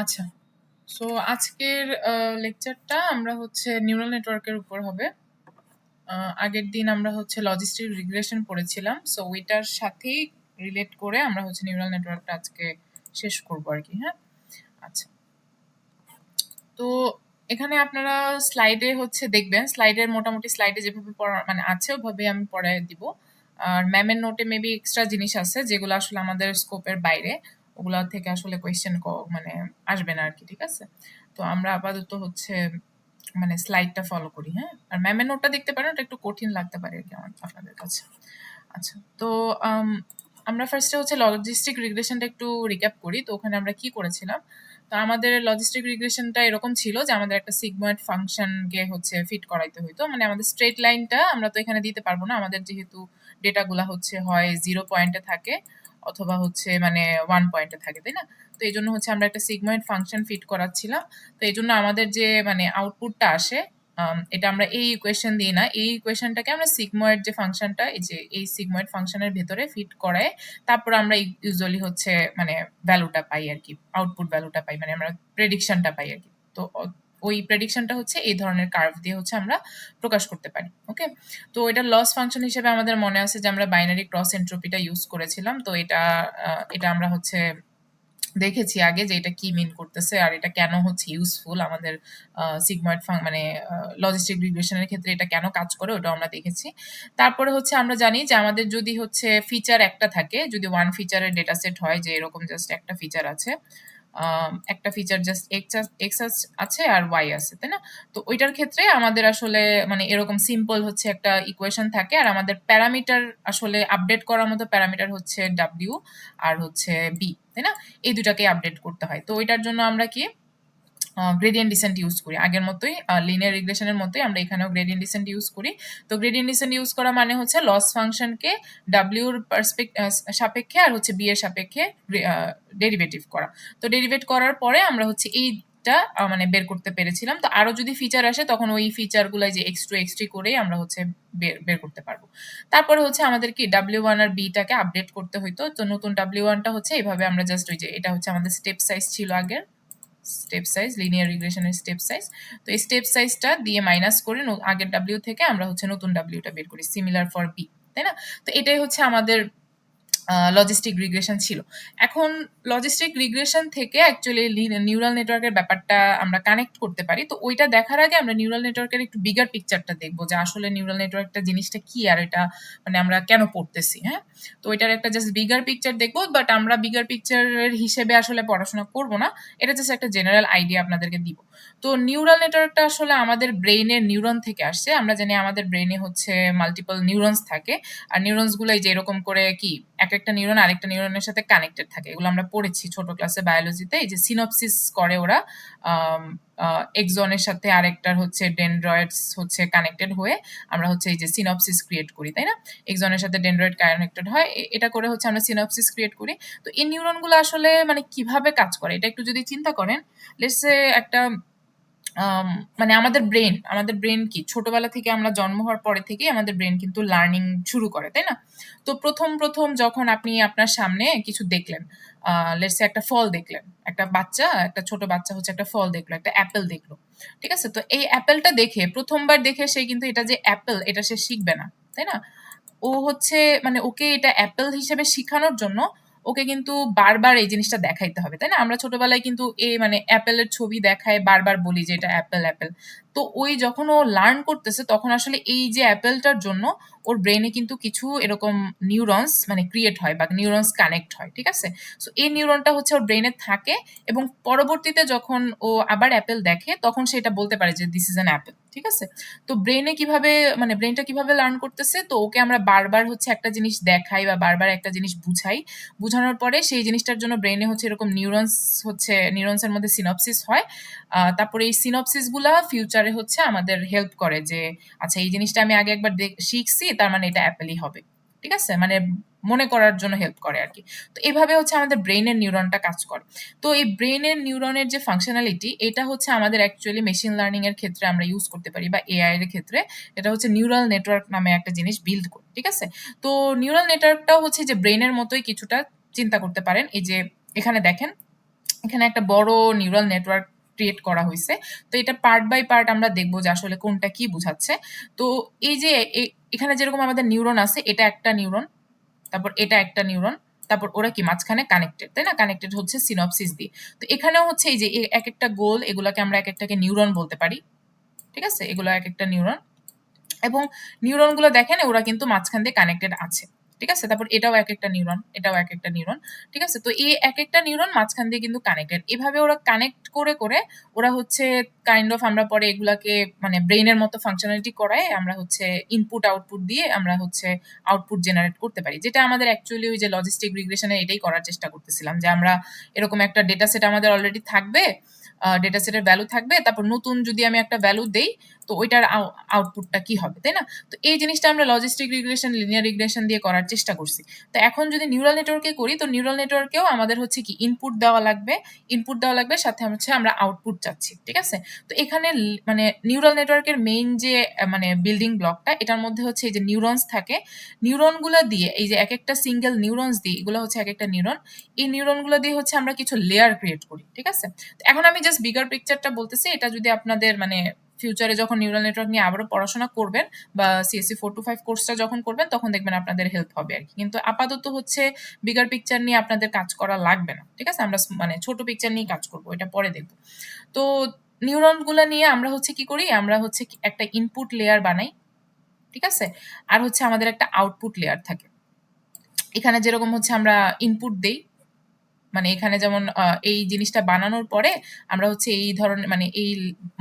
আচ্ছা, সো আজকের লেকচারটা আমরা হচ্ছে নিউরাল নেটওয়ার্কের উপর হবে। আগের দিন আমরা হচ্ছে লজিস্টিক রিগ্রেশন পড়েছিলাম, সো ওইটার সাথেই রিলেট করে আমরা হচ্ছে নিউরাল নেটওয়ার্কটা আজকে শেষ করব আর কি। হ্যাঁ, আচ্ছা, তো এখানে আপনারা স্লাইডে হচ্ছে দেখবেন, স্লাইডের মোটামুটি স্লাইডে যেভাবে পড়া মানে আছে ওভাবে আমি পড়ায় দিব। আর ম্যামের নোটে মেবি এক্সট্রা জিনিস আছে যেগুলো আসলে আমাদের স্কোপের বাইরে, ওগুলা থেকে আসলে কোয়েশ্চেন মানে আসবে না আর কি। ঠিক আছে, তো আমরা আপাতত হচ্ছে মানে স্লাইডটা ফলো করি। হ্যাঁ, আর ম্যামের নোটটা দেখতে পারেন, ওটা একটু কঠিন লাগতে পারে আর কি আপনাদের কাছে। আচ্ছা, তো আমরা ফার্স্টে হচ্ছে লজিস্টিক রিগ্রেশনটা একটু রিক্যাপ করি। তো ওখানে আমরা কি করেছিলাম, তো আমাদের লজিস্টিক রিগ্রেশনটা এরকম ছিল যে আমাদের একটা সিগময়েড ফাংশনকে হচ্ছে ফিট করাইতে হইতো। মানে আমাদের স্ট্রেট লাইনটা আমরা তো এখানে দিতে পারবো না, আমাদের যেহেতু ডেটাগুলা হচ্ছে হয় 0 পয়েন্টে থাকে অথবা হচ্ছে মানে 1 পয়েন্টে থাকে, তাই না? তো এই জন্য হচ্ছে আমরা একটা সিগময়েড ফাংশন ফিট করাচ্ছিলাম। তো এই জন্য আমাদের যে মানে আউটপুটটা আসে, এটা আমরা এই ইকুয়েশন দিই না, এই ইকুয়েশনটাকে আমরা সিগময়েড যে ফাংশনটা, এই যে এই সিগময়েড ফাংশনের ভেতরে ফিট করায় তারপর আমরা ইউজুয়ালি হচ্ছে মানে ভ্যালুটা পাই আর কি, আউটপুট ভ্যালুটা পাই, মানে আমরা প্রেডিকশনটা পাই আর কি। তো ওই প্রেডিকশনটা হচ্ছে এই ধরনের কার্ভ দিয়ে হচ্ছে আমরা প্রকাশ করতে পারি। ওকে, তো এটা লস ফাংশন হিসেবে আমাদের মনে আছে যে আমরা বাইনারি ক্রস এন্ট্রপিটা ইউজ করেছিলাম। তো এটা আমরা হচ্ছে দেখেছি আগে যে এটা কি মিন করতেছে আর এটা কেন হচ্ছে ইউজফুল আমাদের সিগময়েড মানে লজিস্টিক রিগ্রেশনের ক্ষেত্রে এটা কেন কাজ করে ওটা আমরা দেখেছি। তারপরে হচ্ছে আমরা জানি যে আমাদের যদি হচ্ছে ফিচার একটা থাকে, যদি ওয়ান ফিচারের ডেটা সেট হয় যে এরকম জাস্ট একটা ফিচার আছে, একটা ফিচার জাস্ট এক্স আছে আর ওয়াই আছে, তাই না? তো ওইটার ক্ষেত্রে আমাদের আসলে মানে এরকম সিম্পল হচ্ছে একটা ইকুয়েশন থাকে আর আমাদের প্যারামিটার আসলে আপডেট করার মতো প্যারামিটার হচ্ছে ডাব্লিউ আর হচ্ছে বি, তাই না? এই দুটাকে আপডেট করতে হয়। তো ওইটার জন্য আমরা কি গ্রেডিয়েন্ট ডিসেন্ট ইউজ করি, আগের মতোই লিনিয়ার রিগ্রেশনের মতোই আমরা এখানেও গ্রেডিয়েন্ট ডিসেন্ট ইউজ করি। তো গ্রেডিয়েন্ট ডিসেন্ট ইউজ করা মানে হচ্ছে লস ফাংশনকে ডাব্লিউর সাপেক্ষে আর হচ্ছে বি এর সাপেক্ষে ডেরিভেটিভ করা। তো ডেরিভেট করার পরে আমরা হচ্ছে এইটা মানে বের করতে পেরেছিলাম। তো আরো যদি ফিচার আসে তখন ওই ফিচারগুলো যে x2 x3 করেই আমরা হচ্ছে বের করতে পারবো। তারপরে হচ্ছে আমাদের কি ডাব্লিউ1 আর বিটাকে আপডেট করতে হইতো। তো নতুন ডাব্লিউ1টা হচ্ছে এইভাবে আমরা জাস্ট ওই যে এটা হচ্ছে আমাদের স্টেপ সাইজ ছিল আগের, স্টেপ সাইজ লিনিয়ার রিগ্রেশনের স্টেপ সাইজ। তো এই স্টেপ সাইজটা দিয়ে মাইনাস করে আগের ডাব্লিউ থেকে আমরা হচ্ছে নতুন ডাব্লিউটা বের করি, সিমিলার ফর বি, তাই না? তো এটাই হচ্ছে আমাদের লজিস্টিক রিগ্রেশন ছিল। এখন লজিস্টিক রিগ্রেশন থেকে অ্যাকচুয়ালি নিউরাল নেটওয়ার্কের ব্যাপারটা আমরা কানেক্ট করতে পারি। তো ওইটা দেখার আগে আমরা নিউরাল নেটওয়ার্কের একটু বিগার পিকচারটা দেখবো যে আসলে নিউরাল নেটওয়ার্কটা জিনিসটা কি আর এটা মানে আমরা কেন পড়তেছি। হ্যাঁ, তো ওইটার একটা জাস্ট বিগার পিকচার দেখবো, বাট আমরা বিগার পিকচারের হিসেবে আসলে পড়াশোনা করব না, এটা জাস্ট একটা জেনারেল আইডিয়া আপনাদেরকে দিব। তো নিউরাল নেটওয়ার্কটা আসলে আমাদের ব্রেইনের নিউরন থেকে আসছে। আমরা জানি আমাদের ব্রেইনে হচ্ছে মাল্টিপল নিউরনস থাকে, আর নিউরনস গুলো এই যে এরকম করে কি এক একটা নিউরন আরেকটা নিউরনের সাথে কানেক্টেড থাকে, এগুলো আমরা পড়েছি ছোট ক্লাসে বায়োলজিতে। এই যে সিনপসিস করে ওরা এক্সনের সাথে আরেকটার হচ্ছে ডেনড্রয়েডস হচ্ছে কানেক্টেড হয়ে আমরা হচ্ছে এই যে সিনপসিস ক্রিয়েট করি, তাই না? এক্সনের সাথে ডেনড্রয়েড কানেক্টেড হয়, এটা করে হচ্ছে আমরা সিনপসিস ক্রিয়েট করি। তো এই নিউরনগুলো আসলে মানে কিভাবে কাজ করে এটা একটু যদি চিন্তা করেন, লেটস সে একটা মানে আমাদের ব্রেন কি ছোটবেলা থেকে আমরা জন্ম হওয়ার পরে থেকেই আমাদের ব্রেন কিন্তু লার্নিং শুরু করে, তাই না? তো প্রথম যখন আপনি আপনার সামনে কিছু দেখলেন, লেটস সে একটা ফল দেখলেন, একটা ছোট বাচ্চা হচ্ছে একটা ফল দেখলো, একটা অ্যাপেল দেখলো, ঠিক আছে? তো এই অ্যাপেলটা দেখে প্রথমবার দেখে সে কিন্তু এটা যে অ্যাপেল এটা সে শিখবে না, তাই না? ও হচ্ছে মানে ওকে এটা অ্যাপেল হিসেবে শিখানোর জন্য ওকে কিন্তু বারবার এই জিনিসটা দেখাইতে হবে, তাই না? আমরা ছোটবেলায় কিন্তু মানে অ্যাপেলের ছবি দেখায় বারবার বলি যে এটা অ্যাপেল অ্যাপেল। তো ওই যখন ও লার্ন করতেছে তখন আসলে এই যে অ্যাপেলটার জন্য ওর ব্রেনে কিন্তু কিছু এরকম নিউরনস মানে ক্রিয়েট হয় বা নিউরনস কানেক্ট হয়, ঠিক আছে? সো এই নিউরনটা হচ্ছে ওর ব্রেনে থাকে এবং পরবর্তীতে যখন ও আবার অ্যাপেল দেখে তখন সেটা বলতে পারে যে দিস ইজ অ্যান অ্যাপেল, ঠিক আছে? তো ব্রেনটা কিভাবে লার্ন করতেছে, তো ওকে আমরা বারবার হচ্ছে একটা জিনিস দেখাই বা বারবার একটা জিনিস বুঝাই, বুঝানোর পরে সেই জিনিসটার জন্য ব্রেনে হচ্ছে এরকম নিউরনসের মধ্যে সিনপসিস হয়। তারপরে এই সিনপসিস গুলা ফিউচারে হচ্ছে আমাদের হেল্প করে যে আচ্ছা এই জিনিসটা আমি আগে একবার শিখছি তার মানে এটা অ্যাপেলই হবে, ঠিক আছে? মানে মনে করার জন্য হেল্প করে আর কি। তো এভাবে হচ্ছে আমাদের ব্রেনের নিউরনটা কাজ করে। তো এই ব্রেনের নিউরনের যে ফাংশনালিটি এটা হচ্ছে আমাদের অ্যাকচুয়ালি মেশিন লার্নিং এর ক্ষেত্রে আমরা ইউজ করতে পারি বা এআই এর ক্ষেত্রে এটা হচ্ছে নিউরাল নেটওয়ার্ক নামে একটা জিনিস বিল্ড করি, ঠিক আছে? তো নিউরাল নেটওয়ার্কটাও হচ্ছে যে ব্রেনের মতোই কিছুটা চিন্তা করতে পারেন। এই যে এখানে দেখেন এখানে একটা বড় নিউরাল নেটওয়ার্ক ক্রিয়েট করা হয়েছে। তো এটা পার্ট বাই পার্ট আমরা দেখবো যে আসলে কোনটা কি বুঝাচ্ছে। তো এই যে এখানে যেরকম আমাদের নিউরন আছে, এটা একটা নিউরন, তারপর এটা একটা নিউরন, তারপর ওরা কি মাঝখানে কানেক্টেড, তাই না? কানেক্টেড হচ্ছে সিনপসিস দিয়ে। তো এখানেও হচ্ছে এই যে এক একটা গোল, এগুলাকে আমরা এক একটাকে নিউরন বলতে পারি, ঠিক আছে? এগুলো এক একটা নিউরন, এবং নিউরনগুলো দেখেন ওরা কিন্তু মাঝখান দিয়ে কানেক্টেড আছে, ঠিক আছে? তারপর এটাও এক একটা নিউরন, এটাও এক একটা নিউরন, ঠিক আছে? তো এই এক একটা নিউরন মাঝখান দিয়ে কিন্তু কানেক্টেড, এভাবে ওরা কানেক্ট করে করে ওরা হচ্ছে কাইন্ড অফ, আমরা পরে এগুলাকে মানে ব্রেইনের মতো ফাংশনালিটি করায় আমরা হচ্ছে ইনপুট আউটপুট দিয়ে আমরা হচ্ছে আউটপুট জেনারেট করতে পারি, যেটা আমাদের অ্যাকচুয়ালি ওই যে লজিস্টিক রিগ্রেশনে এটাই করার চেষ্টা করতেছিলাম, যে আমরা এরকম একটা ডেটা সেট আমাদের অলরেডি থাকবে, ডেটা সেটের ভ্যালু থাকবে, তারপর নতুন যদি আমি একটা ভ্যালু দেই তো ওইটার আউটপুটটা কি হবে, তাই না? তো এই জিনিসটা আমরা লজিস্টিক রিগ্রেশন, লিনিয়ার রিগ্রেশন দিয়ে করার চেষ্টা করছি। তো এখন যদি নিউরাল নেটওয়ার্কে করি, তো নিউরাল নেটওয়ার্কেও আমাদের হচ্ছে কি ইনপুট দেওয়া লাগবে, সাথে হচ্ছে আমরা আউটপুট চাচ্ছি, ঠিক আছে? তো এখানে মানে নিউরাল নেটওয়ার্কের মেইন যে মানে বিল্ডিং ব্লকটা, এটার মধ্যে হচ্ছে এই যে নিউরনস থাকে, নিউরনগুলো দিয়ে এই যে এক একটা সিঙ্গেল নিউরনস দিয়ে, এগুলো হচ্ছে এক একটা নিউরন, এই নিউরনগুলো দিয়ে হচ্ছে আমরা কিছু লেয়ার ক্রিয়েট করি, ঠিক আছে? তো এখন আমি জাস্ট বিগার পিকচারটা বলতেছি, এটা যদি আপনাদের মানে ফিউচারে যখন নিউরাল নেটওয়ার্ক নিয়ে আবারও পড়াশোনা করবেন বা সিএসসি 4 to 5 কোর্সটা যখন করবেন তখন দেখবেন আপনাদের হেল্প হবে আর কি। কিন্তু আপাতত হচ্ছে বিগার পিকচার নিয়ে আপনাদের কাজ করা লাগবে না, ঠিক আছে? আমরা মানে ছোট পিকচার নিয়ে কাজ করবো, এটা পরে দেখবো। তো নিউরনগুলো নিয়ে আমরা হচ্ছে কি করি, আমরা হচ্ছে একটা ইনপুট লেয়ার বানাই, ঠিক আছে? আর হচ্ছে আমাদের একটা আউটপুট লেয়ার থাকে। এখানে যেরকম হচ্ছে আমরা ইনপুট দেই, মানে এখানে যেমন এই জিনিসটা বানানোর পরে আমরা হচ্ছে এই ধরনের মানে এই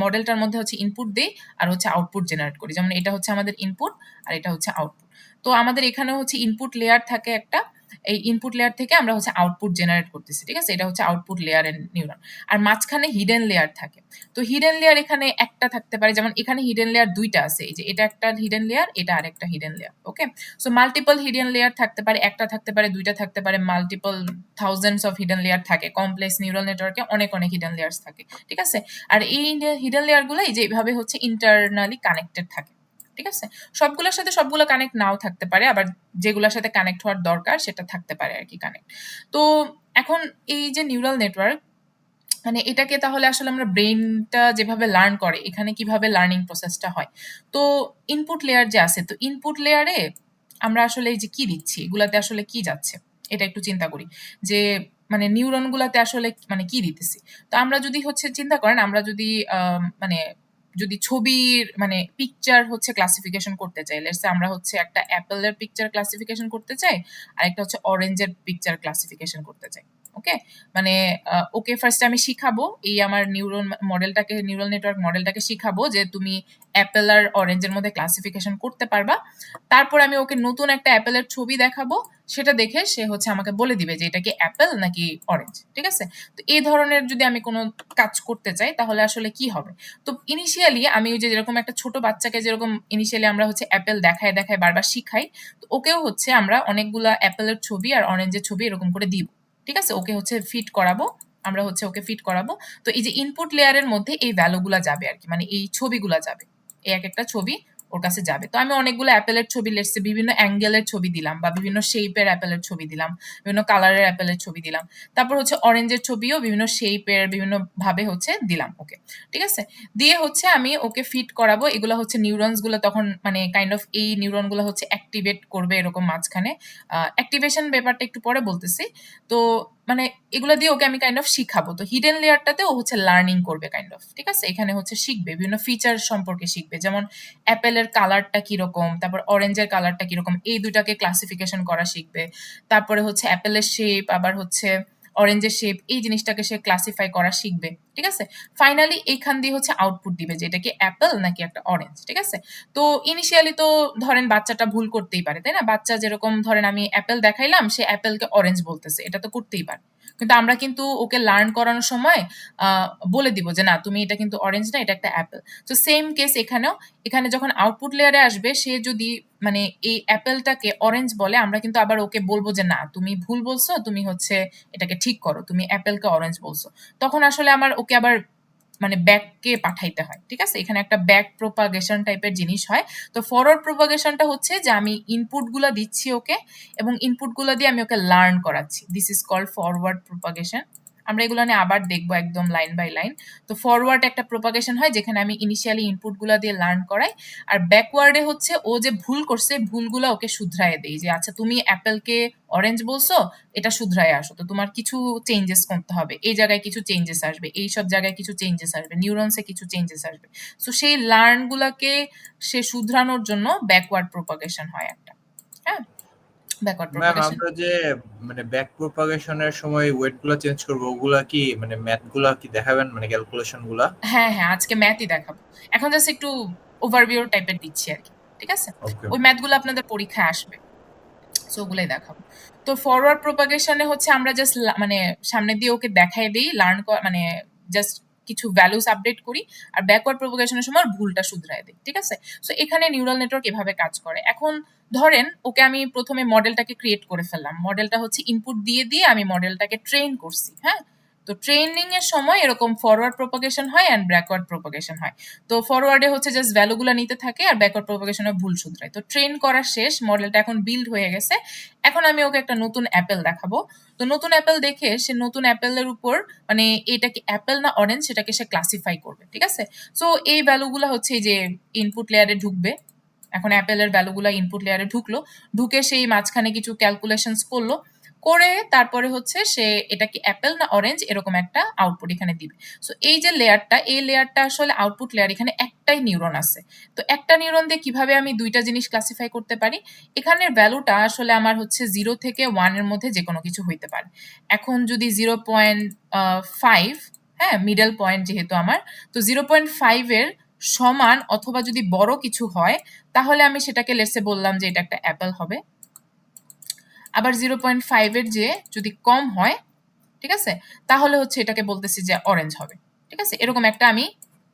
মডেলটার মধ্যে হচ্ছে ইনপুট দিই আর হচ্ছে আউটপুট জেনারেট করি, যেমন এটা হচ্ছে আমাদের ইনপুট আর এটা হচ্ছে আউটপুট। তো আমাদের এখানে হচ্ছে ইনপুট লেয়ার থাকে একটা, এই ইনপুট লেয়ার থেকে আমরা হচ্ছে আউটপুট জেনারেট করতেছি, ঠিক আছে? এটা হচ্ছে আউটপুট লেয়ারের নিউরন। আর মাঝখানে হিডেন লেয়ার থাকে। তো হিডেন লেয়ার এখানে একটা থাকতে পারে, যেমন এখানে হিডেন লেয়ার দুইটা আছে, এই যে এটা একটা হিডেন লেয়ার, এটা আরেকটা হিডেন লেয়ার, ওকে? সো মাল্টিপল হিডেন লেয়ার থাকতে পারে, একটা থাকতে পারে, দুইটা থাকতে পারে, multiple thousands of hidden layer থাকে, কমপ্লেক্স নিউরাল নেটওয়ার্কে অনেক অনেক হিডেন লেয়ার্স থাকে, ঠিক আছে? আর এই হিডেন লেয়ারগুলো এই যে এইভাবে হচ্ছে ইন্টারনালি কানেক্টেড থাকে, ঠিক আছে? সবগুলোর সাথে সবগুলো কানেক্ট নাও থাকতে পারে, আবার যেগুলোর সাথে কানেক্ট হওয়ার দরকার সেটা থাকতে পারে আর কি কানেক্ট। তো এখন এই যে নিউরাল নেটওয়ার্ক, মানে এটাকে তাহলে আসলে আমরা ব্রেইনটা যেভাবে লার্ন করে, এখানে কিভাবে লার্নিং প্রসেসটা হয়। তো ইনপুট লেয়ার যে আছে, তো ইনপুট লেয়ারে আমরা আসলে এই যে কি দিচ্ছি, এগুলাতে আসলে কি যাচ্ছে, এটা একটু চিন্তা করি যে মানে নিউরন গুলাতে আসলে মানে কি দিতেছি। তো আমরা যদি হচ্ছে চিন্তা করেন, আমরা যদি মানে যদি ছবির মানে পিকচার হচ্ছে ক্লাসিফিকেশন করতে চাই, লেটস সে আমরা হচ্ছে একটা অ্যাপেলের পিকচার ক্লাসিফিকেশন করতে চাই, আর একটা হচ্ছে অরেঞ্জের পিকচার ক্লাসিফিকেশন করতে চাই, ওকে? মানে ওকে ফার্স্ট আমি শিখাবো এই আমার নিউরাল নেটওয়ার্ক মডেলটাকে শিখাবো যে তুমি অ্যাপেল আর অরেঞ্জের মধ্যে ক্লাসিফিকেশন করতে পারবা। তারপর আমি ওকে নতুন একটা অ্যাপেলের ছবি দেখাবো, সেটা দেখে সে হচ্ছে আমাকে বলে দিবে যে এটা কি অ্যাপেল নাকি অরেঞ্জ, ঠিক আছে? তো এই ধরনের যদি আমি কোনো কাজ করতে চাই তাহলে আসলে কি হবে? তো ইনিশিয়ালি আমি ওই যে যেরকম একটা ছোট বাচ্চাকে যেরকম ইনিশিয়ালি আমরা হচ্ছে অ্যাপেল দেখায় দেখায় বারবার শিখাই, তো ওকেও হচ্ছে আমরা অনেকগুলা অ্যাপেলের ছবি আর অরেঞ্জের ছবি এরকম করে দিব, ঠিক আছে? ওকে হচ্ছে ফিট করাবো, আমরা হচ্ছে ওকে ফিট করাবো। তো এই যে ইনপুট লেয়ারের মধ্যে এই ভ্যালুগুলা যাবে আর কি, মানে এই ছবিগুলা যাবে, এই এক একটা ছবি ওর কাছে যাবে। তো আমি অনেকগুলো অ্যাপেলের ছবি লেটসে বিভিন্ন অ্যাঙ্গেলের ছবি দিলাম, বা বিভিন্ন শেপের অ্যাপেলের ছবি দিলাম, বিভিন্ন কালারের অ্যাপেলের ছবি দিলাম। তারপর হচ্ছে অরেঞ্জের ছবিও বিভিন্ন শেপের বিভিন্ন ভাবে হচ্ছে দিলাম ওকে, ঠিক আছে? দিয়ে হচ্ছে আমি ওকে ফিট করাবো, এগুলো হচ্ছে নিউরনস গুলো তখন মানে কাইন্ড অফ এই নিউরন গুলো হচ্ছে অ্যাক্টিভেট করবে এরকম মাঝখানে। অ্যাক্টিভেশন ব্যাপারটা একটু পরে বলতেছি। তো মানে এগুলো দিয়ে ওকে আমি কাইন্ড অফ শিখাবো। তো হিডেন লেয়ারটাতে ও হচ্ছে লার্নিং করবে কাইন্ড অফ, ঠিক আছে? এখানে হচ্ছে শিখবে বিভিন্ন ফিচার সম্পর্কে শিখবে, যেমন অ্যাপেলের কালারটা কিরকম, তারপর অরেঞ্জের কালারটা কিরকম, এই দুটাকে ক্লাসিফিকেশন করা শিখবে। তারপরে হচ্ছে অ্যাপেলের শেপ আবার হচ্ছে অরেঞ্জের শেপ, এই জিনিসটাকে সে ক্লাসিফাই করা শিখবে, ঠিক আছে? ফাইনালি এইখান দিয়ে হচ্ছে আউটপুট দিবে যে এটা কি অ্যাপেল নাকি একটা অরেঞ্জ, ঠিক আছে? তো ইনিশিয়ালি তো ধরেন বাচ্চাটা ভুল করতেই পারে, তাই না? বাচ্চা যেরকম ধরেন আমি অ্যাপেল দেখাইলাম, সে অ্যাপেলকে অরেঞ্জ বলতেছে, এটা তো করতেই পারে। কিন্তু আমরা কিন্তু ওকে লার্ন করানোর সময় বলে দিব যে না তুমি এটা কিন্তু অরেঞ্জ না, এটা একটা অ্যাপেল। তো সেম কেস এখানেও, এখানে যখন আউটপুট লেয়ারে আসবে সে যদি মানে এই অ্যাপেলটাকে অরেঞ্জ বলে, আমরা কিন্তু আবার ওকে বলবো যে না তুমি ভুল বলছো, তুমি হচ্ছে এটাকে ঠিক করো, তুমি অ্যাপেলকে অরেঞ্জ বলছো। তখন আসলে আমার ওকে আবার মানে ব্যাককে পাঠাইতে হয়, ঠিক আছে? এখানে একটা ব্যাক প্রোপাগেশন টাইপের জিনিস হয়। তো ফরওয়ার্ড প্রোপাগেশনটা হচ্ছে যে আমি ইনপুট গুলা দিচ্ছি ওকে, এবং ইনপুট গুলা দিয়ে আমি ওকে লার্ন করাচ্ছি, this is called forward propagation. আমরা এগুলো নিয়ে আবার দেখবো একদম লাইন বাই লাইন। তো ফরওয়ার্ড একটা প্রোপাগেশন হয় যেখানে আমি ইনিশিয়ালি ইনপুটগুলো দিয়ে লার্ন করাই, আর ব্যাকওয়ার্ডে হচ্ছে ও যে ভুল করছে ভুলগুলো ওকে শুধরায় দেই, যে আচ্ছা তুমি অ্যাপেলকে অরেঞ্জ বলছো, এটা শুধরায় আসো, তো তোমার কিছু চেঞ্জেস করতে হবে, এই জায়গায় কিছু চেঞ্জেস আসবে, এই সব জায়গায় কিছু চেঞ্জেস আসবে, নিউরনসে কিছু চেঞ্জেস আসবে। সো সেই লার্নগুলোকে সে শুধরানোর জন্য ব্যাকওয়ার্ড প্রোপাগেশন হয় একটা। হ্যাঁ, ব্যাকওয়ার্ড ম্যাম প্রোপাগেশন। আমরা যে মানে ব্যাক প্রপাগেশনের সময় ওয়েট গুলা চেঞ্জ করবো, ওগুলা কি মানে ম্যাথ গুলা কি দেখাবেন, মানে ক্যালকুলেশন গুলা? হ্যাঁ হ্যাঁ, আজকে ম্যাথই দেখাবো। এখন জাস্ট একটু ওভারভিউ টাইপের দিচ্ছি আর কি, ঠিক আছে? ওকে। ওই ম্যাথগুলো আপনাদের পরীক্ষায় আসবে, সো ওগুলাই দেখাবো। তো ফরওয়ার্ড প্রোপাগেশনে হচ্ছে আমরা জাস্ট মানে সামনে দিয়ে ওকে দেখাই দিই, লার্ন মানে জাস্ট কিছু ভ্যালুস আপডেট করি, আর ব্যাকওয়ার্ড প্রোপাগেশনের সময় ভুলটা শুধরাই দিই, ঠিক আছে? সো এখানে নিউরাল নেটওয়ার্ক এভাবে কাজ করে। এখন ধরেন ওকে আমি প্রথমে মডেলটাকে ক্রিয়েট করে ফেললাম, মডেলটা হচ্ছে ইনপুট দিয়ে দিয়ে আমি মডেলটাকে ট্রেন করছি। হ্যাঁ, তো ট্রেনিং এর সময় এরকম ফরওয়ার্ড প্রোপাগেশন হয় অ্যান্ড ব্যাকওয়ার্ড প্রোপাগেশন হয়। তো ফরওয়ার্ডে হচ্ছে জাস্ট ভ্যালুগুলো নিতে থাকে, আর ব্যাকওয়ার্ড প্রোপাগেশনে ভুল শুধরায়। তো ট্রেন করা শেষ, মডেলটা এখন বিল্ড হয়ে গেছে। এখন আমি ওকে একটা নতুন অ্যাপেল দেখাবো। তো নতুন অ্যাপেল দেখে সে নতুন অ্যাপেলের উপর মানে এটা কি অ্যাপেল না অরেঞ্জ সেটাকে সে ক্লাসিফাই করবে, ঠিক আছে? সো এই ভ্যালুগুলো হচ্ছে এই যে ইনপুট লেয়ারে ঢুকবে। এখন অ্যাপেলের ভ্যালুগুলো ইনপুট লেয়ারে ঢুকলো, ঢুকে সেই মাঝখানে কিছু ক্যালকুলেশনস করলো, করে তারপরে হচ্ছে সে এটা কি অ্যাপেল না অরেঞ্জ এরকম একটা আউটপুট এখানে দিবে। সো এই যে লেয়ারটা, এই লেয়ারটা আসলে আউটপুট লেয়ার, এখানে একটাই নিউরন আছে। তো একটা নিউরন দিয়ে কিভাবে আমি দুইটা জিনিস ক্লাসিফাই করতে পারি? এখানের ভ্যালুটা আসলে আমার হচ্ছে 0 থেকে 1 এর মধ্যে যে কোনো কিছু হইতে পারে। এখন যদি 0.5, হ্যাঁ মিডল পয়েন্ট যেহেতু আমার, তো 0.5 এর সমান অথবা যদি বড় কিছু হয় তাহলে আমি সেটাকে লেটসে বললাম যে এটা একটা অ্যাপেল হবে। আবার 0.5 এর যে যদি কম হয়, ঠিক আছে, তাহলে হচ্ছে এটাকে বলতেছি যে অরেঞ্জ হবে, ঠিক আছে? এরকম একটা আমি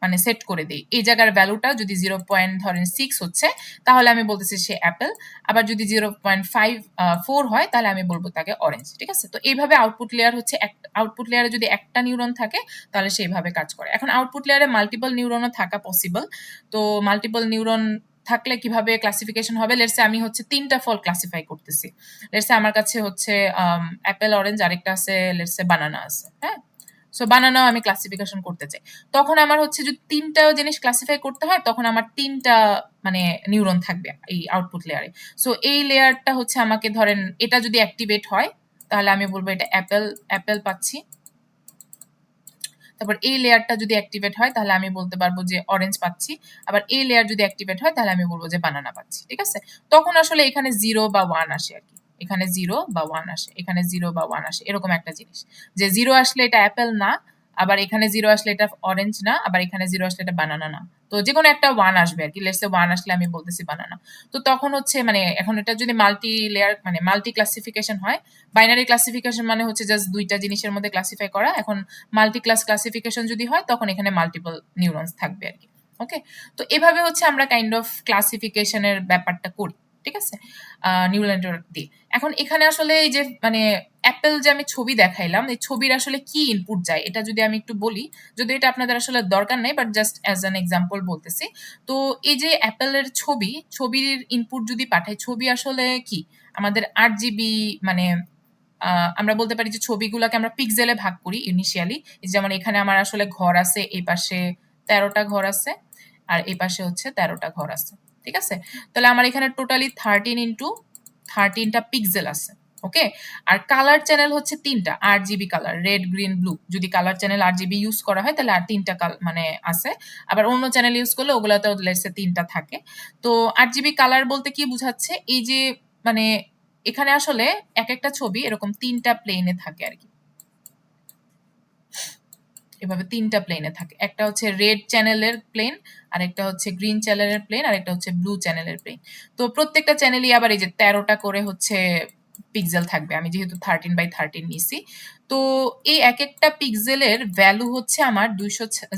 মানে সেট করে দিই। এই জায়গার ভ্যালুটা যদি 0.6 হচ্ছে তাহলে আমি বলতেছি সে অ্যাপেল, আবার যদি 0.54 হয় তাহলে আমি বলবো তাকে অরেঞ্জ, ঠিক আছে? তো এইভাবে আউটপুট লেয়ার হচ্ছে আউটপুট লেয়ারে যদি একটা নিউরন থাকে তাহলে সেইভাবে কাজ করে। এখন আউটপুট লেয়ারে মাল্টিপল নিউরনও থাকা পসিবল। তো মাল্টিপল নিউরন থাকলে কিভাবে ক্লাসিফিকেশন হবে? লেটসে আমি হচ্ছে 3টা ফল ক্লাসিফাই করতেছি। লেটসে আমার কাছে হচ্ছে অ্যাপেল, অরেঞ্জ, আরেকটা আছে লেটসে বানানা আছে। হ্যাঁ, সো বানানাও আমি ক্লাসিফিকেশন করতে চাই। তখন আমার হচ্ছে যদি 3টা জিনিস ক্লাসিফাই করতে হয় তখন আমার 3টা মানে নিউরন থাকবে এই আউটপুট লেয়ারে। সো এই লেয়ারটা হচ্ছে আমাকে ধরেন এটা যদি অ্যাক্টিভেট হয় তাহলে আমি বলবো এটা অ্যাপেল, অ্যাপেল পাচ্ছি। তারপর এই লেয়ারটা যদি অ্যাক্টিভেট হয় তাহলে আমি বলতে পারবো যে অরেঞ্জ পাচ্ছি। আবার এই লেয়ার যদি অ্যাক্টিভেট হয় তাহলে আমি বলবো যে বানানা পাচ্ছি, ঠিক আছে? তখন আসলে এখানে 0 বা 1 আসে আর কি, এখানে 0 বা 1 আসে, এখানে 0 বা 1 আসে, এরকম একটা জিনিস। যে 0 আসলে এটা অ্যাপেল না, আবার এখানে 0 আসলে এটা অরেঞ্জ না, আবার এখানে 0 আসলে এটা বানানা না। তো যে কোনো একটা 1 আসবে আর কি, লেটস সে 1 আসলে আমি বলতেছি বানানা। তো তখন হচ্ছে মানে এখন এটা যদি মাল্টি লেয়ার মানে মাল্টি ক্লাসিফিকেশন হয়, বাইনারি ক্লাসিফিকেশন মানে হচ্ছে জাস্ট দুইটা জিনিসের মধ্যে ক্লাসিফাই করা। এখন মাল্টি ক্লাস ক্লাসিফিকেশন যদি হয় তখন এখানে মাল্টিপল নিউরনস থাকবে আর কি। ওকে, তো এভাবে হচ্ছে আমরা কাইন্ড অফ ক্লাসিফিকেশনের ব্যাপারটা করি, ঠিক আছে, নিউরাল নেটওয়ার্ক দিয়ে। এখন এখানে আসলে এই যে মানে অ্যাপেল যে আমি ছবি দেখাইলাম, এই ছবির আসলে কি ইনপুট যায় এটা যদি আমি একটু বলি, যদি এটা আপনাদের আসলে দরকার নেই but just as an example বলতেছি। তো এই যে অ্যাপেলের ছবি, ছবির ইনপুট যদি পাঠাই, ছবি আসলে কি আমাদের 8 GB মানে আমরা বলতে পারি যে ছবিগুলোকে আমরা পিক্সেলে ভাগ করি ইনিশিয়ালি। যেমন এখানে আমার আসলে ঘর আছে, এই পাশে 13টা ঘর আছে, আর এই পাশে হচ্ছে 13টা ঘর আছে, ঠিক আছে? তাহলে আমার এখানে টোটালি 13 ইন্টু 13টা পিক্সেল আছে। ওকে, আর কালার চ্যানেল হচ্ছে 3টা, 8 GB colour, red, green, blue. যদি কালার চ্যানেল 8 GB ইউজ করা হয় তাহলে আর 3টা মানে আছে। আবার অন্য চ্যানেল ইউজ করলে ওগুলাতেও লেটস সে 3টা থাকে। তো 8 GB কালার বলতে কি বুঝাচ্ছে? এই যে মানে এখানে আসলে এক একটা ছবি এরকম 3টা প্লেনে থাকে আর কি, এভাবে 3টা প্লেনে থাকে। একটা হচ্ছে রেড চ্যানেলের প্লেন, আরেকটা হচ্ছে গ্রিন চ্যানেলের প্লেন, আরেকটা হচ্ছে ব্লু চ্যানেলের প্লেন। তো প্রত্যেকটা চ্যানেলই আবার এই যে 13টা করে হচ্ছে পিক্সেল থাকবে, আমি যেহেতু 13x13 নিছি। তো এই এক একটা পিক্সেলের ভ্যালু হচ্ছে আমার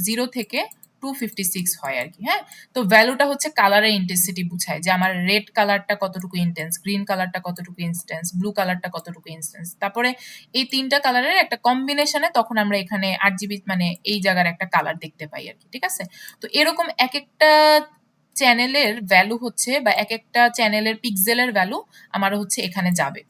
0 থেকে 256 হয় আর কি। হ্যাঁ, তো ভ্যালুটা হচ্ছে কালারের ইন্টেন্সিটি বুঝায় যে আমার রেড কালারটা কতটুকু ইন্টেন্স, গ্রিন কালারটা কতটুকু ইন্টেন্স, ব্লু কালারটা কতটুকু ইন্টেন্স। তারপরে এই 3টা কালারের একটা কম্বিনেশনে তখন আমরা এখানে 8 GB মানে এই জায়গার একটা কালার দেখতে পাই আর কি, ঠিক আছে? তো এরকম এক একটা চ্যানেলের ভ্যালু হচ্ছে বা এক একটা চ্যানেলের পিক্সেলের ভ্যালু আমার হচ্ছে এখানে যাবে।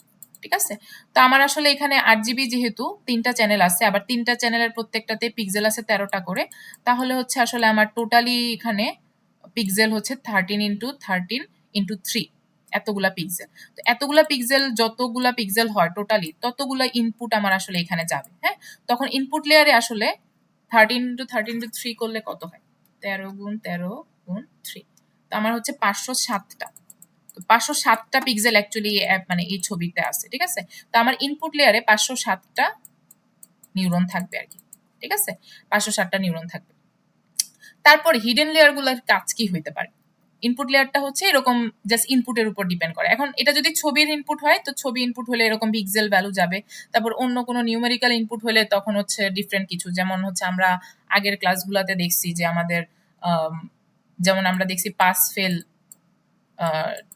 ঠিক আছে? তো আমার আসলে এখানে 8 GB যেহেতু 3টা চ্যানেল আছে, আবার 3টা চ্যানেলের প্রত্যেকটাতে পিক্সেল আছে 13টা করে, তাহলে হচ্ছে আসলে আমার টোটালি এখানে পিক্সেল হচ্ছে 13x13x3, এতগুলা পিক্সেল। তো এতগুলা পিক্সেল, যতগুলা পিক্সেল হয় টোটালি ততগুলা ইনপুট আমার আসলে এখানে যাবে। হ্যাঁ, তখন ইনপুট লেয়ারে আসলে 13x13x3 করলে কত হয়? 13x13x3, তো আমার হচ্ছে 507টা। তো 507টা পিক্সেল অ্যাকচুয়ালি মানে এই ছবিতে আছে। ঠিক আছে, তো আমার ইনপুট লেয়ারে 507টা নিউরন থাকবে আর কি। ঠিক আছে, 507টা নিউরন থাকবে। তারপর হিডেন লেয়ারগুলোর কাজ কি হইতে পারে? ইনপুট লেয়ারটা হচ্ছে এরকম জাস্ট ইনপুটের উপর ডিপেন্ড করে। এখন এটা যদি ছবির ইনপুট হয় তো ছবি ইনপুট হলে এরকম পিক্সেল ভ্যালু যাবে। তারপর অন্য কোনো নিউমেরিক্যাল ইনপুট হলে তখন হচ্ছে ডিফারেন্ট কিছু, যেমন হচ্ছে আমরা আগের ক্লাসগুলোতে দেখছি যে আমাদের যেমন আমরা দেখছি পাস ফেল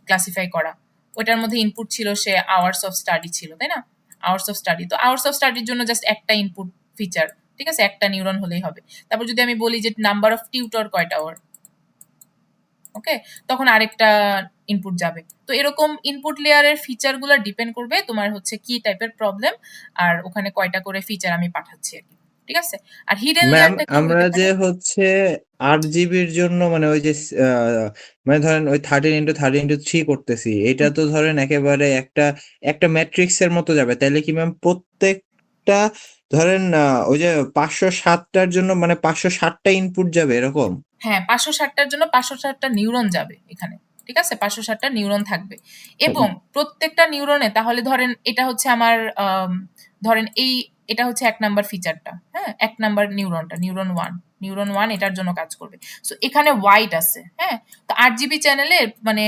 ক্লাসিফাই করা, ওটার মধ্যে ইনপুট ছিল সে আওয়ার্স অফ স্টাডি ছিল, তাই না? আওয়ার্স অফ স্টাডি, তো আওয়ার্স অফ স্টাডির জন্য জাস্ট একটা ইনপুট ফিচার, ঠিক আছে, একটা নিউরন হলেই হবে। তারপর যদি আমি বলি যে নাম্বার অফ টিউটর কয়টা ওর, ওকে, তখন আরেকটা ইনপুট যাবে। তো এরকম ইনপুট লেয়ারের ফিচারগুলো ডিপেন্ড করবে তোমার হচ্ছে কি টাইপের প্রবলেম, আর ওখানে কয়টা করে ফিচার আমি পাঠাচ্ছি আর কি। ঠিক আছে, আর হিডেন ম্যাম লেয়ারটা কি আমরা হতে যে পারে? হচ্ছে 8 জিবির জন্য মানে ওই যে মানে ধরেন ওই 13x13x3 করতেছি, এটা তো ধরেন একেবারে একটা একটা ম্যাট্রিক্সের মতো যাবে, তাইলে কি ম্যাম প্রত্যেকটা ধরেন ওই যে 507টার জন্য মানে 507টা ইনপুট যাবে এরকম? হ্যাঁ, 560টার জন্য 560টা নিউরন যাবে এখানে। ঠিক আছে, 560টা নিউরন থাকবে এবং প্রত্যেকটা নিউরনে, তাহলে ধরেন এটা হচ্ছে আমার ধরেন এটা হচ্ছে 1 নাম্বার ফিচারটা, হ্যাঁ, 1 নাম্বার নিউরনটা, নিউরন 1 এটার জন্য কাজ করবে। সো এখানে ওয়াইট আছে, হ্যাঁ, তো 8 GB চ্যানেলে মানে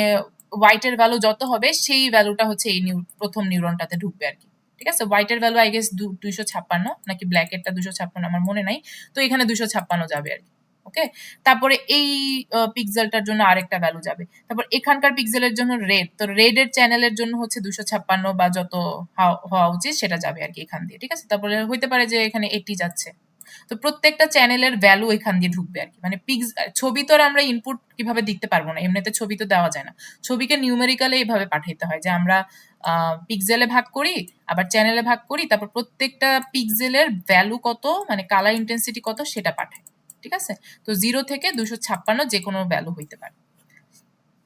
ওয়াইটের ভ্যালু যত হবে সেই ভ্যালুটা হচ্ছে এই প্রথম নিউরনটাতে ঢুকবে আর কি। ঠিক আছে, হোয়াইটের ভ্যালু আই গেস 256 নাকি ব্ল্যাকেরটা 256, আমার মনে নাই। তো এখানে 256 যাবে আর কি। ওকে, তারপরে এই পিক্সেলটার জন্য আরেকটা ভ্যালু যাবে। তারপর এখানকার পিক্সেলের জন্য রেড, তো রেডের চ্যানেলের জন্য হচ্ছে 256 বা যত হওয়া উচিত সেটা যাবে আর কি এখান দিয়ে। ঠিক আছে, তারপরে হইতে পারে যে এখানে 80 যাচ্ছে। তো প্রত্যেকটা চ্যানেলের ভ্যালু এখান দিয়ে ঢুকবে আর কি। মানে ছবি তো আর আমরা ইনপুট কিভাবে দিতে পারবো না, এমনিতে ছবি তো দেওয়া যায় না। ছবিকে নিউমেরিক্যালি এইভাবে পাঠাইতে হয় যে আমরা পিক্সেলে ভাগ করি, আবার চ্যানেলে ভাগ করি, তারপর প্রত্যেকটা পিক্সেলের ভ্যালু কত, মানে কালার ইন্টেন্সিটি কত সেটা পাঠাই। ঠিক আছে, তো 0 থেকে 256 যে কোনো ভ্যালু হইতে পারে।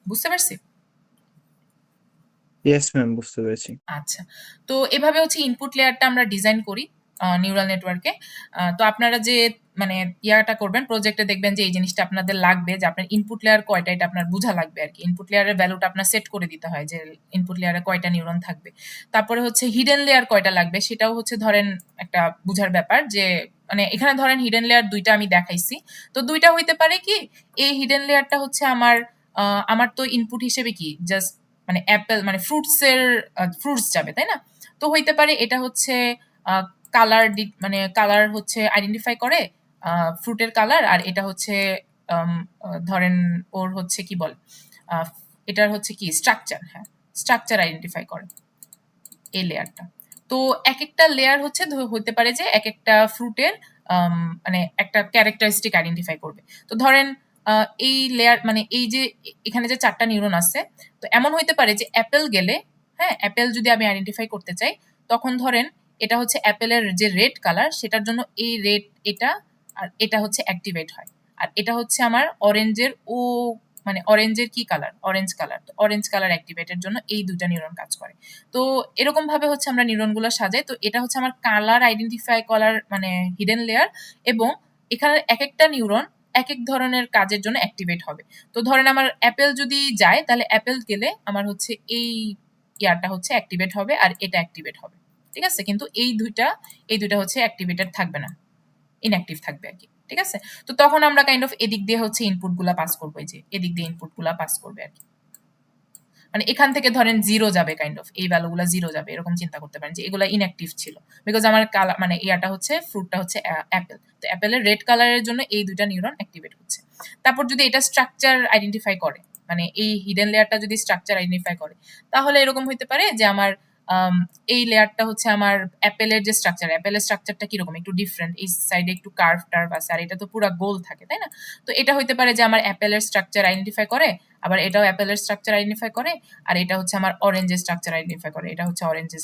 বুঝতে পারছি? ইয়েস ম্যাম, বুঝতে পেরেছি। আচ্ছা, তো এভাবে হচ্ছে ইনপুট লেয়ারটা আমরা ডিজাইন করি নিউরাল নেটওয়ার্কে। তো আপনারা যে মানে ইয়াটা করবেন প্রজেক্টে, দেখবেন যে এই জিনিসটা আপনাদের লাগবে, যে আপনার ইনপুট লেয়ার কয়টা এটা আপনার বোঝা লাগবে আর কি। ইনপুট লেয়ারের ভ্যালুটা আপনার সেট করে দিতে হয় যে ইনপুট লেয়ারে কয়টা নিউরন থাকবে। তারপরে হচ্ছে হিডেন লেয়ার কয়টা লাগবে সেটাও হচ্ছে ধরেন একটা বুঝার ব্যাপার, যে মানে এখানে ধরেন হিডেন লেয়ার 2টা আমি দেখাইছি, তো 2টা হইতে পারে কি, এই হিডেন লেয়ারটা হচ্ছে আমার তো ইনপুট হিসেবে কি জাস্ট মানে অ্যাপেল মানে ফ্রুটস যাবে, তাই না? তো হইতে পারে এটা হচ্ছে কালার, মানে কালার হচ্ছে আইডেন্টিফাই করে ফ্রুটের কালার, আর এটা হচ্ছে ধরেন ওর হচ্ছে কি বল, এটার হচ্ছে কি স্ট্রাকচার, হ্যাঁ, স্ট্রাকচার আইডেন্টিফাই করে এই লেয়ারটা। তো এক একটা লেয়ার হচ্ছে হতে পারে যে এক একটা ফ্রুটের মানে একটা ক্যারেক্টারিস্টিক আইডেন্টিফাই করবে। তো ধরেন এই লেয়ার মানে এই যে এখানে যে 4টা নিউরন আছে, তো এমন হইতে পারে যে অ্যাপেল গেলে, হ্যাঁ, অ্যাপেল যদি আমি আইডেন্টিফাই করতে চাই, তখন ধরেন এটা হচ্ছে অ্যাপেলের যে রেড কালার সেটার জন্য এই রেড এটা, আর এটা হচ্ছে অ্যাক্টিভেট হয়, আর এটা হচ্ছে আমার অরেঞ্জের মানে অরেঞ্জের কি কালার, অরেঞ্জ কালার, তো অরেঞ্জ কালার অ্যাক্টিভেটের জন্য এই 2টা নিউরন কাজ করে। তো এরকম ভাবে হচ্ছে আমরা নিউরনগুলো সাজাই। তো এটা হচ্ছে আমার কালার আইডেন্টিফাই করার মানে হিডেন লেয়ার, এবং এখানে এক একটা নিউরন এক এক ধরনের কাজের জন্য অ্যাক্টিভেট হবে। তো ধরেন আমার অ্যাপেল যদি যায়, তাহলে অ্যাপেল গেলে আমার হচ্ছে এই ইয়ারটা হচ্ছে অ্যাক্টিভেট হবে, আর এটা অ্যাক্টিভেট হবে। ঠিক আছে, কিন্তু এই দুইটা হচ্ছে অ্যাক্টিভেটেড থাকবে না, ইনঅ্যাক্টিভ থাকবে আর কি। ঠিক আছে, তো তখন আমরা কাইন্ড অফ এদিক দিয়ে হচ্ছে ইনপুটগুলা পাস করবো, এই যে এদিক দিয়ে ইনপুটগুলা পাস করবে আর কি। মানে এখান থেকে ধরেন 0 যাবে, কাইন্ড অফ এই ভ্যালুগুলো 0 যাবে, এরকম চিন্তা করতে পারেন যে এগুলা ইনঅ্যাক্টিভ ছিল, বিকজ আমার কালার মানে ইয়াটা হচ্ছে ফ্রুটটা হচ্ছে অ্যাপেল, তো অ্যাপেলের রেড কালারের জন্য এই 2টা নিউরন অ্যাক্টিভেট হচ্ছে। তারপর যদি এটা স্ট্রাকচার আইডেন্টিফাই করে, মানে এই হিডেন লেয়ারটা যদি স্ট্রাকচার আইডেন্টিফাই করে, তাহলে এরকম হইতে পারে যে আমার এই লেয়ারটা হচ্ছে আমার অ্যাপেলের যে স্ট্রাকচার, অ্যাপেলের স্ট্রাকচারটা কিরকম একটু ডিফারেন্ট, এই সাইডে একটু কার্ভ টার্ভ আছে, আর এটা তো পুরো গোল থাকে, তাই না? তো এটা হইতে পারে যে আমার অ্যাপেলের স্ট্রাকচার আইডেন্টিফাই করে, আবার এটাও অ্যাপেলের স্ট্রাকচার আইডেন্টিফাই করে, আর এটা হচ্ছে আমার অরেঞ্জের স্ট্রাকচার আইডেন্টিফাই করে, এটা হচ্ছে অরেঞ্জের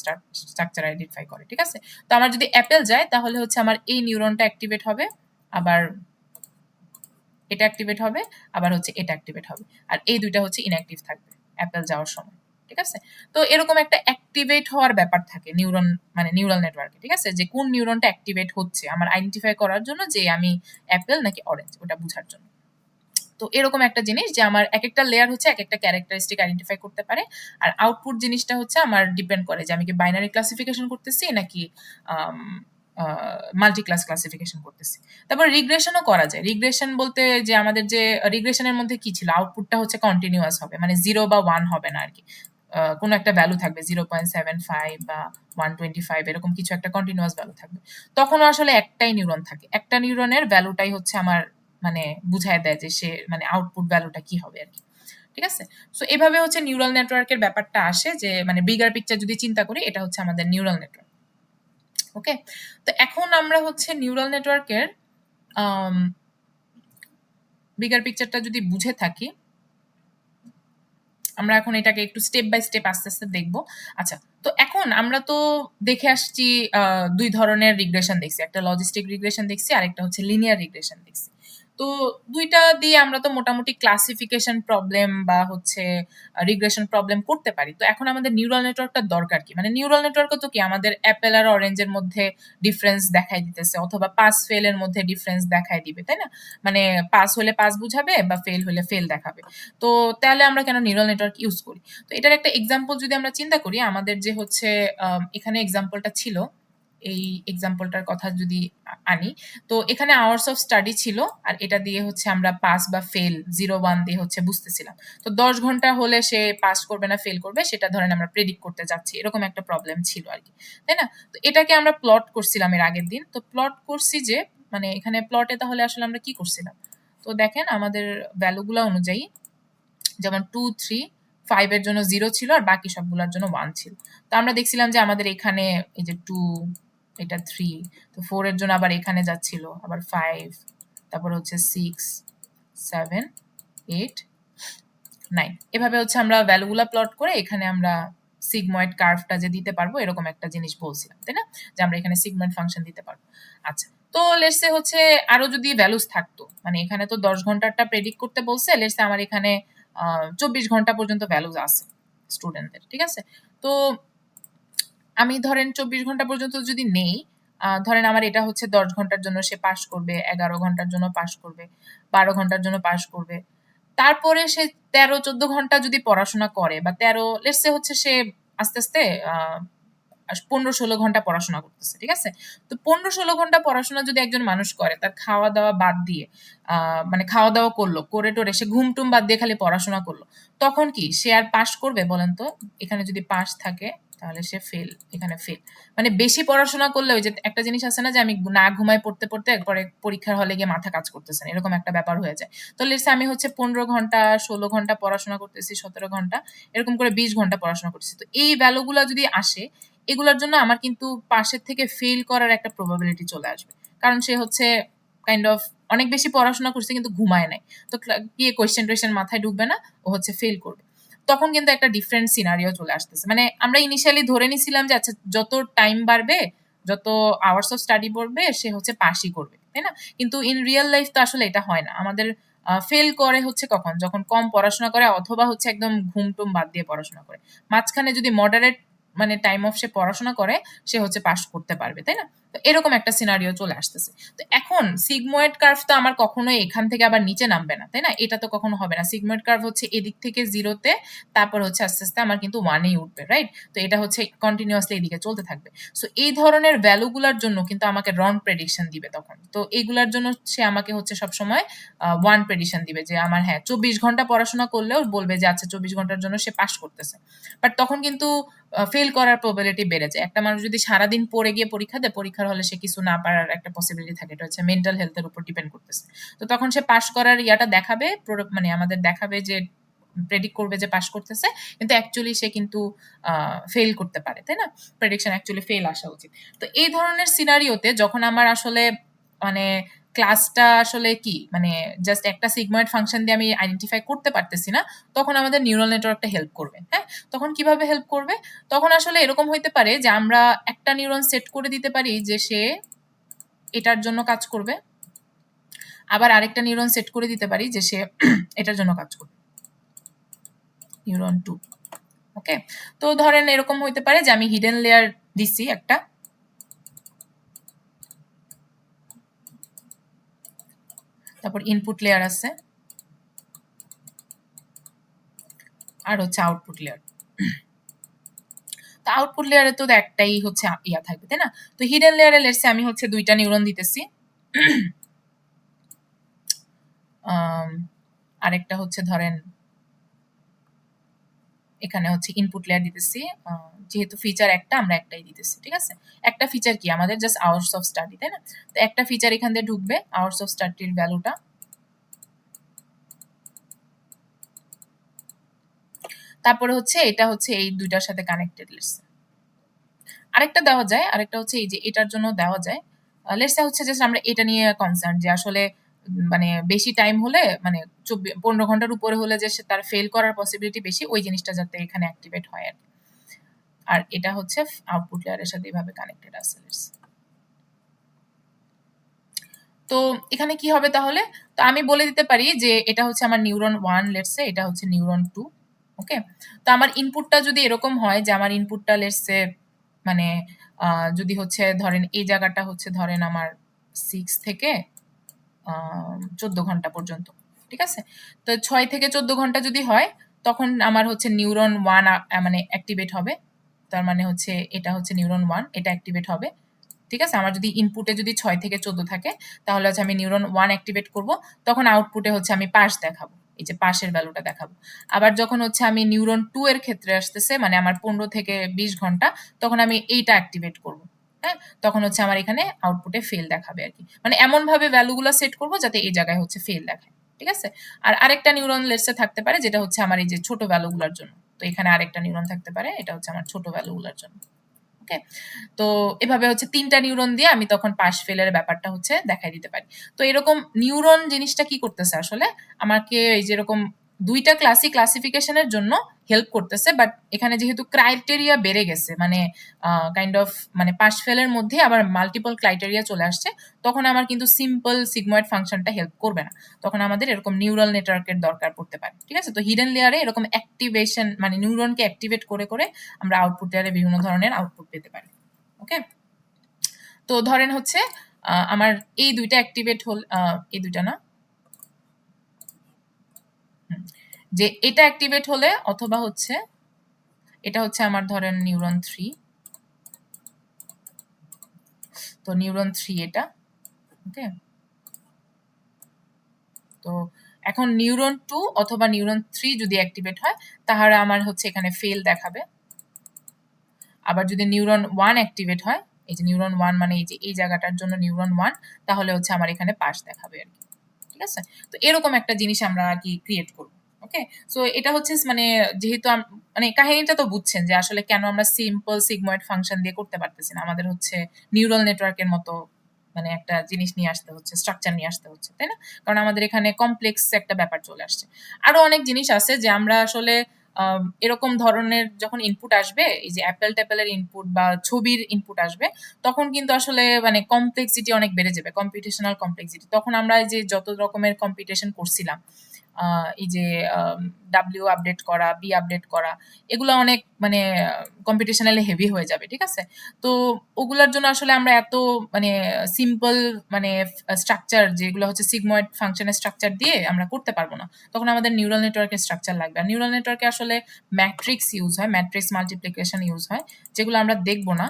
স্ট্রাকচার আইডেন্টিফাই করে, ঠিক আছে? তো আমার যদি অ্যাপেল যায় তাহলে হচ্ছে আমার এই নিউরনটা অ্যাক্টিভেট হবে, আবার এটা অ্যাক্টিভেট হবে, আবার হচ্ছে এটা অ্যাক্টিভেট হবে, আর এই দুইটা হচ্ছে ইনঅ্যাক্টিভ থাকবে অ্যাপেল যাওয়ার সময়, ঠিক আছে? তো এরকম একটা অ্যাক্টিভেট হওয়ার ব্যাপার থাকে নিউরন, মানে নিউরাল নেটওয়ার্কে, ঠিক আছে? যে কোন নিউরনটা অ্যাক্টিভেট হচ্ছে আমার আইডেন্টিফাই করার জন্য যে আমি অ্যাপেল নাকি অরেঞ্জ, ওটা বোঝার জন্য। তো এরকম একটা জিনিস যে আমার এক একটা লেয়ার হচ্ছে এক একটা ক্যারেক্টারিস্টিক আইডেন্টিফাই করতে পারে, আর আউটপুট জিনিসটা হচ্ছে আমার ডিপেন্ড করে যে আমি কি বাইনারি ক্লাসিফিকেশন করতেছি নাকি মাল্টি ক্লাস ক্লাসিফিকেশন করতেছি। তারপর রিগ্রেশনও করা যায়। রিগ্রেশন বলতে যে আমাদের যে রিগ্রেশনের মধ্যে কি ছিল, আউটপুটটা হচ্ছে কন্টিনিউয়াস হবে, মানে 0 বা 1 হবে না আর কি, কোনো একটা ভ্যালু থাকবে 0.75 বা 125 এরকম কিছু একটা কন্টিনিউয়াস ভ্যালু থাকবে। তখনও আসলে একটাই নিউরন থাকে, একটা নিউরনের ভ্যালুটাই হচ্ছে আমার মানে বুঝায় দেয় যে সে মানে আউটপুট ভ্যালুটা কি হবে আর কি, ঠিক আছে? সো এভাবে হচ্ছে নিউরাল নেটওয়ার্কের ব্যাপারটা আসে, যে মানে বিগার পিকচার যদি চিন্তা করি এটা হচ্ছে আমাদের নিউরাল নেটওয়ার্ক। ওকে, তো এখন আমরা হচ্ছে নিউরাল নেটওয়ার্কের বিগার পিকচারটা যদি বুঝে থাকি, আমরা এখন এটাকে একটু স্টেপ বাই স্টেপ আস্তে আস্তে দেখবো। আচ্ছা, তো এখন আমরা তো দেখে আসছি দুই ধরনের রিগ্রেশন দেখছি, একটা লজিস্টিক রিগ্রেশন দেখছি আর একটা হচ্ছে লিনিয়ার রিগ্রেশন দেখছি। তো দুইটা দিয়ে আমরা তো মোটামুটি ক্লাসিফিকেশন প্রবলেম বা হচ্ছে রিগ্রেশন প্রবলেম করতে পারি। তো এখন আমাদের নিউরাল নেটওয়ার্কটার দরকার কি, মানে নিউরাল নেটওয়ার্কও তো কি আমাদের অ্যাপেল আর অরেঞ্জের মধ্যে ডিফারেন্স দেখাই দিতেছে, অথবা পাস ফেলের মধ্যে ডিফারেন্স দেখাই দিবে, তাই না? মানে পাস হলে পাস বুঝাবে বা ফেল হলে ফেল দেখাবে। তো তাহলে আমরা কেন নিউরাল নেটওয়ার্ক ইউজ করি? তো এটার একটা এক্সাম্পল যদি আমরা চিন্তা করি, আমাদের যে হচ্ছে এখানে এক্সাম্পলটা ছিল, এই এক্সাম্পলটার কথা যদি আনি, তো এখানে আওয়ার্স অফ স্টাডি ছিল, আর এটা দিয়ে হচ্ছে আমরা পাস বা ফেল 0-1 দিয়ে হচ্ছে বুঝতেছিলাম। তো 10 ঘন্টা হলে সে পাস করবে না ফেল করবে সেটা ধরেন আমরা প্রেডিক্ট করতে যাচ্ছি, এরকম একটা প্রবলেম ছিল আর কি, তাই না? তো এটাকে আমরা প্লট করছিলাম এর আগের দিন। তো প্লট করছি যে মানে এখানে প্লটে তাহলে আসলে আমরা কি করছিলাম, তো দেখেন আমাদের ভ্যালুগুলো অনুযায়ী যেমন 2, 3, 5 এর জন্য 0 ছিল আর বাকি সবগুলোর জন্য 1 ছিল। তো আমরা দেখছিলাম যে আমাদের এখানে এই যে 2, এটা 3, তো 4 এর জন্য আবার এখানে যাচ্ছিল, আবার 5, তারপর হচ্ছে 6, 7, 8, 9, এভাবে হচ্ছে আমরা ভ্যালুগুলা প্লট করে এখানে আমরা সিগময়েড কার্ভটা যে দিতে পারবো এরকম একটা জিনিস বলছিলাম, তাই না? যে আমরা এখানে সিগময়েড ফাংশন দিতে পারবো। আচ্ছা, তো লেটস সে হচ্ছে আরো যদি ভ্যালুস থাকতো, মানে এখানে তো 10 ঘন্টারটা প্রেডিক্ট করতে বলছে, লেটস সে আমার এখানে 24 ঘন্টা পর্যন্ত ভ্যালুস আছে স্টুডেন্টদের, ঠিক আছে? তো আমি ধরেন 24 ঘন্টা পর্যন্ত যদি নেই, ধরেন আমার এটা হচ্ছে 10 ঘন্টার জন্য সে পাস করবে, 11 ঘন্টার জন্য পাস করবে, 12 ঘন্টার জন্য পাস করবে, তারপরে সে 13-14 ঘন্টা যদি পড়াশোনা করে, বা 13 লেটস সে হচ্ছে সে আস্তে আস্তে 15-16 ঘন্টা পড়াশোনা করতেছে, ঠিক আছে? তো 15-16 ঘন্টা পড়াশোনা যদি একজন মানুষ করে, তার খাওয়া দাওয়া বাদ দিয়ে, মানে খাওয়া দাওয়া করলো, করে টোরে সে ঘুম টুম বাদ দিয়ে খালি পড়াশোনা করলো, তখন কি সে আর পাস করবে বলেন তো? এখানে যদি পাস থাকে তাহলে সে ফেল, এখানে ফেল। মানে বেশি পড়াশোনা করলে ওই যে একটা জিনিস আছে না যে আমি না ঘুমায় পড়তে পড়তে পরে পরীক্ষার হলে গিয়ে মাথা কাজ করতেছে না, এরকম একটা ব্যাপার হয়ে যায়। তো লেটস আমি হচ্ছে 15 ঘন্টা 16 ঘন্টা পড়াশোনা করতেছি, 17 ঘন্টা, এরকম করে 20 ঘন্টা পড়াশোনা করতেছি। তো এই ভ্যালুগুলা যদি আসে, এগুলোর জন্য আমার কিন্তু পাশের থেকে ফেল করার একটা প্রবাবিলিটি চলে আসবে, কারণ সে হচ্ছে কাইন্ড অফ অনেক বেশি পড়াশোনা করছে কিন্তু ঘুমায় নাই, তো গিয়ে কোয়েশ্চেন টোয়েশ্চেন মাথায় ঢুকবে না, ও হচ্ছে ফেল করবে। তখন কিন্তু একটা ডিফারেন্ট সিনারিও চলে আসতেছে। মানে আমরা ইনিশিয়ালি ধরে নিছিলাম যে আচ্ছা যত টাইম বাড়বে, যত আওয়ার্স অফ স্টাডি পড়বে সে হচ্ছে পাসই করবে, তাই না? কিন্তু ইন রিয়েল লাইফ তো আসলে এটা হয় না। আমাদের ফেল করে হচ্ছে কখন, যখন কম পড়াশোনা করে অথবা হচ্ছে একদম ঘুম টুম বাদ দিয়ে পড়াশোনা করে। মাঝখানে যদি মডারেট মানে টাইম অফ সে পড়াশোনা করে, সে হচ্ছে পাস করতে পারবে, তাই না? তো এরকম একটা সিনারিও চলে আসতেছে। তো এখন সিগময়েড কার্ভ তো আমার কখনোই এখান থেকে আবার নিচে নামবে না, তাই না? এটা তো কখনো হবে না। সিগময়েড কার্ভ হচ্ছে এদিক থেকে 0-তে, তারপর হচ্ছে আস্তে আস্তে আমার কিন্তু 1-এই উঠবে, রাইট? তো এটা হচ্ছে কন্টিনিউয়াসলি এদিকে চলতে থাকবে। সো এই ধরনের ভ্যালুগুলার জন্য কিন্তু আমাকে রং প্রেডিকশন দিবে তখন। তো এইগুলার জন্য সে আমাকে হচ্ছে সবসময় 1 প্রেডিকশন দিবে যে আমার 24 ঘন্টা পড়াশোনা করলেও বলবে যে আচ্ছা 24 ঘন্টার জন্য সে পাস করতেছে। বাট তখন কিন্তু ফেল করার প্রবাবিলিটি বেড়ে যায়। একটা মানুষ যদি সারাদিন পড়ে গিয়ে পরীক্ষা দেয়, পরীক্ষার হলে সে কিছু না পারার একটা পসিবিলিটি থাকে, এটা হচ্ছে মেন্টাল হেলথের উপর ডিপেন্ড করতেছে। তো তখন সে পাস করার ইয়াটা দেখাবে, মানে আমাদের দেখাবে যে প্রেডিক্ট করবে যে পাস করতেছে, কিন্তু অ্যাকচুয়ালি সে কিন্তু ফেল করতে পারে, তাই না? প্রেডিকশন অ্যাকচুয়ালি ফেল আসা উচিত। তো এই ধরনের সিনারিওতে যখন আমার আসলে মানে ক্লাসটা আসলে কি মানে জাস্ট একটা সিগময়েড ফাংশন দিয়ে আমি আইডেন্টিফাই করতে পারতেছি না, তখন আমাদের নিউরাল নেটওয়ার্কটা হেল্প করবে। হ্যাঁ, তখন কিভাবে হেল্প করবে? তখন আসলে এরকম হইতে পারে যে আমরা একটা নিউরন সেট করে দিতে পারি যে সে এটার জন্য কাজ করবে, আবার আরেকটা নিউরন সেট করে দিতে পারি যে সে এটার জন্য কাজ করবে, নিউরন 2। ওকে, তো ধরেন এরকম হইতে পারে যে আমি হিডেন লেয়ার দিছি একটা, তারপর ইনপুট লেয়ার আছে, আর হচ্ছে আউটপুট লেয়ার। তো আউটপুট লেয়ারে তো একটাই হচ্ছে ইয়া থাকবে, তাই না? তো হিডেন লেয়ারে লেটসে আমি হচ্ছে 2টা নিউরন দিতেছি, আরেকটা হচ্ছে ধরেন এখানে হচ্ছে ইনপুট লেয়ার দিতেছি, যেহেতু ফিচার একটা আমরা একটাই দিতেছি, ঠিক আছে? একটা ফিচার কি আমাদের জাস্ট আওয়ার্স অফ স্টাডি, তাই না? তো একটা ফিচার এখান দিয়ে ঢুকবে, আওয়ার্স অফ স্টাডির ভ্যালুটা। তারপরে হচ্ছে এটা হচ্ছে এই দুইটার সাথে কানেক্টেড। আরেকটা দেওয়া যায়, আরেকটা হচ্ছে এই যে এটার জন্য দেওয়া যায়। লেটস সে হচ্ছে জাস্ট আমরা এটা নিয়ে কনসার্ন যে আসলে মানে বেশি টাইম হলে মানে 15 ঘন্টার উপরে হলে যে তার ফেল করার পসিবিলিটি বেশি, ওই জিনিসটা যাতে এখানে অ্যাক্টিভেট হয় আর কি। আর এটা হচ্ছে আউটপুট লেয়ারের সাথে এইভাবে কানেক্টেড আছে। তো এখানে কি হবে তাহলে? তো আমি বলে দিতে পারি যে এটা হচ্ছে আমার নিউরন 1, লেটস সে এটা হচ্ছে নিউরন 2। ওকে, তো আমার ইনপুটটা যদি এরকম হয় যে আমার ইনপুটটা লেটস সে মানে যদি হচ্ছে ধরেন এই জায়গাটা হচ্ছে ধরেন আমার 6 থেকে 14 ঘন্টা পর্যন্ত, ঠিক আছে? তো 6 থেকে 14 ঘন্টা যদি হয় তখন আমার হচ্ছে নিউরন 1 মানে অ্যাক্টিভেট হবে। তার মানে হচ্ছে এটা হচ্ছে নিউরন 1, এটা অ্যাক্টিভেট হবে, ঠিক আছে? আমার যদি ইনপুটে যদি 6 থেকে 14 থাকে তাহলে হচ্ছে আমি নিউরন 1 অ্যাক্টিভেট করব, তখন আউটপুটে হচ্ছে আমি পাস দেখাবো, এই যে পাসের ভ্যালুটা দেখাবো। আবার যখন হচ্ছে আমি নিউরন 2 এর ক্ষেত্রে আসতেছে মানে আমার 15 থেকে 20 ঘন্টা, তখন আমি এইটা অ্যাক্টিভেট করব। হ্যাঁ, তখন হচ্ছে আমার এখানে আউটপুটে ফেল দেখাবে আর কি। মানে এমন ভাবে ভ্যালুগুলো সেট করব যাতে এই জায়গায় হচ্ছে ফেল দেখায়, ঠিক আছে? আর আরেকটা নিউরন লেটসে থাকতে পারে যেটা হচ্ছে আমার এই যে ছোট ভ্যালুগুলোর জন্য। তো এখানে আরেকটা নিউরন থাকতে পারে, এটা হচ্ছে আমার ছোট ভ্যালুগুলোর জন্য। ওকে, তো এভাবে হচ্ছে 3টা নিউরন দিয়ে আমি তখন পাস ফেলের ব্যাপারটা হচ্ছে দেখাই দিতে পারি। তো এরকম নিউরন জিনিসটা কি করতেছে আসলে আমাকে এই যেরকম 2টা ক্লাসিফিকেশনের জন্য হেল্প করতেছে, বাট এখানে যেহেতু ক্রাইটেরিয়া বেড়ে গেছে মানে কাইন্ড অফ মানে পাস ফেলের মধ্যে আবার মাল্টিপল ক্রাইটেরিয়া চলে আসছে, তখন আমার কিন্তু সিম্পল সিগময়েড ফাংশনটা হেল্প করবে না, তখন আমাদের এরকম নিউরাল নেটওয়ার্কের দরকার পড়তে পারে, ঠিক আছে? তো হিডেন লেয়ারে এরকম অ্যাক্টিভেশন মানে নিউরনকে অ্যাক্টিভেট করে করে আমরা আউটপুট লেয়ারে বিভিন্ন ধরনের আউটপুট পেতে পারি। ওকে, তো ধরেন হচ্ছে আমার এই 2টা অ্যাক্টিভেট হল, এই 2টা না, যে এটা অ্যাক্টিভেট হলে অথবা হচ্ছে এটা হচ্ছে আমার ধরেন নিউরন 3, তো নিউরন 3 এটা। ওকে, তো এখন নিউরন 2 অথবা নিউরন 3 যদি অ্যাক্টিভেট হয় তাহলে আমার হচ্ছে এখানে ফেল দেখাবে। আবার যদি নিউরন 1 অ্যাক্টিভেট হয়, এই যে নিউরন 1 মানে এই যে এই জায়গাটার জন্য নিউরন 1, তাহলে হচ্ছে আমার এখানে পাস দেখাবে আর কি, ঠিক আছে? তো এরকম একটা জিনিস আমরা আর কি ক্রিয়েট করব। ওকে, সো এটা হচ্ছে মানে যেহেতু মানে কাহিনীটা তো বুঝছেন যে আসলে কেন আমরা সিম্পল সিগময়েড ফাংশন দিয়ে করতে পারতেছি না, আমাদের হচ্ছে নিউরাল নেটওয়ার্কের মতো মানে একটা জিনিস নিয়ে আসতে হচ্ছে, স্ট্রাকচার নিয়ে আসতে হচ্ছে, তাই না? কারণ আমাদের এখানে কমপ্লেক্স একটা ব্যাপার চলে আসছে। আরো অনেক জিনিস আছে যে আমরা আসলে এরকম ধরনের যখন ইনপুট আসবে, এই যে অ্যাপেল ট্যাপেলের ইনপুট বা ছবির ইনপুট আসবে, তখন কিন্তু আসলে মানে কমপ্লেক্সিটি অনেক বেড়ে যাবে, কম্পিউটেশনাল কমপ্লেক্সিটি। তখন আমরা এই যে যত রকমের কম্পিউটেশন করছিলাম, এই যে ডাব্লিউ আপডেট করা, বি আপডেট করা, এগুলো অনেক মানে কম্পিউটেশনালি হেভি হয়ে যাবে, ঠিক আছে? তো ওগুলোর জন্য আসলে আমরা এত মানে সিম্পল মানে স্ট্রাকচার যেগুলো হচ্ছে সিগময়েড ফাংশনের স্ট্রাকচার দিয়ে আমরা করতে পারবো না, তখন আমাদের নিউরাল নেটওয়ার্কের স্ট্রাকচার লাগবে। আর নিউরাল নেটওয়ার্কে আসলে ম্যাট্রিক্স ইউজ হয়, ম্যাট্রিক্স মাল্টিপ্লিকেশন ইউজ হয়, যেগুলো আমরা দেখবো না।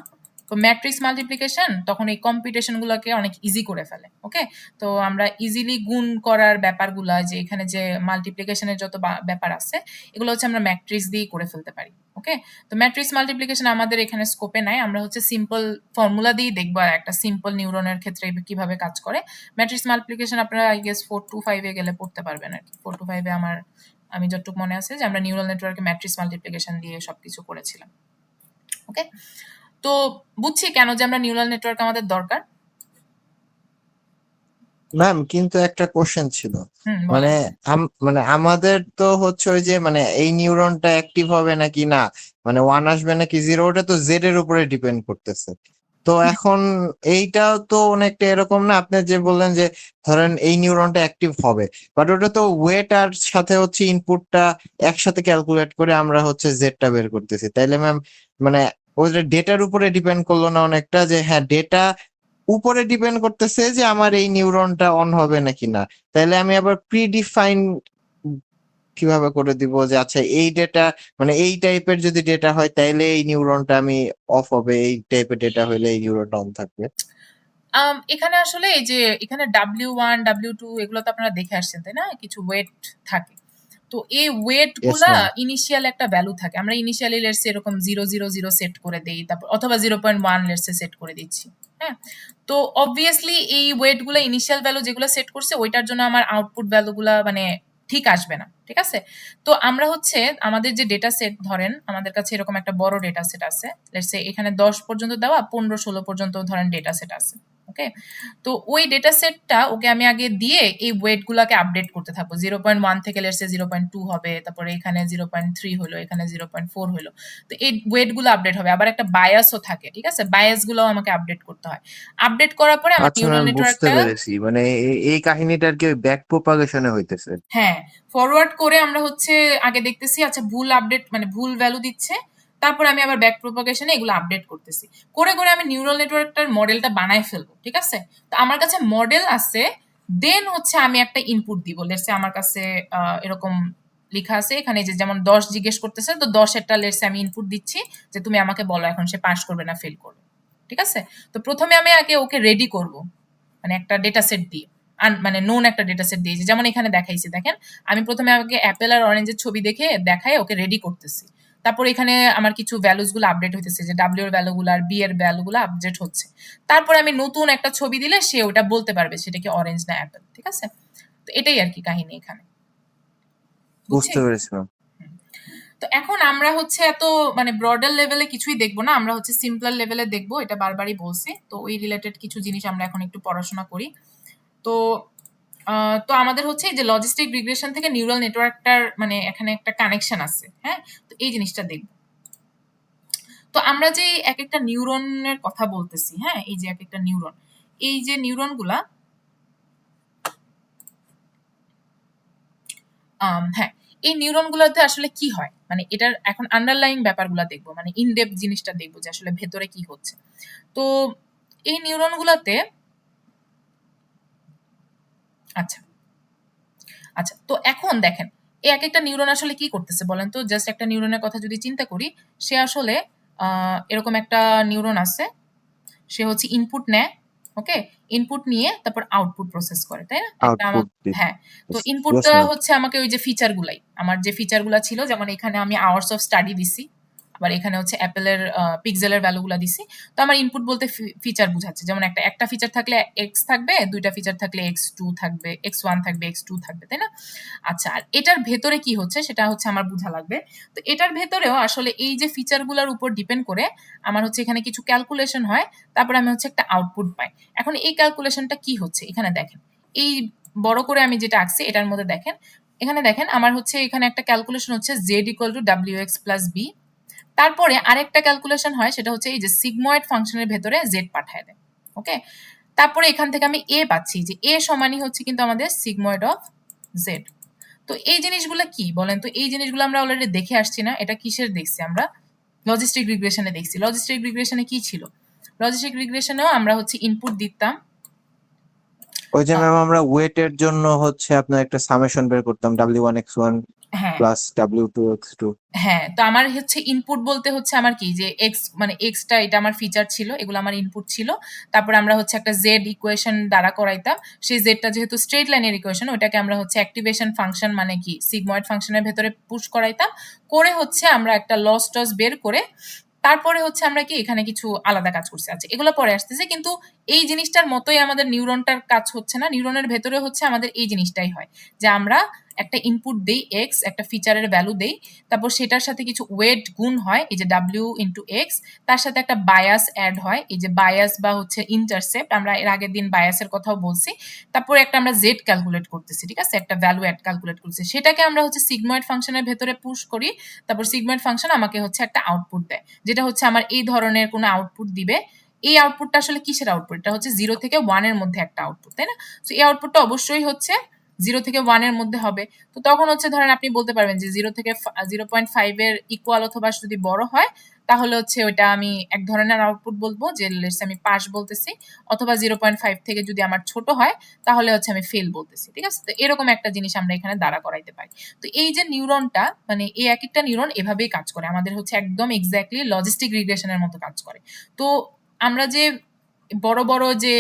তো ম্যাট্রিক্স মাল্টিপ্লিকেশন তখন এই কম্পিউটেশনগুলোকে অনেক ইজি করে ফেলে। ওকে, তো আমরা ইজিলি গুণ করার ব্যাপারগুলো যে এখানে যে মাল্টিপ্লিকেশনের যত ব্যাপার আছে এগুলো হচ্ছে আমরা ম্যাট্রিক্স দিয়েই করে ফেলতে পারি। ওকে, তো ম্যাট্রিক্স মাল্টিপ্লিকেশন আমাদের এখানে স্কোপে নাই, আমরা হচ্ছে সিম্পল ফর্মুলা দিয়েই দেখবো আর একটা সিম্পল নিউরনের ক্ষেত্রে কিভাবে কাজ করে। ম্যাট্রিক্স মাল্টিপ্লিকেশন আপনারা আই গেস 4 to 5 এ গেলে পড়তে পারবেন আর কি। 4 to 5 এ আমার আমি যতটুকু মনে আছে যে আমরা নিউরাল নেটওয়ার্কে ম্যাট্রিক্স মাল্টিপ্লিকেশন দিয়ে সবকিছু করেছিলাম। ওকে, তো বুঝছি কেন যে আমরা নিউরাল নেটওয়ার্ক আমাদের দরকার। ম্যাম কিন্তু একটা কোশ্চেন ছিল, বলেন। মানে মানে আমাদের তো হচ্ছে ওই যে মানে এই নিউরনটা অ্যাক্টিভ হবে নাকি না, মানে 1 আসবে নাকি 0, ওটা তো জেড এর উপরে ডিপেন্ড করতেছে। তো এখন এইটাও তো অনেকটা এরকম না, আপনি যে বললেন যে ধরেন এই নিউরনটা অ্যাক্টিভ হবে, বাট ওটা তো ওয়েট আর সাথে হচ্ছে ইনপুটটা একসাথে ক্যালকুলেট করে আমরা হচ্ছে জেডটা বের করতেছি, তাইলে ম্যাম মানে ওটা ডেটার উপরে ডিপেন্ড করলো না অনেকটা, যে হ্যাঁ ডেটা উপরে ডিপেন্ড করতেছে যে আমার এই নিউরনটা অন হবে নাকি না, তাহলে আমি আবার প্রিডিফাইন কিভাবে করে দিব যে আচ্ছা এই ডেটা মানে এই টাইপের যদি ডেটা হয় তাইলে এই নিউরনটা আমি অফ হবে, এই টাইপের ডেটা হলে এই নিউরনটা অন থাকবে। এখানে আসলে এই যে এখানে W1 W2 এগুলো তো আপনারা দেখে আসছেন তাই না, কিছু ওয়েট থাকে। তো এই ওয়েট Yes, গুলা ma'am. ইনিশিয়াল একটা ভ্যালু থাকে, আমরা ইনিশিয়ালি লেটস এরকম 000 সেট করে দেই, তারপর অথবা 0.1 লেটস সেট করে দিচ্ছি। হ্যাঁ, তো অবভিয়াসলি এই ওয়েট গুলা ইনিশিয়াল ভ্যালু যেগুলো সেট করছে ওইটার জন্য আমার আউটপুট ভ্যালু গুলা মানে ঠিক আসবে না, ঠিক আছে। তো আমরা হচ্ছে আমাদের যে ডেটা সেট, ধরেন আমাদের কাছে এরকম একটা বড় ডেটা সেট আছে, লেটস এখানে 10 পর্যন্ত দেওয়া, 15-16 পর্যন্ত ধরেন ডেটা সেট আছে। ওকে, তো ওই ডেটা সেটটা ওকে আমি আগে দিয়ে এই ওয়েট গুলাকে আপডেট করতে থাকবো। 0.1 থেকে লেটসে 0.2 হবে, তারপরে এখানে 0.3 হলো, এখানে 0.4 হলো। তো এই ওয়েট গুলো আপডেট হবে, আবার একটা বায়াসও থাকে, ঠিক আছে, বায়াস গুলো আমাকে আপডেট করতে হয়। আপডেট করার পরে আমার আচ্ছা নিউরাল ম্যাম, বুঝতে নেটওয়ার্কটা, পেরেছি, মানে এই কাহিনীটা আর কি ব্যাক প্রপাগেশনে হইতেছে। হ্যাঁ, ফরওয়ার্ড করে আমরা হচ্ছে আগে দেখতেছি আচ্ছা ভুল আপডেট মানে ভুল ভ্যালু দিচ্ছে, তারপরে আমি আবার ব্যাক প্রপাগেশনে এগুলো আপডেট করতেছি, করে করে আমি নিউরাল নেটওয়ার্কটার মডেলটা বানায় ফেলবো, ঠিক আছে। তো আমার কাছে মডেল আছে, দেন হচ্ছে আমি একটা ইনপুট দিব। লেটস সে আমার কাছে এরকম লেখা আছে এখানে যে যেমন 10 জিজ্ঞেস করতেছে, তো 10-এরটা লেটস সে আমি ইনপুট দিচ্ছি যে তুমি আমাকে বলো এখন সে পাস করবে না ফেল করবে, ঠিক আছে। তো প্রথমে আমি আগে ওকে রেডি করব, মানে একটা ডেটা সেট দিয়ে, মানে নোন একটা ডেটা সেট দিয়েছি, যেমন এখানে দেখাইছি দেখেন। আমি প্রথমে আমাকে অ্যাপেল আর অরেঞ্জের ছবি দেখে দেখায় ওকে রেডি করতেছি, তারপর এখানে আমার কিছু ভ্যালুস গুলো আপডেট হইতেছে, যে ডাব্লিউ এর ভ্যালু গুলো আর বি এর ভ্যালু গুলো আপডেট হচ্ছে। তারপরে আমি নতুন একটা ছবি দিলে সে ওটা বলতে পারবে সেটা কি অরেঞ্জ না অ্যাপেল, ঠিক আছে। তো এটাই আর কি কাহিনী এখানে, বুঝছি। বুঝতে পেরেছি ম্যাম। তো এখন আমরা হচ্ছে এত মানে ব্রডার লেভেলে কিছুই দেখবো না, আমরা হচ্ছে সিম্পলার লেভেলে দেখবো, এটা বারবারই বলছি। তো ওই রিলেটেড কিছু জিনিস আমরা এখন একটু পড়াশোনা করি। তো তো আমাদের হচ্ছে এই যে লজিস্টিক রিগ্রেশন থেকে নিউরাল নেটওয়ার্কটার মানে এখানে একটা কানেকশন আছে। হ্যাঁ, তো এই জিনিসটা দেখব। তো আমরা যে এক একটা নিউরনের কথা বলতেছি, হ্যাঁ, এই যে এক একটা নিউরন, এই যে নিউরনগুলা, হ্যাঁ, এই নিউরনগুলোতে আসলে কি হয়, মানে এটার এখন আন্ডারলাইং ব্যাপারগুলো দেখবো, মানে ইনডেপথ জিনিসটা দেখবো যে আসলে ভেতরে কি হচ্ছে। তো এই নিউরনগুলোতে আচ্ছা আচ্ছা, তো এখন দেখেন এই এক একটা নিউরন আসলে কি করতেছে বলেন তো। জাস্ট একটা নিউরনের কথা যদি চিন্তা করি, সে আসলে এরকম একটা নিউরন আছে, সে হচ্ছে ইনপুট নেয়, ওকে, ইনপুট নিয়ে তারপর আউটপুট প্রসেস করে, তাই না একটা আউটপুট হ্যাঁ। তো ইয়েস ইনপুটটা ম্যাম। হচ্ছে আমাকে ওই যে ফিচার গুলাই, আমার যে ফিচার গুলা ছিল, যেমন এখানে আমি আওয়ার্স অফ স্টাডি দিছি, আবার এখানে হচ্ছে অ্যাপেলের পিক্সেলের ভ্যালুগুলো দিছি। তো আমার ইনপুট বলতে ফিচার বুঝাচ্ছে, যেমন একটা ফিচার থাকলে এক্স থাকবে, দুইটা ফিচার থাকলে X2 থাকবে, X1 থাকবে, X2 থাকবে, তাই না। আচ্ছা, আর এটার ভেতরে কি হচ্ছে সেটা হচ্ছে আমার বোঝা লাগবে। তো এটার ভেতরেও আসলে এই যে ফিচারগুলোর উপর ডিপেন্ড করে আমার হচ্ছে এখানে কিছু ক্যালকুলেশন হয়, তারপরে আমি হচ্ছে একটা আউটপুট পাই। এখন এই ক্যালকুলেশনটা কি হচ্ছে এখানে দেখেন, এই বড় করে আমি যেটা আঁকছি এটার মধ্যে দেখেন, এখানে দেখেন আমার হচ্ছে এখানে একটা ক্যালকুলেশন হচ্ছে z = WX + b। তারপরে আরেকটা ক্যালকুলেশন হয়, সেটা হচ্ছে এই যে সিগময়েড ফাংশনের ভেতরে z পাঠায় দেয়, ওকে। তারপরে এখান থেকে আমি a পাচ্ছি, যে a সমানই হচ্ছে কিন্তু আমাদের সিগময়েড অফ z। তো এই জিনিসগুলো কি বলেন তো, এই জিনিসগুলো আমরা অলরেডি দেখে আসছি না, এটা কিসের দেখছি আমরা, লজিস্টিক রিগ্রেশনে দেখছি। লজিস্টিক রিগ্রেশনে কি ছিল, লজিস্টিক রিগ্রেশনেও আমরা হচ্ছে ইনপুট দিতাম, ওই যে ম্যাম আমরা ওয়েটের জন্য হচ্ছে আপনার একটা সামেশন বের করতাম W1 X1 হ্যাঁ প্লাস W2 X2। হ্যাঁ, তো আমার হচ্ছে ইনপুট বলতে হচ্ছে আমার কি, যে এক্স মানে এক্সটা এটা আমার ফিচার ছিল, এগুলো আমার ইনপুট ছিল। তারপর আমরা হচ্ছে একটা জেড ইকুয়েশন দ্বারা করাইতাম, সেই জেডটা যেহেতু স্ট্রেট লাইনের ইকুয়েশন, ওটাকে আমরা হচ্ছে অ্যাক্টিভেশন ফাংশন মানে কি সিগময়েড ফাংশনের ভেতরে পুশ করাইতাম, করে হচ্ছে আমরা একটা লস টস বের করে তারপরে হচ্ছে আমরা কি এখানে কিছু আলাদা কাজ করছি। আচ্ছা, এগুলো পরে আসতেছে, কিন্তু এই জিনিসটার মতোই আমাদের নিউরনটার কাজ হচ্ছে না, নিউরনের ভেতরে হচ্ছে আমাদের এই জিনিসটাই হয়, যে আমরা একটা ইনপুট দেই এক্স, একটা ফিচারের ভ্যালু দেই, তারপর সেটার সাথে কিছু ওয়েট গুণ হয়, এই যে ডাব্লিউ ইন্টু এক্স, তার সাথে একটা বায়াস অ্যাড হয়, এই যে বায়াস বা হচ্ছে ইন্টারসেপ্ট, আমরা এর আগের দিন বায়াসের কথাও বলছি। তারপরে একটা আমরা জেড ক্যালকুলেট করতেছি, ঠিক আছে, একটা ভ্যালু অ্যাড ক্যালকুলেট করছি, সেটাকে আমরা হচ্ছে সিগময়েড ফাংশনের ভেতরে পুশ করি। তারপর সিগময়েড ফাংশন আমাকে হচ্ছে একটা আউটপুট দেয়, যেটা হচ্ছে আমার এই ধরনের কোনো আউটপুট দিবে। এই আউটপুটটা আসলে কিসের আউটপুট? এটা হচ্ছে 0 থেকে 1 এর মধ্যে একটা আউটপুট, তাই না? তো এই আউটপুটটা অবশ্যই হচ্ছে 0 থেকে 1 এর মধ্যে হবে। তো তখন হচ্ছে ধরেন আপনি বলতে পারবেন যে 0 থেকে 0.5 এর ইকুয়াল অথবা যদি বড় হয়, তাহলে হচ্ছে ওইটা আমি এক ধরনের আউটপুট বলবো, যে আমি পাস বলতেছি, অথবা 0.5 থেকে যদি আমার ছোট হয় তাহলে হচ্ছে আমি ফেল বলতেছি, ঠিক আছে? তো এরকম একটা জিনিস আমরা এখানে দাঁড়া করাইতে পারি। তো এই যে নিউরনটা, মানে এই এক একটা নিউরন এভাবেই কাজ করে, আমাদের হচ্ছে একদম এক্স্যাক্টলি লজিস্টিক রিগ্রেশনের মতো কাজ করে। তো আমরা যে বড় বড় যে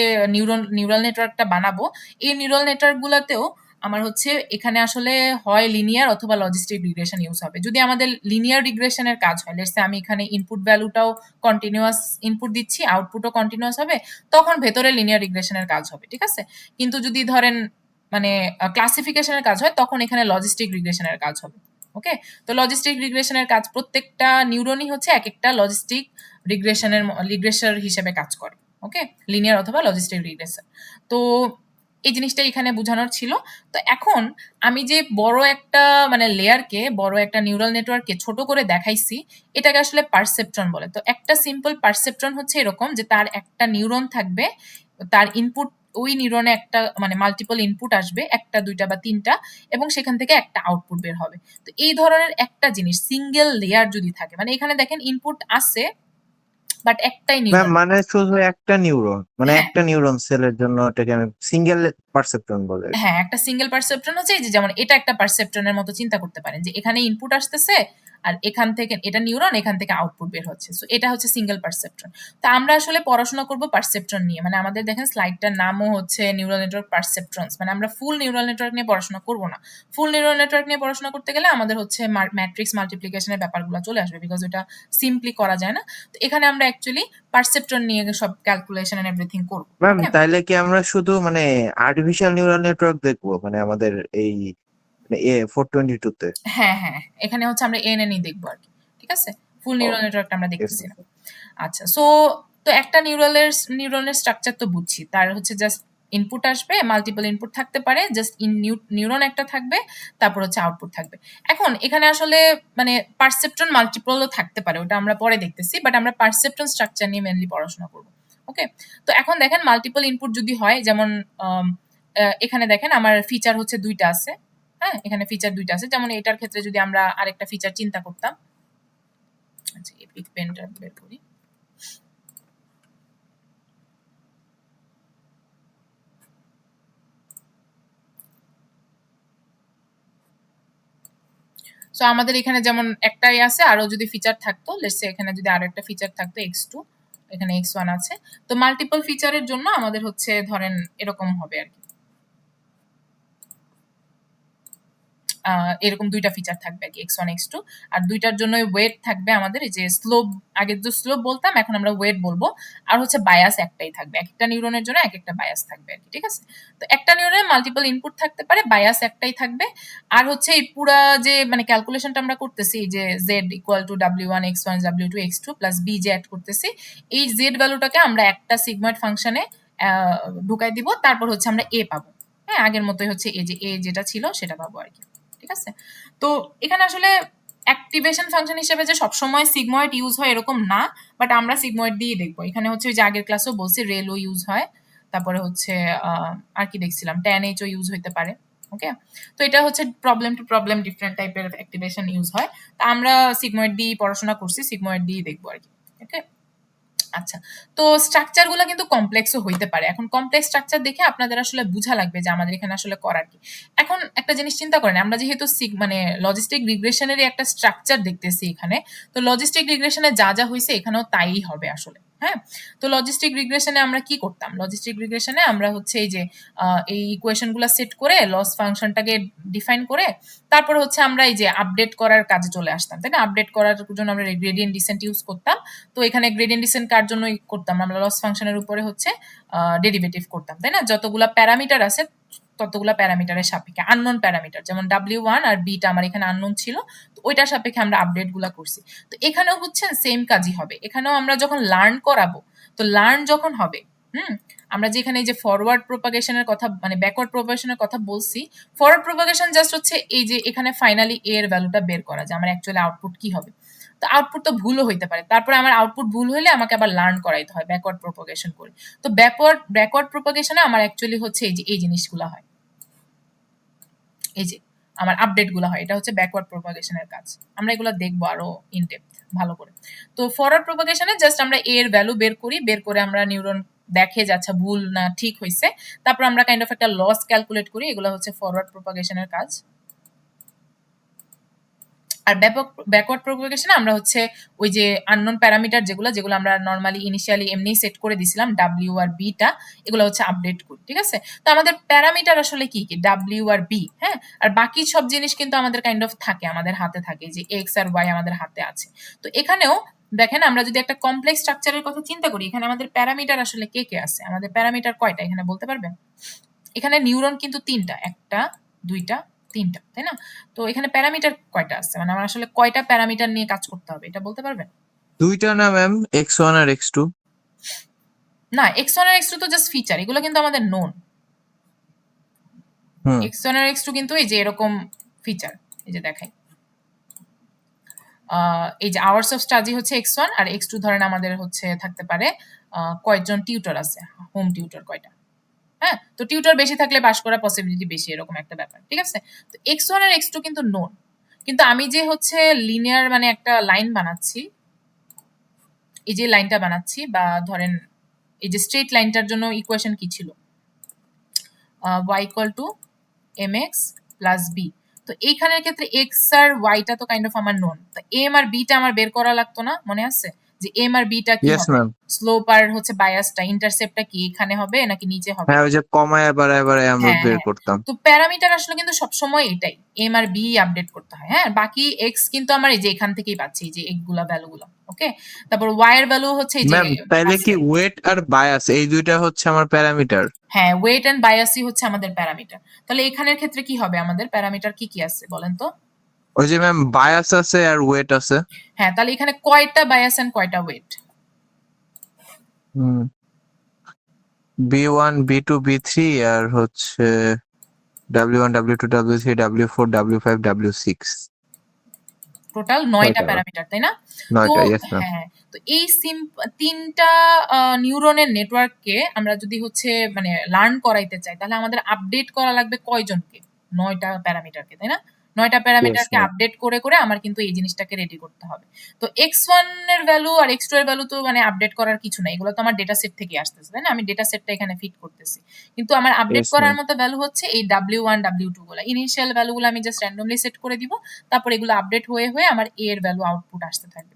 নিউরাল নেটওয়ার্কটা বানাবো, এই নিউরাল নেটওয়ার্ক গুলাতেও আমার হচ্ছে এখানে আসলে হয় লিনিয়ার অথবা লজিস্টিক রিগ্রেশন ইউজ হবে। যদি আমাদের লিনিয়ার রিগ্রেশনের কাজ হয়, লেটস সে আমি এখানে ইনপুট ভ্যালুটাও কন্টিনিউয়াস ইনপুট দিচ্ছি, আউটপুটও কন্টিনিউয়াস হবে, তখন ভেতরে লিনিয়ার রিগ্রেশনের কাজ হবে, ঠিক আছে? কিন্তু যদি ধরেন মানে ক্লাসিফিকেশনের কাজ হয়, তখন এখানে লজিস্টিক রিগ্রেশনের কাজ হবে। ওকে, তো লজিস্টিক রিগ্রেশনের কাজ, প্রত্যেকটা নিউরনই হচ্ছে এক একটা লজিস্টিক রিগ্রেশন হিসেবে কাজ করে। ওকে, লিনিয়ার অথবা লজিস্টিক রিগ্রেশন। তো এই জিনিসটা এখানে বোঝানোর ছিল। তো এখন আমি যে বড় একটা মানে লেয়ারকে, বড় একটা নিউরাল নেটওয়ার্ককে ছোট করে দেখাইছি, এটাকে আসলে পারসেপট্রন বলে। তো একটা সিম্পল পারসেপট্রন হচ্ছে এরকম যে তার একটা নিউরন থাকবে, তার ইনপুট, ওই নিউরনে একটা মানে মাল্টিপল ইনপুট আসবে, একটা দুইটা বা তিনটা, এবং সেখান থেকে একটা আউটপুট বের হবে। তো এই ধরনের একটা জিনিস সিঙ্গেল লেয়ার যদি থাকে, মানে এখানে দেখেন ইনপুট আছে বাট একটাই ম্যাম নিউরন। মানে শুধু একটা নিউরন, মানে হ্যাঁ, একটা নিউরন সেলের জন্য এটাকে আমি সিঙ্গেল পারসেপট্রন বলে। হ্যাঁ, একটা সিঙ্গেল পারসেপট্রন হচ্ছে এই যে, যেমন এটা একটা পারসেপট্রনের মতো চিন্তা করতে পারেন, যে এখানে ইনপুট আসতেছে আর এখান থেকে এটা নিউরন, এখান থেকে আউটপুট বের হচ্ছে। সো এটা হচ্ছে সিঙ্গেল পারসেপট্রন। তো আমরা আসলে পড়াশোনা করব পারসেপট্রন নিয়ে, মানে আমাদের দেখেন স্লাইডটার নামও হচ্ছে নিউরাল নেটওয়ার্ক পারসেপট্রনস, মানে আমরা ফুল নিউরাল নেটওয়ার্ক নিয়ে পড়াশোনা করব না। ফুল নিউরাল নেটওয়ার্ক নিয়ে পড়াশোনা করতে গেলে আমাদের হচ্ছে ম্যাট্রিক্স মাল্টিপ্লিকেশনের ব্যাপারগুলো চলে আসবে, বিকজ ওটা সিম্পলি করা যায় না। তো এখানে আমরা অ্যাকচুয়ালি পারসেপ্ট্রন নিয়ে সব ক্যালকুলেশন এন্ড এভরিথিং করব। ম্যাম ওকে, তাইলে কি আমরা শুধু মানে আর্টিফিশিয়াল নিউরাল নেটওয়ার্ক দেখবো, মানে আমাদের এই 422 তে? হ্যাঁ, হ্যাঁ, এখানে হচ্ছে আমরা এএনএনই দেখবো আর কি, ঠিক আছে? ফুল ও, নিউরাল নেটওয়ার্কটা আমরা yes, দেখতেছি না। ma'am. আচ্ছা, সো তো একটা নিউরনের স্ট্রাকচার তো বুঝছি, তার হচ্ছে জাস্ট ইনপুট আসবে, মাল্টিপল ইনপুট থাকতে পারে, জাস্ট নিউরন একটা থাকবে, তারপর হচ্ছে আউটপুট থাকবে। এখন এখানে আসলে মানে পারসেপট্রন মাল্টিপলও থাকতে পারে, ওটা আমরা পরে দেখতেছি, বাট আমরা পারসেপট্রন স্ট্রাকচার নিয়ে মেনলি পড়াশোনা করব। ওকে, তো এখন দেখেন মাল্টিপল ইনপুট যদি হয়, যেমন এখানে দেখেন আমার ফিচার হচ্ছে দুইটা আছে। হ্যাঁ, এখানে ফিচার দুইটা আছে, যেমন এটার ক্ষেত্রে যদি আমরা আরেকটা ফিচার চিন্তা করতাম, আচ্ছা এপিক পেনটা বের করি। সো আমাদের এখানে যেমন একটাই আছে, আরো যদি ফিচার থাকতো, লেটস সে এখানে যদি আরো একটা ফিচার থাকতো x2, এখানে x1 আছে, তো মাল্টিপল ফিচারের জন্য আমাদের হচ্ছে ধরেন এরকম হবে আর কি, এরকম দুইটা ফিচার থাকবে আর কি, x1 x2, আর দুইটার জন্য ওয়েট থাকবে আমাদের, এই যে স্লোপ, আগে যে স্লোপ বলতাম এখন আমরা ওয়েট বলবো, আর হচ্ছে বায়াস একটাই থাকবে, এক একটা নিউরনের জন্য এক একটা বায়াস থাকবে আর কি, ঠিক আছে? তো একটা নিউরনে মাল্টিপল ইনপুট থাকতে পারে, বায়াস একটাই থাকবে, আর হচ্ছে এই পুরা যে মানে ক্যালকুলেশনটা আমরা করতেছি, এই যে z equal to w1 x1 w2 x2 plus b যে অ্যাড করতেছি, এই z ভ্যালুটাকে আমরা একটা সিগময়েড ফাংশনে ঢুকাই দিব, তারপর হচ্ছে আমরা a পাবো। হ্যাঁ, আগের মতোই হচ্ছে এই যে a যেটা ছিল সেটা পাবো আর কি, ঠিক আছে? তো এখানে আসলে অ্যাক্টিভেশন ফাংশন হিসেবে যে সবসময় সিগময়েড ইউজ হয় এরকম না, বাট আমরা সিগময়েড দিয়ে দেখবো। এখানে হচ্ছে ওই যে আগের ক্লাসেও বলছি রেলও ইউজ হয়, তারপরে হচ্ছে আর কি দেখছিলাম ট্যান এইচও ইউজ হইতে পারে। ওকে, তো এটা হচ্ছে প্রবলেম টু প্রবলেম ডিফারেন্ট টাইপের অ্যাক্টিভেশন ইউজ হয়। তা আমরা সিগময়েড দিয়ে পড়াশোনা করছি, সিগময়েড দিয়ে দেখবো আর কি। ওকে, আচ্ছা, তো স্ট্রাকচার গুলো কিন্তু কমপ্লেক্সও হইতে পারে। এখন কমপ্লেক্স স্ট্রাকচার দেখে আপনাদের আসলে বোঝা লাগবে যে আমাদের এখানে আসলে করার কি। এখন একটা জিনিস চিন্তা করেন, আমরা যেহেতু মানে লজিস্টিক রিগ্রেশনেরই একটা স্ট্রাকচার দেখতেছি এখানে, তো লজিস্টিক রিগ্রেশনে যা যা হয়েছে এখানেও তাই হবে আসলে। হ্যাঁ, তো লজিস্টিক রিগ্রেশনে আমরা কি করতাম? লজিস্টিক রিগ্রেশনে আমরা হচ্ছে এই যে এই ইকুয়েশনগুলো সেট করে লস ফাংশনটাকে ডিফাইন করে, তারপর হচ্ছে আমরা এই যে আপডেট করার কাজে চলে আসতাম, তাই না? আপডেট করার জন্য আমরা গ্রেডিয়েন্ট ডিসেন্ট ইউজ করতাম। তো এখানে গ্রেডিয়েন্ট ডিসেন্ট কার জন্য করতাম? আমরা লস ফাংশনের উপরে হচ্ছে ডেরিভেটিভ করতাম, তাই না? যতগুলা প্যারামিটার আছে ততগুলা প্যারামিটারের সাপেক্ষে আননোন প্যারামিটার, যেমন W1 আর বিটা আমার এখানে আননোন ছিল, তো ওইটার সাপেক্ষে আমরা আপডেট গুলা করছি। তো এখানেও বুঝছেন সেম কাজই হবে, এখানেও আমরা যখন লার্ন করাবো, তো লার্ন যখন হবে, আমরা যেখানে এই যে ফরওয়ার্ড প্রোপাগেশনের কথা মানে ব্যাকওয়ার্ড প্রোপাগেশনের কথা বলছি, ফরওয়ার্ড প্রোপাগেশন জাস্ট হচ্ছে এই যে এখানে ফাইনালি এর ভ্যালুটা বের করা, যে আমার অ্যাকচুয়ালি আউটপুট কি হবে। তো আউটপুট তো ভুলও হইতে পারে, তারপরে আমার আউটপুট ভুল হলে আমাকে আবার লার্ন করাইতে হয় ব্যাকওয়ার্ড প্রোপাগেশন করে। তো ব্যাকওয়ার্ড প্রোপাগেশনে আমার অ্যাকচুয়ালি হচ্ছে এই যে এই জিনিসগুলো হয়, এই যে আমার আপডেট গুলো হয়, এটা হচ্ছে ব্যাকওয়ার্ড প্রোপাগেশনের কাজ। আমরা এগুলো দেখবো আরো ইন ডেপথ ভালো করে। তো ফরওয়ার্ড প্রোপাগেশনে জাস্ট আমরা এর ভ্যালু বের করি, বের করে আমরা নিউরন দেখে যাচ্ছে ভুল না ঠিক হয়েছে, তারপর আমরা কাইন্ড অফ একটা লস ক্যালকুলেট করি, এগুলো হচ্ছে ফরওয়ার্ড প্রোপাগেশনের কাজ। আর ব্যাকওয়ার্ড প্রোপাগেশনে আমরা হচ্ছে ওই যে আননোন প্যারামিটার যেগুলো আমরা নর্মালি ইনিশিয়ালি এমনি সেট করে দিছিলাম W আর বিটা, এগুলো হচ্ছে আপডেট করি, ঠিক আছে। তো আমাদের প্যারামিটার আসলে কি কি, W আর B, হ্যাঁ, আর বাকি সব জিনিস কিন্তু আমাদের কাইন্ড অফ থাকে, আমাদের হাতে থাকে, যে X আর Y আমাদের হাতে আছে। তো এখানেও দেখেন আমরা যদি একটা কমপ্লেক্স স্ট্রাকচারের কথা চিন্তা করি, এখানে আমাদের প্যারামিটার আসলে কে কে আছে, আমাদের প্যারামিটার কয়টা এখানে বলতে পারবেন? এখানে নিউরন কিন্তু 3টা, 1টা 2টা 3টা, তাই না? তো এখানে প্যারামিটার কয়টা আছে, মানে আমার আসলে কয়টা প্যারামিটার নিয়ে কাজ করতে হবে এটা বলতে পারবেন? 2টা না ম্যাম, x1 আর x2। না, x1 আর x2 তো জাস্ট ফিচার, এগুলো কিন্তু আমাদের নোন। x1 আর x2 কিন্তু এই যে এরকম ফিচার, এই যে দেখাই, এই যে আওয়ার্স অফ স্টাডি হচ্ছে x1 আর x2 ধরেন আমাদের হচ্ছে থাকতে পারে কয়েকজন টিউটর আছে, হোম টিউটর কয়টা, হ্যাঁ, তো টিউটর বেশি থাকলে পাস করার পসিবিলিটি বেশি, এরকম একটা ব্যাপার, ঠিক আছে। তো x1 আর x2 কিন্তু নোন, কিন্তু আমি যে হচ্ছে লিনিয়ার মানে একটা লাইন বানাচ্ছি, এই যে লাইনটা বানাচ্ছি, বা ধরেন এই যে স্ট্রেট লাইনটার জন্য ইকুয়েশন কি ছিল, y = mx + b। তো এইখানের ক্ষেত্রে x আর y টা তো কাইন্ড অফ আমার নোন, তো m আর b টা আমার বের করা লাগতো না, মনে আছে যে m আর b টা কি ইয়েস হবে, ম্যাম। স্লোপ আর হচ্ছে বায়াসটা, ইন্টারসেপ্টটা কি এখানে হবে নাকি নিচে হবে? হ্যাঁ, ওই যে কমায় বাড়ায় বাড়ায় আমরা হ্যাঁ বের হ্যাঁ, করতাম। তো প্যারামিটার আসলে কিন্তু সবসময় এটাই এম আর বি আপডেট করতে হয়, হ্যাঁ, বাকি এক্স কিন্তু আমার এই যে এখান থেকেই পাচ্ছি, এই যে এগুলা ভ্যালুগুলো, ওকে। তারপর ওয়াই এর ভ্যালু হচ্ছে এই যে ম্যাম তাইলে কি ওয়েট আর বায়াস এই দুইটা হচ্ছে আমার প্যারামিটার? হ্যাঁ, ওয়েট এন্ড বায়াসই হচ্ছে আমাদের প্যারামিটার। তাহলে এখানের ক্ষেত্রে কি হবে, আমাদের প্যারামিটার কি কি আছে বলেন তো? ওই যে ম্যাম বায়াস আছে আর ওয়েট আছে। হ্যাঁ, তাহলে এখানে কয়টা বায়াস এন্ড কয়টা ওয়েট? B1 B2 B3 আর হচ্ছে W1 W2 W3 W4 W5 W6, total 9টা ছয়টা প্যারামিটার, তাই না? তো 9টা। Yes ma'am. হ্যাঁ, তো এই তিনটা নিউরনের নেটওয়ার্ককে আমরা যদি হচ্ছে মানে লার্ন করাইতে চাই, তাহলে আমাদের আপডেট করা লাগবে কয়জনকে? 9টা প্যারামিটারকে, তাই না? 9টা প্যারামিটারকে ma'am. আপডেট করে করে আমার কিন্তু এই জিনিসটাকে রেডি করতে হবে। তো x1 এর ভ্যালু আর x2 এর ভ্যালু তো মানে আপডেট করার কিছু নাই, এগুলো তো আমার ডেটা সেট থেকে আসতেছে, তাই না? আমি ডেটা সেটটা এখানে ফিট করতেছি, কিন্তু আমার আপডেট Yes, করার ma'am. মতো ভ্যালু হচ্ছে এই W1 W2 গুলো, ইনিশিয়াল ভ্যালুগুলো আমি জাস্ট র্যান্ডমলি সেট করে দিব, তারপর এগুলো আপডেট হয়ে হয়ে আমার a এর ভ্যালু আউটপুট আসতে থাকবে।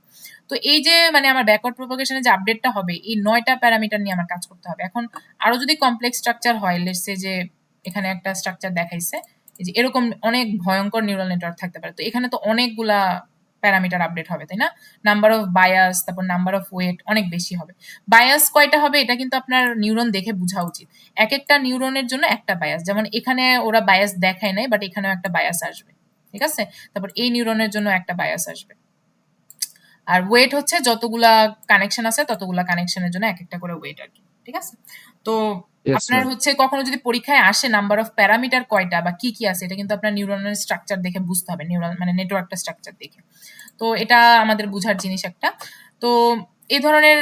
তো এই যে মানে আমার ব্যাকওয়ার্ড প্রোপাগেশনে যে আপডেটটা হবে, এই 9টা প্যারামিটার নিয়ে আমার কাজ করতে হবে। এখন আরো যদি কমপ্লেক্স স্ট্রাকচার হয়, লেটস সে যে এখানে একটা স্ট্রাকচার দেখাইছে, এই যে এরকম অনেক ভয়ঙ্কর নিউরাল নেটওয়ার্ক থাকতে পারে, তো এখানে তো অনেকগুলা প্যারামিটার আপডেট হবে, তাই না? নাম্বার অফ বায়াস, তারপর নাম্বার অফ ওয়েট অনেক বেশি হবে। বায়াস কয়টা হবে এটা কিন্তু আপনার নিউরন দেখে বোঝা উচিত, এক একটা নিউরনের জন্য একটা বায়াস, যেমন এখানে ওরা বায়াস দেখায় নাই, বাট এখানেও একটা বায়াস আসবে, ঠিক আছে। তারপর এই নিউরনের জন্য একটা বায়াস আসবে। আর ওয়েট হচ্ছে যতগুলা কানেকশন আছে ততগুলা কানেকশনের জন্য এক একটা করে ওয়েট আর কি, ঠিক আছে। তো Yes, আপনার ma'am. হচ্ছে কখনো যদি পরীক্ষায় আসে নাম্বার অফ প্যারামিটার কয়টা বা কি কি আছে, এটা কিন্তু আপনার নিউরনের স্ট্রাকচার দেখে বুঝতে হবে, নিউরাল মানে নেটওয়ার্কটা স্ট্রাকচার দেখে। তো এটা আমাদের বুঝার জিনিস একটা। তো এই ধরনের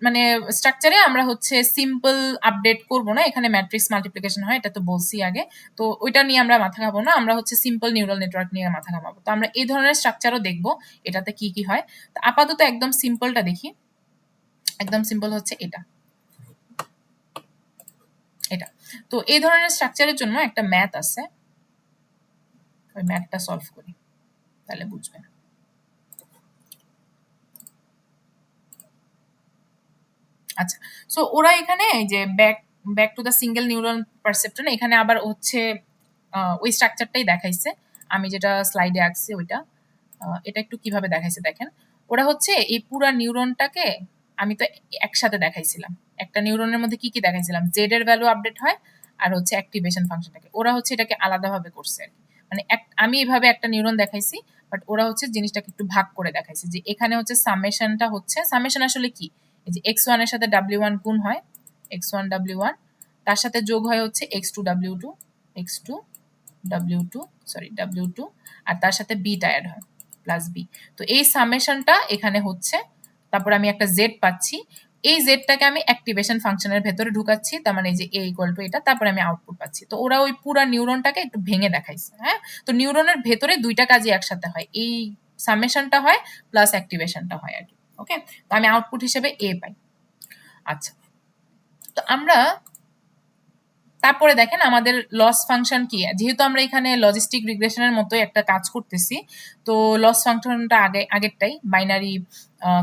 মানে স্ট্রাকচারে আমরা হচ্ছে সিম্পল আপডেট করব না, এখানে ম্যাট্রিক্স মাল্টিপ্লিকেশন হয়, এটা তো বলছি আগে, তো ওইটা নিয়ে আমরা মাথা খাবো না, আমরা হচ্ছে সিম্পল নিউরাল নেটওয়ার্ক নিয়ে মাথা ঘামাবো। তো আমরা এই ধরনের স্ট্রাকচারও দেখবো, এটাতে কি কি হয়। তো আপাতত একদম সিম্পলটা দেখি, একদম সিম্পল হচ্ছে এটা, এটা। তো এই ধরনের স্ট্রাকচারের জন্য একটা ম্যাথ আছে, ওই ম্যাথটা সলভ করি তাহলে বুঝবেন। আচ্ছা, সো ওরা এখানে যে back to the single neuron perceptron, এখানে আবার হচ্ছে ওই স্ট্রাকচারটাই দেখাইছে, আমি যেটা স্লাইডে আঁকছি ওইটা। এটা একটু কিভাবে দেখাইছে দেখেন, ওরা হচ্ছে এই পুরা নিউরনটাকে আমি তো একসাথে দেখাইছিলাম, একটা নিউরনের মধ্যে কি কি দেখাইছিলাম, জেড এর ভ্যালু আপডেট হয়, আর হচ্ছে অ্যাক্টিভেশন ফাংশনটাকে, ওরা হচ্ছে এটাকে আলাদাভাবে করছে আর কি। মানে আমি এইভাবে একটা নিউরন দেখাইছি, বাট ওরা হচ্ছে জিনিসটাকে একটু ভাগ করে দেখাইছে, যে এখানে হচ্ছে সামেশনটা হচ্ছে, সামেশন আসলে কি, এই যে x1 এর সাথে w1 গুণ হয়, x1 w1, তার সাথে যোগ হয় হচ্ছে x2 w2, x2 w2 sorry w2, আর তার সাথে বিটা অ্যাড হয় প্লাস বি। তো এই সামেশনটা এখানে হচ্ছে, তারপর আমি একটা জেড পাচ্ছি, এই জেডটাকে আমি অ্যাক্টিভেশন ফাংশনের ভেতরে ঢুকাচ্ছি, তার মানে এই যে এ ইকুয়াল টু এটা, তারপরে আমি আউটপুট পাচ্ছি। তো ওরা ওই পুরো নিউরনটাকে একটু ভেঙে দেখাইছে। হ্যাঁ, তো নিউরনের ভেতরে দুইটা কাজই একসাথে হয়, এই সামেশনটা হয় প্লাস অ্যাক্টিভেশনটা হয় আর কি। ওকে, তো আমি আউটপুট হিসেবে এ পাই। আচ্ছা, তো আমরা তারপরে দেখেন আমাদের লস ফাংশন কি, যেহেতু আমরা এখানে লজিস্টিক রিগ্রেশনের মতো একটা কাজ করতেছি, তো লস ফাংশনটা আগেরটাই বাইনারি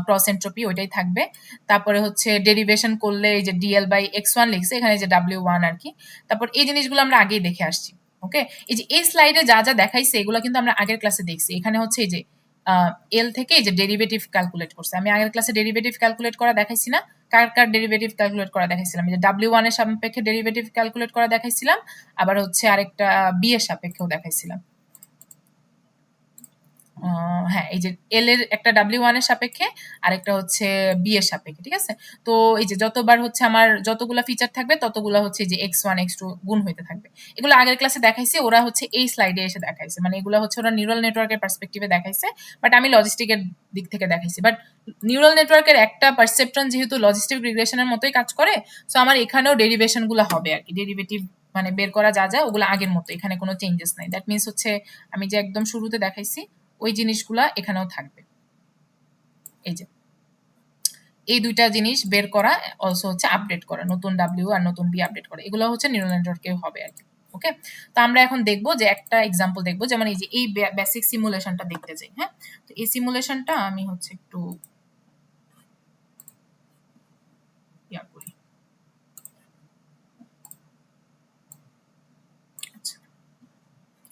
ক্রস এন্ট্রপি ওইটাই থাকবে। তারপরে হচ্ছে ডেরিভেশন করলে এই যে ডিএল বাই x1 লিখছে, এখানে যে w1 আর কি। তারপর এই জিনিসগুলো আমরা আগেই দেখে আসছি। ওকে, এই যে এই স্লাইডে যা যা দেখাইছে এগুলো কিন্তু আমরা আগের ক্লাসে দেখছি। এখানে হচ্ছে এই যে এল থেকে এই যে ডেরিভেটিভ ক্যালকুলেট করছে, আমি আগের ক্লাসে ডেরিভেটিভ ক্যালকুলেট করা দেখাইছি না, কার কার ডেরিভেটিভ ক্যালকুলেট করা দেখাইছিলাম, যে w1 এর সাপেক্ষে ডেরিভেটিভ ক্যালকুলেট করা দেখাইছিলাম, আবার হচ্ছে আরেকটা বি এর সাপেক্ষেও দেখাইছিলাম। হ্যাঁ, এই যে এল এর একটা w1 এর সাপেক্ষে, আরেকটা হচ্ছে বি এর সাপেক্ষে, ঠিক আছে। তো এই যে যতবার হচ্ছে আমার যতগুলা ফিচার থাকবে ততগুলা হচ্ছে যে x1 x2 গুণ হইতে থাকবে। এগুলো আগের ক্লাসে দেখাইছি, ওরা হচ্ছে এই স্লাইডে এসে দেখাইছে, মানে এগুলো হচ্ছে ওরা নিউরাল নেটওয়ার্কের পার্সপেক্টিভে দেখাইছে, বাট আমি লজিস্টিকের দিক থেকে দেখাইছি। বাট নিউরাল নেটওয়ার্কের একটা পারসেপট্রন যেহেতু লজিস্টিক রিগ্রেশনের মতোই কাজ করে, সো আমার এখানেও ডেরিভেশন গুলো হবে আর কি, ডেরিভেটিভ মানে বের করা যা যা ওগুলো আগের মতো, এখানে কোনো চেঞ্জেস নাই। দ্যাট মিনস হচ্ছে আমি যে একদম শুরুতে দেখাইছি ওই জিনিসগুলা এখানেও থাকবে। এই যে এই দুইটা জিনিস বের করা, অলসো হচ্ছে আপডেট করা, নতুন ডাব্লিউ আর নতুন বি আপডেট করা, এগুলো হচ্ছে নিউরাল নেটওয়ার্কে হবে আর কি। ওকে, তো আমরা এখন দেখবো যে একটা এক্সাম্পল দেখবো, যেমন এই যে এই বেসিক সিমুলেশনটা দেখতে যাই। হ্যাঁ, তো এই সিমুলেশনটা আমি হচ্ছে একটু ইয়া করি। আচ্ছা,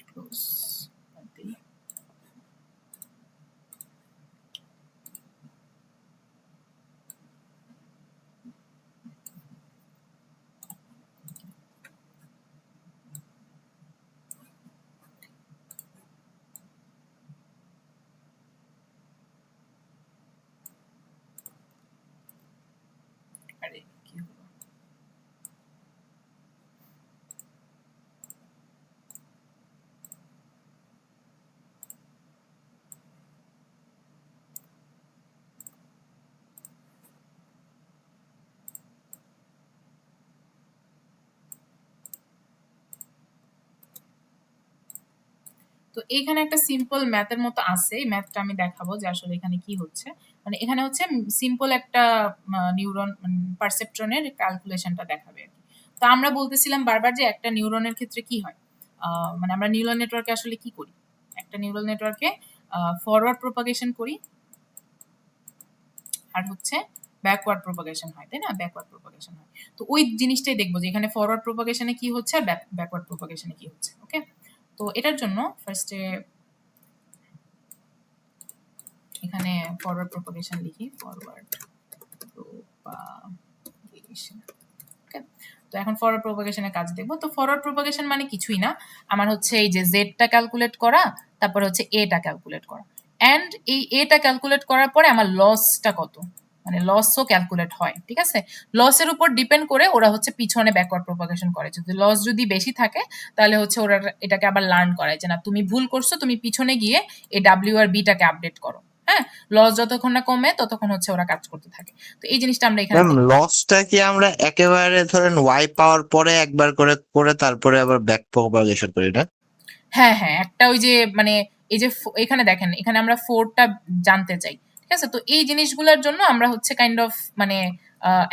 ক্লোজ দিই। আরে কি হলো? তো এইখানে একটা সিম্পল ম্যাথের মতো আছে, এই ম্যাথটা আমি দেখাবো যে আসলে এখানে কি হচ্ছে। মানে এখানে হচ্ছে সিম্পল একটা নিউরন পারসেপট্রনের ক্যালকুলেশনটা দেখাবে আর কি। তো আমরা বলতেছিলাম বারবার যে একটা নিউরনের ক্ষেত্রে কি হয়, মানে আমরা নিউরাল নেটওয়ার্কে আসলে কি করি, একটা নিউরাল নেটওয়ার্কে ফরওয়ার্ড প্রপাগেশন করি আর হচ্ছে ব্যাকওয়ার্ড প্রপাগেশন হয়, তাই না, ব্যাকওয়ার্ড প্রপাগেশন হয়। তো ওই জিনিসটাই দেখবো যে এখানে ফরওয়ার্ড প্রপাগেশনে কি হচ্ছে আর ব্যাকওয়ার্ড প্রপাগেশনে কি হচ্ছে। ওকে, তো এটার জন্য ফার্স্টে এখানে ফরওয়ার্ড প্রপাগেশন লিখি, ফরওয়ার্ড প্রপাগেশন। ওকে, তো এখন ফরওয়ার্ড প্রপাগেশনের কাজ দেখবো। তো ফরওয়ার্ড প্রপাগেশন মানে কিছুই না, আমার হচ্ছে এই যে জেডটা ক্যালকুলেট করা, তারপর হচ্ছে এটা ক্যালকুলেট করা, এন্ড এই এটা ক্যালকুলেট করার পরে আমার লসটা কত, মানে লসও ক্যালকুলেট হয়, ঠিক আছে। লসের উপর ডিপেন্ড করে ওরা হচ্ছে পিছনে ব্যাকওয়ার্ড প্রপাগেশন করে, যদি লস যদি বেশি থাকে তাহলে হচ্ছে ওরা এটাকে আবার লার্ন করায় যে না তুমি ভুল করছো, তুমি পিছনে গিয়ে এই ডাব্লিউ আর বিটাকে আপডেট করো। হ্যাঁ, লস যতক্ষণ না কমে ততক্ষণ হচ্ছে ওরা কাজ করতে থাকে। তো এই জিনিসটা আমরা এখানে ম্যাম লসটা কি আমরা একেবারে ধরেন ওয়াই পাওয়ার পরে একবার করে করে তারপরে আবার ব্যাক প্রপাগেশন করি না? হ্যাঁ হ্যাঁ, একটা ওই যে মানে এই যে এখানে দেখেন, এখানে আমরা ফোরটা জানতে চাই, ঠিক আছে। তো এই জিনিসগুলোর জন্য আমরা হচ্ছে কাইন্ড অফ মানে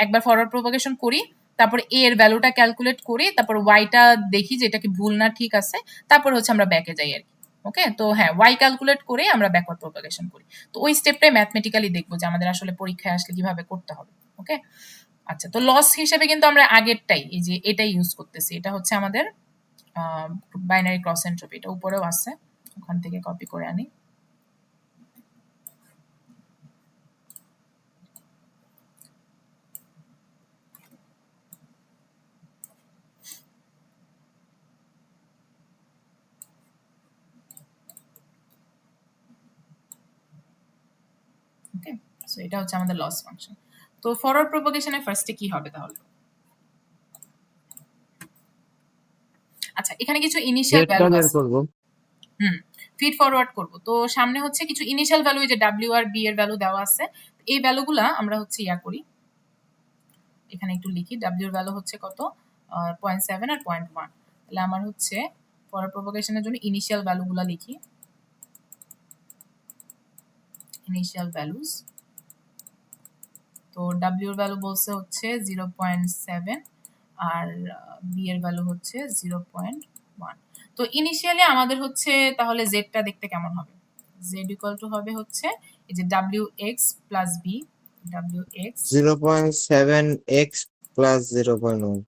একবার ফরওয়ার্ড প্রপাগেশন করি, তারপর এ এর ভ্যালুটা ক্যালকুলেট করি, তারপর ওয়াইটা দেখি যে এটা কি ভুল না ঠিক আছে, তারপর হচ্ছে আমরা ব্যাকে যাই আর কি। ওকে, তো হ্যাঁ, ওয়াই ক্যালকুলেট করে আমরা ব্যাকওয়ার্ড প্রপাগেশন করি। তো ওই স্টেপটাই ম্যাথমেটিক্যালি দেখবো যে আমাদের আসলে পরীক্ষায় আসলে কিভাবে করতে হবে। ওকে, আচ্ছা, তো লস হিসেবে কিন্তু আমরা আগেরটাই এই যে এটাই ইউজ করতেছি, এটা হচ্ছে আমাদের বাইনারি ক্রস এন্ট্রপি, এটা উপরেও আছে, ওখান থেকে কপি করে আনি। সো এটা হচ্ছে আমাদের লস ফাংশন। তো ফরওয়ার্ড প্রপাগেশনে ফার্স্টে কি হবে তাহলে? আচ্ছা, এখানে কিছু ইনিশিয়াল জেডটা ভ্যালু বের আছে। করব। ফিড ফরওয়ার্ড করব। তো সামনে হচ্ছে কিছু ইনিশিয়াল ভ্যালু, যে ডাব্লিউ আর বি এর ভ্যালু দেওয়া আছে। এই ভ্যালুগুলা আমরা হচ্ছে ইয়া করি, এখানে একটু লিখি। ডাব্লিউ এর ভ্যালু হচ্ছে কত? 0.7 আর 0.1। তাহলে আমার হচ্ছে ফরওয়ার্ড প্রপাগেশনের জন্য ইনিশিয়াল ভ্যালুগুলা লিখি। ইনিশিয়াল ভ্যালুস, তো ডাব্লিউ এর ভ্যালু বলছে হচ্ছে 0.7 আর বি এর ভ্যালু হচ্ছে 0.1। তো ইনিশিয়ালি আমাদের হচ্ছে তাহলে জেডটা দেখতে কেমন হবে? জেড ইকুয়াল টু হবে হচ্ছে এই যে W X plus B, W X 0.7x plus 0.1।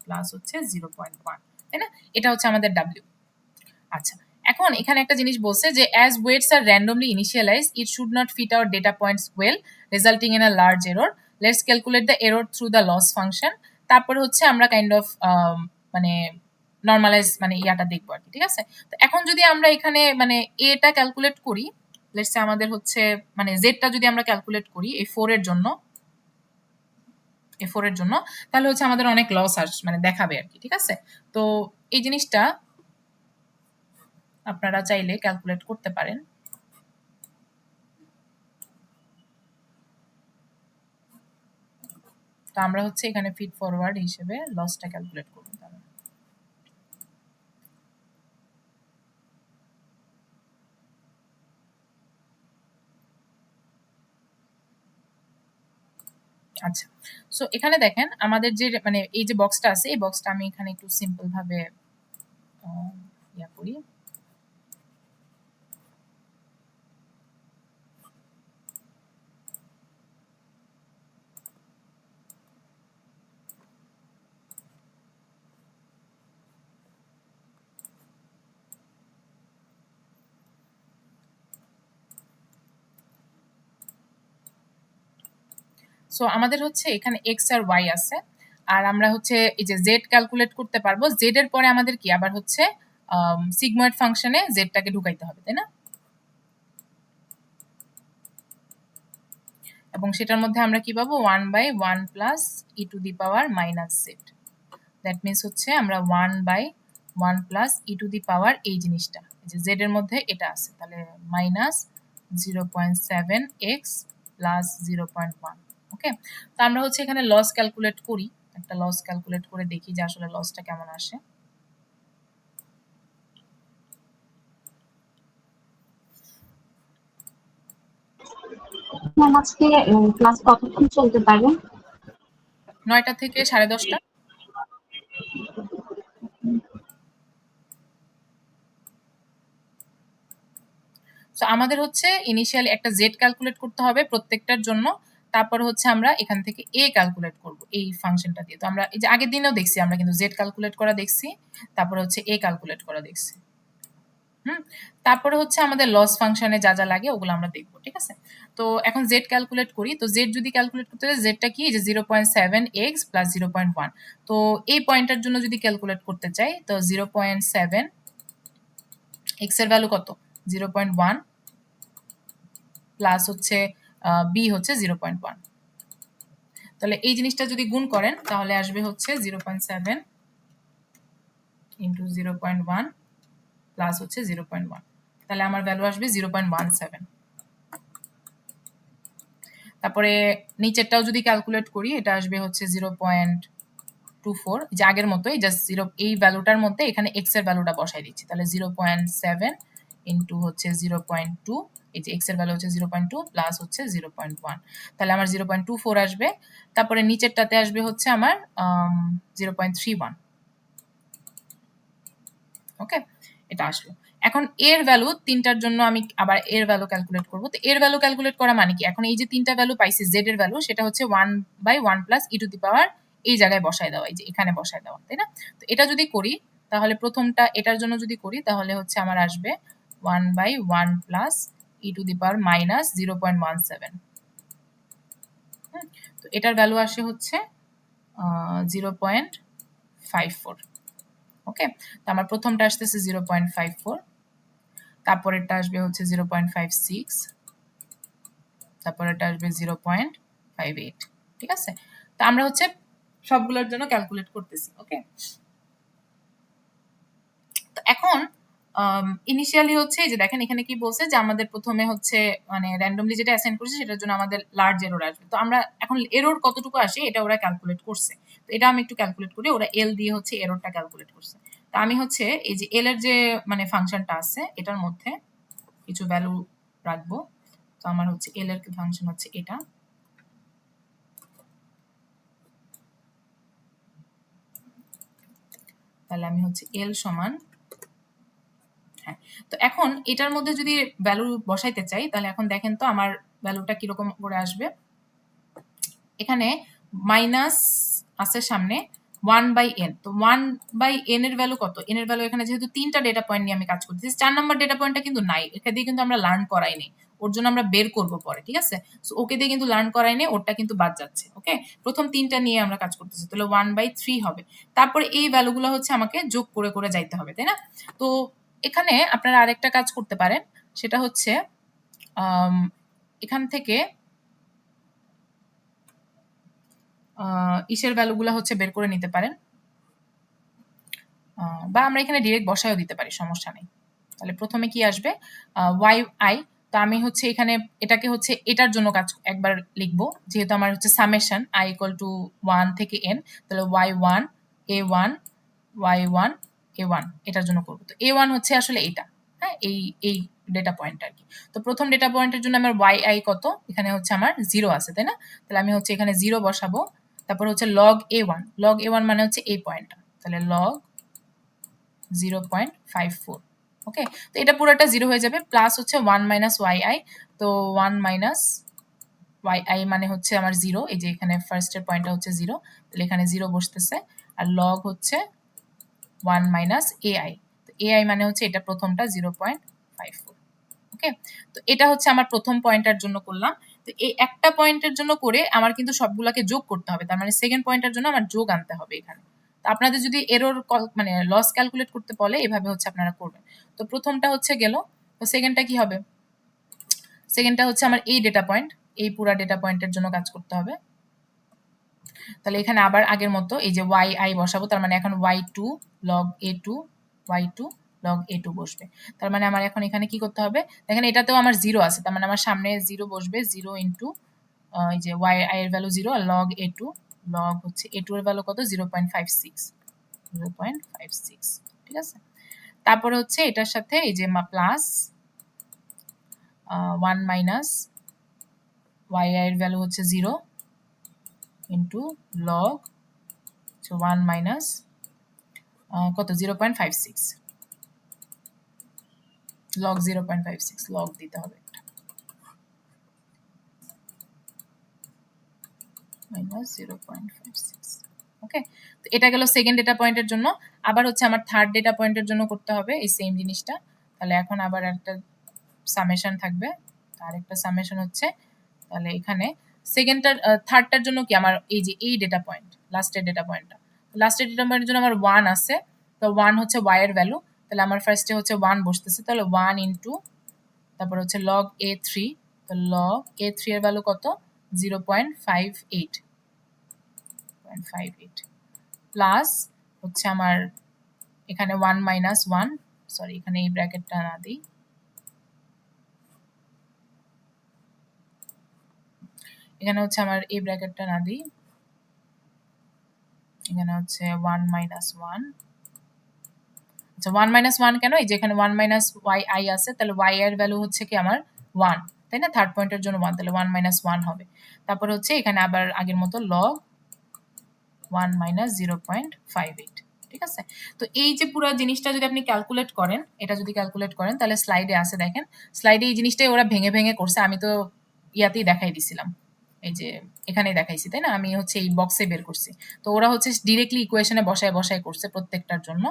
Plus হচ্ছে 0.1, তাই না? এটা হচ্ছে আমাদের ডাব্লিউ। আচ্ছা, এখন এখানে একটা জিনিস বলছে যে as weights are randomly initialise it should not fit our data points well resulting in a large error. Let's calculate the error through the loss function. তারপরে হচ্ছে আমরা কাইন্ড অফ মানে নর্মালাইজ মানে ইয়াটা দেখবো আর কি, ঠিক আছে? তো এখন যদি আমরা এখানে মানে এটা ক্যালকুলেট করি, লেটস সে আমাদের হচ্ছে মানে জেডটা যদি আমরা ক্যালকুলেট করি এই 4 এর জন্য, এ4 এর জন্য, তাহলে হচ্ছে আমাদের অনেক লস মানে দেখাবে আর কি, ঠিক আছে? তো এই জিনিসটা আপনারা চাইলে ক্যালকুলেট করতে পারেন। তো আমরা হচ্ছে এখানে ফিড ফরওয়ার্ড হিসেবে লসটা ক্যালকুলেট করব। তাহলে আচ্ছা, সো এখানে দেখেন আমাদের যে মানে এই যে বক্সটা আছে, এই বক্সটা আমি এখানে একটু সিম্পল ভাবে ইয়া করি। সো আমাদের হচ্ছে এখানে এক্স আর ওয়াই আছে, আর আমরা হচ্ছে এই যে জেড ক্যালকুলেট করতে পারবো। জেড এর পরে আমাদের কি আবার হচ্ছে সিগময়েড ফাংশনে জেডটাকে ঢুকাইতে হবে, তাই না? এবং সেটার মধ্যে আমরা কি পাবো? 1/1 plus E two the power minus Z. That means হচ্ছে আমরা 1/1 প্লাস ই টু দি পাওয়ার এই জিনিসটা, যে জেড এর মধ্যে এটা আছে, তাহলে মাইনাস 0.7x প্লাস 0.1। ওকে, তো আমরা হচ্ছে এখানে লস ক্যালকুলেট করি, একটা লস ক্যালকুলেট করে দেখি যে আসলে লসটা কেমন আসে। ম্যাম আজকে ক্লাস কতক্ষণ চলতে পারে? 9টা থেকে 10:30। সো আমাদের হচ্ছে ইনিশিয়ালি একটা জেড ক্যালকুলেট করতে হবে প্রত্যেকটার জন্য, তারপর হচ্ছে আমরা এখান থেকে এ ক্যালকুলেট করব এই ফাংশনটা দিয়ে। তো আমরা এই যে আগের দিনেও দেখছি, আমরা কিন্তু জেড ক্যালকুলেট করা দেখছি, তারপর হচ্ছে এ ক্যালকুলেট করা দেখছি। তারপরে হচ্ছে আমাদের লস ফাংশনে যা যা লাগে ওগুলো আমরা দেখবো, ঠিক আছে? তো এখন জেড ক্যালকুলেট করি। তো জেড যদি ক্যালকুলেট করতে হয়, জেডটা কি? যে 0.7x প্লাস 0.1। তো এই পয়েন্টটার জন্য যদি ক্যালকুলেট করতে চাই, তো 0.7 এক্স এর ভ্যালু কত? 0.1 প্লাস হচ্ছে বি হচ্ছে 0.1। তাহলে এই জিনিসটা যদি গুণ করেন তাহলে আসবে হচ্ছে 0.7 ইন্টু 0.1 প্লাস হচ্ছে 0.1, তাহলে আমার ভ্যালু আসবে 0.17। তারপরে নিচেরটাও যদি ক্যালকুলেট করি, এটা আসবে হচ্ছে 0.24, যে আগের মতোই জাস্ট এই ভ্যালুটার মধ্যে এখানে এক্স এর ভ্যালুটা বসাই দিচ্ছি। তাহলে 0.7 ইন্টু হচ্ছে 0.2, এই যে এক্স এর ভ্যালু হচ্ছে 0.2 প্লাস হচ্ছে 0.1, তাহলে আমার 0.24 আসবে। তারপরে নিচেরটাতে আসবে হচ্ছে আমার 0.31। ওকে, এটা আসলো। এখন এর ভ্যালু তিনটার জন্য আমি আবার এর ভ্যালু ক্যালকুলেট করব। তো এর ভ্যালু ক্যালকুলেট করা মানে কি? এখন এই যে তিনটা ভ্যালু পাইছি জেড এর ভ্যালু, সেটা হচ্ছে 1/1 প্লাস ই টু দি পাওয়ার এই জায়গায় বসায় দেওয়া, এই যে এখানে বসায় দেওয়া, তাই না? তো এটা যদি করি তাহলে প্রথমটা এটার জন্য যদি করি তাহলে হচ্ছে আমার আসবে 1/1 plus E two the power minus 0.17। তো এটার ভ্যালু আসে হচ্ছে 0.54। ওকে, তো আমার প্রথমটা আসতেছে 0.54, তারপরেরটা আসবে হচ্ছে 0.56, তারপর এটা আসবে 0.58, ঠিক আছে? তো আমরা হচ্ছে সবগুলোর জন্য ক্যালকুলেট করতেছি, ওকে? তো এখন ইনিশিয়ালি হচ্ছে এই যে দেখেন এখানে কি বলছে যে আমাদের প্রথমে হচ্ছে মানে র্যান্ডমলি যেটা অ্যাসাইন করছে সেটার জন্য আমাদের লার্জ এরর আসবে। তো আমরা এখন এরর কতটুকু আসে এটা ওরা ক্যালকুলেট করছে। তো এটা আমি একটু ক্যালকুলেট করি, ওরা এল দিয়ে হচ্ছে এররটা ক্যালকুলেট করছে। তো আমি হচ্ছে এই যে এল এর যে মানে ফাংশনটা আছে এটার মধ্যে কিছু ভ্যালু রাখবো। তো আমার হচ্ছে এল এর ফাংশন হচ্ছে এটা। তাহলে আমি হচ্ছে এল সমান, হ্যাঁ, তো এখন এটার মধ্যে যদি ভ্যালু বসাইতে চাই তাহলে এখন দেখেন তো আমার ভ্যালুটা কিরকম করে আসবে। এখানে মাইনাস আছে সামনে 1/n, তো 1/n এর ভ্যালু কত? n এর ভ্যালু এখানে যেহেতু 3টা ডেটা পয়েন্ট নিয়ে আমি কাজ করতেছি, 4 নাম্বার ডেটা পয়েন্টটা কিন্তু নাই, এখান দিয়ে কিন্তু আমরা লার্ন করাই নেই, ওর জন্য আমরা বের করব পরে, ঠিক আছে? সো ওকে দিয়ে কিন্তু লার্ন করাই নেই, ওরটা কিন্তু বাদ যাচ্ছে, ওকে? প্রথম 3টা নিয়ে আমরা কাজ করতেছি, তাহলে 1/3 হবে। তারপরে এই ভ্যালুগুলো হচ্ছে আমাকে যোগ করে করে যাইতে হবে, তাই না? তো এখানে আপনারা আরেকটা কাজ করতে পারেন, সেটা হচ্ছে এখান থেকে ইসের ভ্যালুগুলো হচ্ছে বের করে নিতে পারেন, বা আমরা এখানে ডিরেক্ট বসায়ও দিতে পারি, সমস্যা নেই। তাহলে প্রথমে কি আসবে yi, তো আমি হচ্ছে এখানে এটাকে হচ্ছে এটার জন্য কাজ একবার লিখবো, যেহেতু আমার হচ্ছে সামেশন i = 1 থেকে n, তাহলে y1 a1 y1 a1 এটার জন্য করবো। তো a1 হচ্ছে আসলে এটা, হ্যাঁ, এই ডেটা পয়েন্ট আর কি। তো প্রথম ডেটা পয়েন্টের জন্য আমার yi কত? এখানে হচ্ছে আমার 0 আছে, তাই না? তাহলে আমি হচ্ছে এখানে 0 বসাবো। তারপর হচ্ছে log a1 মানে হচ্ছে এই পয়েন্টটা, তাহলে log 0.54, ওকে? তো এটা পুরোটা 0 হয়ে যাবে, প্লাস হচ্ছে 1 মাইনাস yi, তো 1 মাইনাস yi মানে হচ্ছে আমার 0, এই যে এখানে ফার্স্টের পয়েন্টটা হচ্ছে 0, তাহলে এখানে 0 বসতেছে, আর log হচ্ছে 1 মাইনাস ai, তো ai মানে হচ্ছে এটা প্রথমটা 0.54, ওকে? তো এটা হচ্ছে আমার প্রথম পয়েন্টের জন্য করলাম। তো এই একটা পয়েন্টের জন্য করে আমার কিন্তু সবগুলোকে যোগ করতে হবে, তার মানে সেকেন্ড পয়েন্টের জন্য আমার যোগ আনতে হবে এখানে। তো আপনাদের যদি এরর মানে লস ক্যালকুলেট করতে বলে এভাবে হচ্ছে আপনারা করবেন। তো প্রথমটা হচ্ছে গেল, তো সেকেন্ডটা কি হবে? সেকেন্ডটা হচ্ছে আমার এই ডেটা পয়েন্ট, এই পুরা ডেটা পয়েন্টের জন্য কাজ করতে হবে। তাহলে এখানে আবার আগের মতো এই যে yi বসাবো, তার মানে এখন y2 log a2 y2 log a2 বসবে। তার মানে আমার এখন এখানে কি করতে হবে? দেখেন এটাতেও আমার 0 আছে, তার মানে আমার সামনে 0 বসবে, 0 ইন্টু এই যে yi এর ভ্যালু 0 আর log a2, log হচ্ছে a2 এর ভ্যালু কত? 0.56, ঠিক আছে? তারপরে হচ্ছে এটার সাথে এই যে প্লাস 1 মাইনাস yi এর ভ্যালু হচ্ছে 0 ইন্টু log 1 মাইনাস কত? 0.56, log 0.56 log দিতে হবে, মাইনাস 0.56, ওকে? তো এটা গেল সেকেন্ড ডেটা পয়েন্টের জন্য। আবার হচ্ছে আমার থার্ড ডেটা পয়েন্টের জন্য করতে হবে এই সেম জিনিসটা। তাহলে এখন আবার একটা সামেশন থাকবে, আরেকটা সামেশন হচ্ছে, তাহলে এখানে সেকেন্ডটার থার্ডটার জন্য কি আমার এই যে এই ডেটা পয়েন্ট, লাস্টের ডেটা পয়েন্টটা, লাস্টের ডেটা পয়েন্টের জন্য আমার 1 আছে, তো 1 হচ্ছে y এর ভ্যালু, তাহলে আমার ফার্স্টে হচ্ছে 1 বসতেছে, তাহলে 1 ইন্টু তারপর হচ্ছে log a3, তো log a3 এর ভ্যালু কত? 0.58 প্লাস হচ্ছে আমার এখানে 1 মাইনাস 1, সরি এখানে এই ব্র্যাকেটটা না দিই, এখানে হচ্ছে আমার এই ব্র্যাকেটটা না দিই, এখানে হচ্ছে 1 মাইনাস 1, আচ্ছা 1 মাইনাস 1 কেন? এই যে এখানে 1 মাইনাস yi আছে, তাহলে y এর ভ্যালু হচ্ছে কি আমার 1, তাই না? থার্ড পয়েন্টের জন্য 1, তাহলে 1 মাইনাস 1 হবে। তারপর হচ্ছে এখানে আবার আগের মতো log 1 মাইনাস 0.58, ঠিক আছে? তো এই যে পুরো জিনিসটা যদি আপনি ক্যালকুলেট করেন, এটা যদি ক্যালকুলেট করেন তাহলে স্লাইডে আছে, দেখেন স্লাইডে এই জিনিসটাই ওরা ভেঙে ভেঙে করছে, আমি তো ইয়াতেই দেখাই দিছিলাম, এই যে এখানেই দেখাইছি, তাই না? আমি হচ্ছে এই বক্সে বের করছি, তো ওরা হচ্ছে ডিরেক্টলি ইকুয়েশনে বসায় বসায় করছে প্রত্যেকটার জন্য।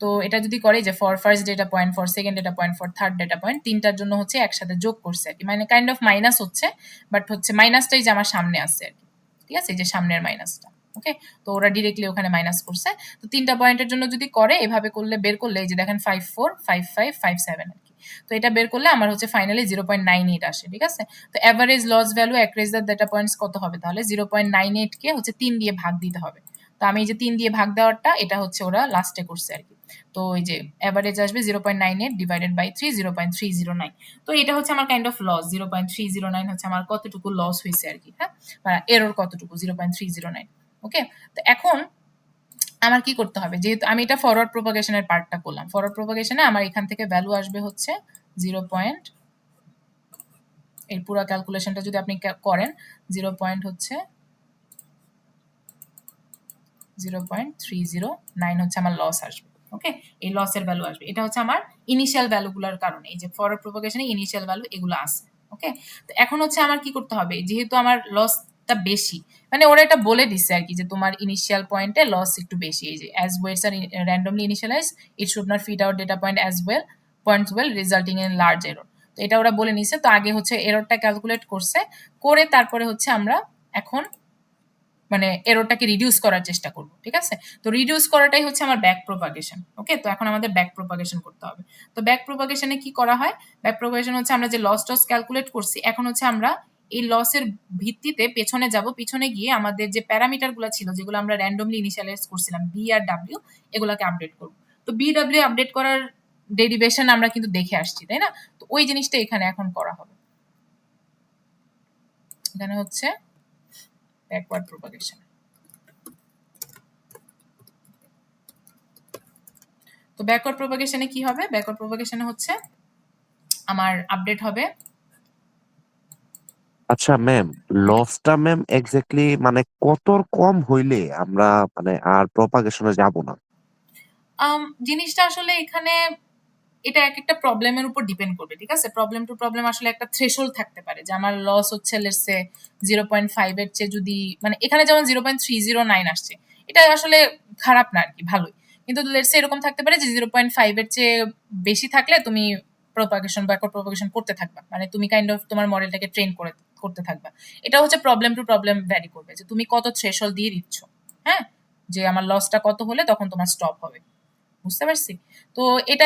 তো এটা যদি করে যে for first data point, for second data point, for third data point, তিনটার জন্য হচ্ছে একসাথে যোগ করছে আর কি, মানে কাইন্ড অফ মাইনাস হচ্ছে, বাট হচ্ছে মাইনাসটাই যে আমার সামনে আছে আর কি, ঠিক আছে? এই যে সামনের মাইনাসটা, ওকে? তো ওরা ডিরেক্টলি ওখানে মাইনাস করছে। তো তিনটা পয়েন্টের জন্য যদি করে এভাবে করলে, বের করলে এই যে দেখেন 54 55 57 আর কি। তো এটা বের করলে আমার হচ্ছে ফাইনালি 0.98 আসে, ঠিক আছে? তো average loss value across the data points কত হবে তাহলে? 0.98 কে হচ্ছে 3 দিয়ে ভাগ দিতে হবে। তো আমি এই যে 3 দিয়ে ভাগ দেওয়ারটা এটা হচ্ছে ওরা লাস্টে করছে আর কি। তো এই যে অ্যাভারেজ আসবে 0.98 ডিভাইডেড বাই 3 0.309। তো এটা হচ্ছে আমার কাইন্ড অফ লস। 0.309 হচ্ছে আমার কতটুকু লস হয়েছে আর কি, হ্যাঁ, এরর কতটুকু 0.309। ওকে, তো এখন আমার কি করতে হবে, যেহেতু আমি এটা ফরওয়ার্ড প্রোপাগেশনের পার্টটা করলাম, ফরওয়ার্ড প্রোপাগেশনে আমার এখান থেকে ভ্যালু আসবে হচ্ছে 0. এই পুরো ক্যালকুলেশনটা যদি আপনি করেন 0. হচ্ছে 0.309 হচ্ছে আমার লস আসবে। ওকে, এই লসের ভ্যালু আসবে, এটা হচ্ছে আমার ইনিশিয়াল ভ্যালুগুলোর কারণে, এই যে ফরওয়ার্ড প্রোপাগেশনে ইনিশিয়াল ভ্যালু এগুলো আছে। ওকে, তো এখন হচ্ছে আমার কি করতে হবে, যেহেতু আমার লসটা বেশি, মানে ওরা এটা বলে দিচ্ছে আর কি যে তোমার ইনিশিয়াল পয়েন্টে লস একটু বেশি, এই যে as weights are randomly initialise it should not fit out data point as well points well resulting in large error. তো এটা ওরা বলে নিছে। তো আগে হচ্ছে এররটা ক্যালকুলেট করছে, করে তারপরে হচ্ছে আমরা এখন মানে এররটাকে রিডিউস করার চেষ্টা করব, ঠিক আছে? তো রিডিউস করাটাই হচ্ছে আমার ব্যাক প্রোপাগেশন। ওকে, তো এখন আমাদের ব্যাক প্রোপাগেশন করতে হবে। তো ব্যাক প্রোপাগেশনে কি করা হয়, ব্যাক প্রোপাগেশন হচ্ছে আমরা যে লস টস ক্যালকুলেট করছি, এখন হচ্ছে আমরা এই লসের ভিত্তিতে পেছনে যাব, পিছনে গিয়ে আমাদের যে প্যারামিটারগুলো ছিল যেগুলো আমরা র্যান্ডমলি ইনিশিয়ালাইজ করছিলাম বি আর ডাব্লিউ, এগুলোকে আপডেট করব। তো বি ডাব্লিউ আপডেট করার ডেরিভেশন আমরা কিন্তু দেখে আসছি, তাই না? তো ওই জিনিসটা এখানে এখন করা হবে। এখানে হচ্ছে ব্যাকওয়ার্ড প্রোপাগেশন। তো ব্যাকওয়ার্ড প্রোপাগেশনে কি হবে, ব্যাকওয়ার্ড প্রোপাগেশনে হচ্ছে আমার আপডেট হবে। আচ্ছা ম্যাম, লসটা ম্যাম এক্স্যাক্টলি মানে কত কম হইলে আমরা মানে আর প্রপাগেশনে যাব না? জিনিসটা আসলে এখানে এটা এক একটা প্রবলেমের উপর ডিপেন্ড করবে, ঠিক আছে? প্রবলেম টু প্রবলেম আসলে একটা থ্রেশহোল্ড থাকতে পারে যে আমার লস হচ্ছে লেটস সে 0.5 এর চেয়ে যদি, মানে এখানে যেমন 0.309 আসছে, এটা আসলে খারাপ না আর কি, ভালোই। কিন্তু লেটস সে এরকম থাকতে পারে যে 0.5 এর চেয়ে বেশি থাকলে তুমি প্রোপাগেশন ব্যাকওয়ার্ড প্রোপাগেশন করতে থাকবা, মানে তুমি কাইন্ড অফ তোমার মডেলটাকে ট্রেন করতে থাকবা। এটা হচ্ছে প্রবলেম টু প্রবলেম ভ্যারি করবে যে তুমি কত থ্রেশহোল্ড দিয়ে দিচ্ছ, হ্যাঁ, যে আমার লসটা কত হলে তখন তোমার স্টপ হবে। বুঝতে পারছি? তো এটা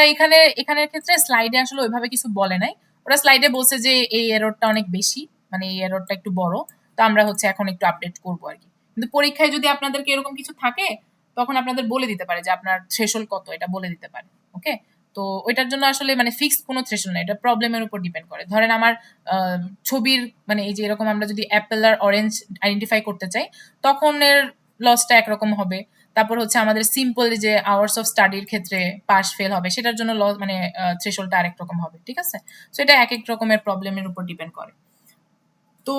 এখানের ক্ষেত্রে স্লাইডে আসলে ওইভাবে কিছু বলে নাই। ওরা স্লাইডে বলছে যে এই এররটা অনেক বেশি, মানে এই এররটা একটু বড়, তো আমরা হচ্ছে এখন একটু আপডেট করবো আর কি। কিন্তু পরীক্ষায় যদি আপনাদেরকে এরকম কিছু থাকে তখন আপনাদের বলে দিতে পারে যে আপনার থ্রেশহোল্ড কত, এটা বলে দিতে পারে। ওকে, তো ওইটার জন্য আসলে মানে ফিক্সড কোনো থ্রেশহোল্ড না, এটা প্রবলেমের উপর ডিপেন্ড করে। ধরেন আমার ছবির মানে এই যে এরকম আমরা যদি অ্যাপেল আর অরেঞ্জ আইডেন্টিফাই করতে চাই তখন এর লসটা একরকম হবে। তারপর হচ্ছে আমাদের সিম্পল যে আওয়ার্স অফ স্টাডির ক্ষেত্রে পাস ফেল হবে সেটার জন্য লস মানে থ্রেশহোল্ডটা আরেক রকম হবে, ঠিক আছে? সো এটা এক এক রকমের প্রবলেমের উপর ডিপেন্ড করে। তো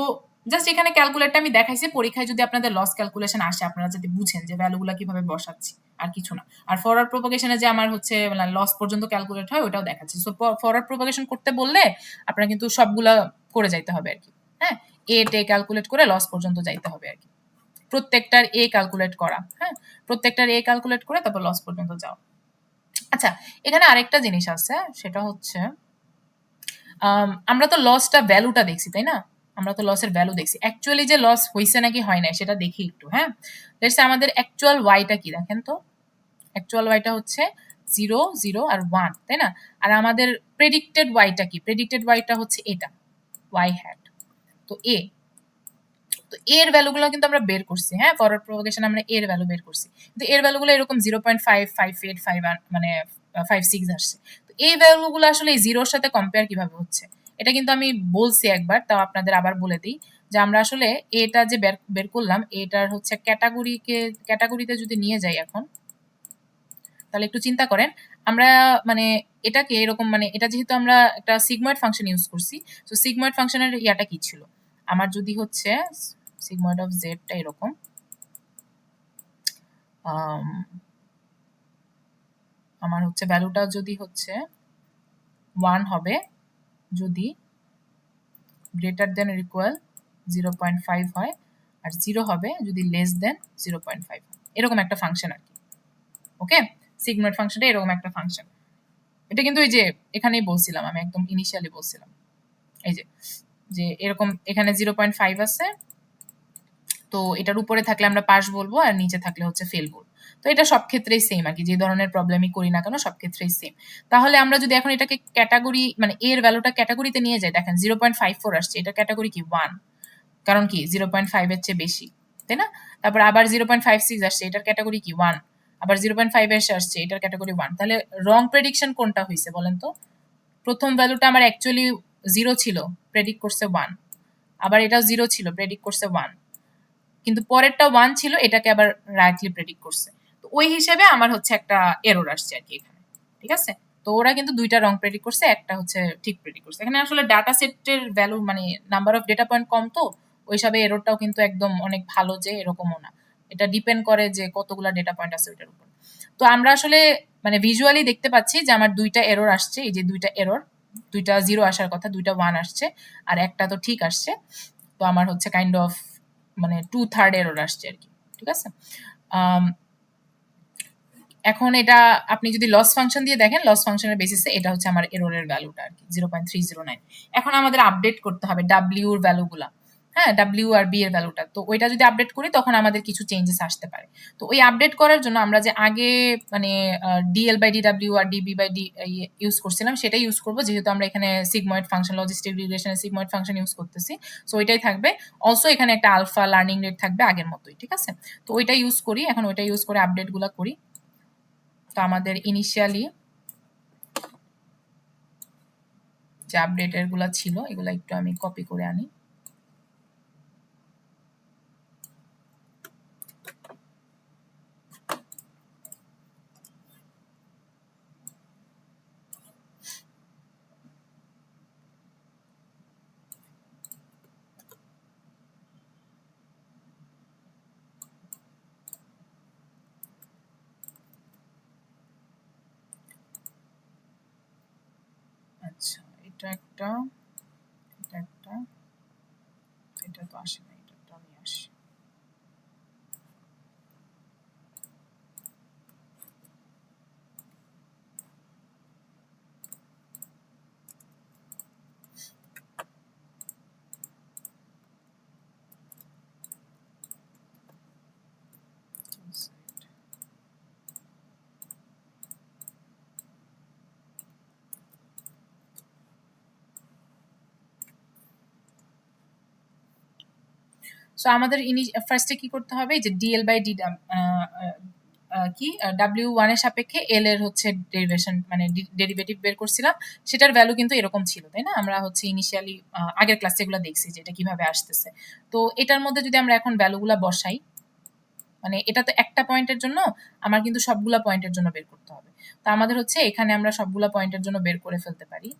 জাস্ট এখানে ক্যালকুলেটটা আমি দেখাইছি, পরীক্ষায় যদি আপনাদের লস ক্যালকুলেশন আসে আপনারা যদি বুঝেন যে ভ্যালুগুলো কিভাবে বসাচ্ছি, আর কিছু না। আর ফরওয়ার্ড প্রোপাগেশনে যে আমার হচ্ছে লস পর্যন্ত ক্যালকুলেট হয় ওটাও দেখাচ্ছি। সো ফরওয়ার্ড প্রোপাগেশন করতে বললে আপনারা কিন্তু সবগুলা করে যাইতে হবে আর কি, হ্যাঁ, এ ক্যালকুলেট করে লস পর্যন্ত যাইতে হবে আর কি, প্রত্যেকটার এ ক্যালকুলেট করা, হ্যাঁ, প্রত্যেকটার এ ক্যালকুলেট করে তারপর লস পর্যন্ত যাও। আচ্ছা, এখানে আরেকটা জিনিস আছে, সেটা হচ্ছে আমরা তো লসটা ভ্যালুটা দেখছি, তাই না? আমরা তো লসের ভ্যালু দেখছি, অ্যাকচুয়ালি যে লস হয়েছে নাকি হয় নাই সেটা দেখি একটু, হ্যাঁ। লেটস সে আমাদের অ্যাকচুয়াল ওয়াইটা কি দেখেন তো, অ্যাকচুয়াল ওয়াইটা হচ্ছে 0 0 আর 1, তাই না? আর আমাদের প্রেডিক্টেড ওয়াইটা কি, প্রেডিক্টেড ওয়াইটা হচ্ছে এটা ওয়াই হ্যাট। তো তো এর ভ্যালুগুলো কিন্তু আমরা বের করছি, হ্যাঁ, ফরওয়ার্ড প্রোপাগেশন আমরা এর ভ্যালু বের করছি, কিন্তু এর ভ্যালুগুলো এরকম 0.558 মানে 56 আসছে। তো এই ভ্যালুগুলো আসলে এই জিরোর সাথে কম্পেয়ার কিভাবে হচ্ছে এটা কিন্তু আমি বলছি একবার, তাও আপনাদের আবার বলে দিই যে আমরা আসলে এটা যে বের করলাম এটার হচ্ছে ক্যাটাগরিতে যদি নিয়ে যাই এখন, তাহলে একটু চিন্তা করেন আমরা মানে এটাকে এরকম, মানে এটা যেহেতু আমরা একটা সিগময়েড ফাংশন ইউজ করছি, তো সিগময়েড ফাংশনের ইয়াটা কি ছিল, আমার যদি হচ্ছে সিগময়েড অফ জেডটা এরকম আমার হচ্ছে ভ্যালুটা যদি হচ্ছে 1 হবে যদি গ্রেটার দেন অর ইকুয়াল 0.5 হয়, আর 0 হবে যদি লেস দেন 0.5, এরকম একটা ফাংশন আর কি। ওকে, সিগময়েড ফাংশনটা এরকম একটা ফাংশন। এটা কিন্তু এই যে এখানেই বলছিলাম, আমি একদম ইনিশিয়ালি বলছিলাম এই যে এরকম এখানে 0.5 আছে, তো এটার উপরে থাকলে আমরা পাস বলবো আর নিচে থাকলে হচ্ছে ফেল বলবো। তো এটা সব ক্ষেত্রেই সেম আর কি, যে ধরনের প্রবলেমই করি না কেন সব ক্ষেত্রেই সেম। তাহলে আমরা যদি এখন এটাকে ক্যাটাগরি মানে এর ভ্যালুটা ক্যাটাগরিতে নিয়ে যাই, দেখেন 0.54 আসছে, এটা ক্যাটাগরি কি 1, কারণ কি 0.5 এর চেয়ে বেশি, তাই না? তারপর আবার 0.56 আসছে, এটার ক্যাটাগরি কি 1, আবার 0.5 এসে আসছে, এটার ক্যাটাগরি 1। তাহলে রং প্রেডিকশন কোনটা হয়েছে বলেন তো? প্রথম ভ্যালুটা আমার অ্যাকচুয়ালি 0 ছিল, প্রেডিক্ট করছে 1, আবার এটাও 0 ছিল, প্রেডিক্ট করছে 1, কিন্তু পরেরটা 1 ছিল, এটাকে আবার রাইটলি প্রেডিক্ট করছে। তো ওই হিসেবে আমার হচ্ছে একটা এরর আসছে আর কি এখানে, ঠিক আছে? তো ওরা কিন্তু দুইটা রং প্রেডিক্ট করছে, একটা হচ্ছে ঠিক প্রেডিক্ট করছে। এখানে আসলে ডাটা সেটের ভ্যালু মানে নাম্বার অফ ডেটা পয়েন্ট কম, তো ওই হিসাবে এররটাও কিন্তু একদম অনেক ভালো যে এরকমও না, এটা ডিপেন্ড করে যে কতগুলা ডেটা পয়েন্ট আছে ওইটার উপর। তো আমরা আসলে মানে ভিজুয়ালি দেখতে পাচ্ছি যে আমার দুইটা এরর আসছে, এই যে দুইটা এরর, দুইটা 0 আসার কথা, দুইটা 1 আসছে, আর একটা তো ঠিক আসছে। তো আমার হচ্ছে কাইন্ড অফ মানে 2/3 এরর আসছে আর কি, ঠিক আছে? এখন এটা আপনি যদি লস ফাংশন দিয়ে দেখেন, লস ফাংশনের বেসিসে এটা হচ্ছে আমার এররের ভ্যালুটা আর কি 0.309। এখন আমাদের আপডেট করতে হবে ডাব্লিউ এর ভ্যালুগুলা, হ্যাঁ, ডাব্লিউ আর বি এর ভ্যালুটা। তো ওইটা যদি আপডেট করি তখন আমাদের কিছু চেঞ্জেস আসতে পারে। তো ওই আপডেট করার জন্য আমরা যে আগে মানে DL/DW আর DB/D ইউজ করছিলাম সেটাই ইউজ করবো, যেহেতু আমরা এখানে সিগময়েড ফাংশন, লজিস্টিক রিগ্রেশনের সিগময়েড ফাংশন ইউজ করতেছি। সো ওইটাই থাকবে। অলসো এখানে একটা আলফা লার্নিং রেট থাকবে আগের মতোই, ঠিক আছে? তো ওইটা ইউজ করি, এখন ওইটা ইউজ করে আপডেটগুলো করি। তো আমাদের ইনিশিয়ালি যে আপডেটের গুলা ছিল এগুলা একটু আমি কপি করে আনি। আচ্ছা, এটা একটা, এটা একটা, এটা তো আসে না, এটা আমি আসি। সো আমাদের ফার্স্টে কি করতে হবে, যে DL/D কি W1 এর সাপেক্ষে L এর হচ্ছে ডেরিভেশন মানে ডেরিভেটিভ বের করছিলাম, সেটার ভ্যালু কিন্তু এরকম ছিল, তাই না? আমরা হচ্ছে ইনিশিয়ালি আগের ক্লাসে এগুলো দেখছি যে এটা কিভাবে আসতেছে। তো এটার মধ্যে যদি আমরা এখন ভ্যালুগুলা বসাই, মানে এটা তো একটা পয়েন্টের জন্য, আমার কিন্তু সবগুলা পয়েন্টের জন্য বের করতে হবে। তো আমাদের হচ্ছে এখানে আমরা সবগুলা পয়েন্টের জন্য বের করে ফেলতে পারি।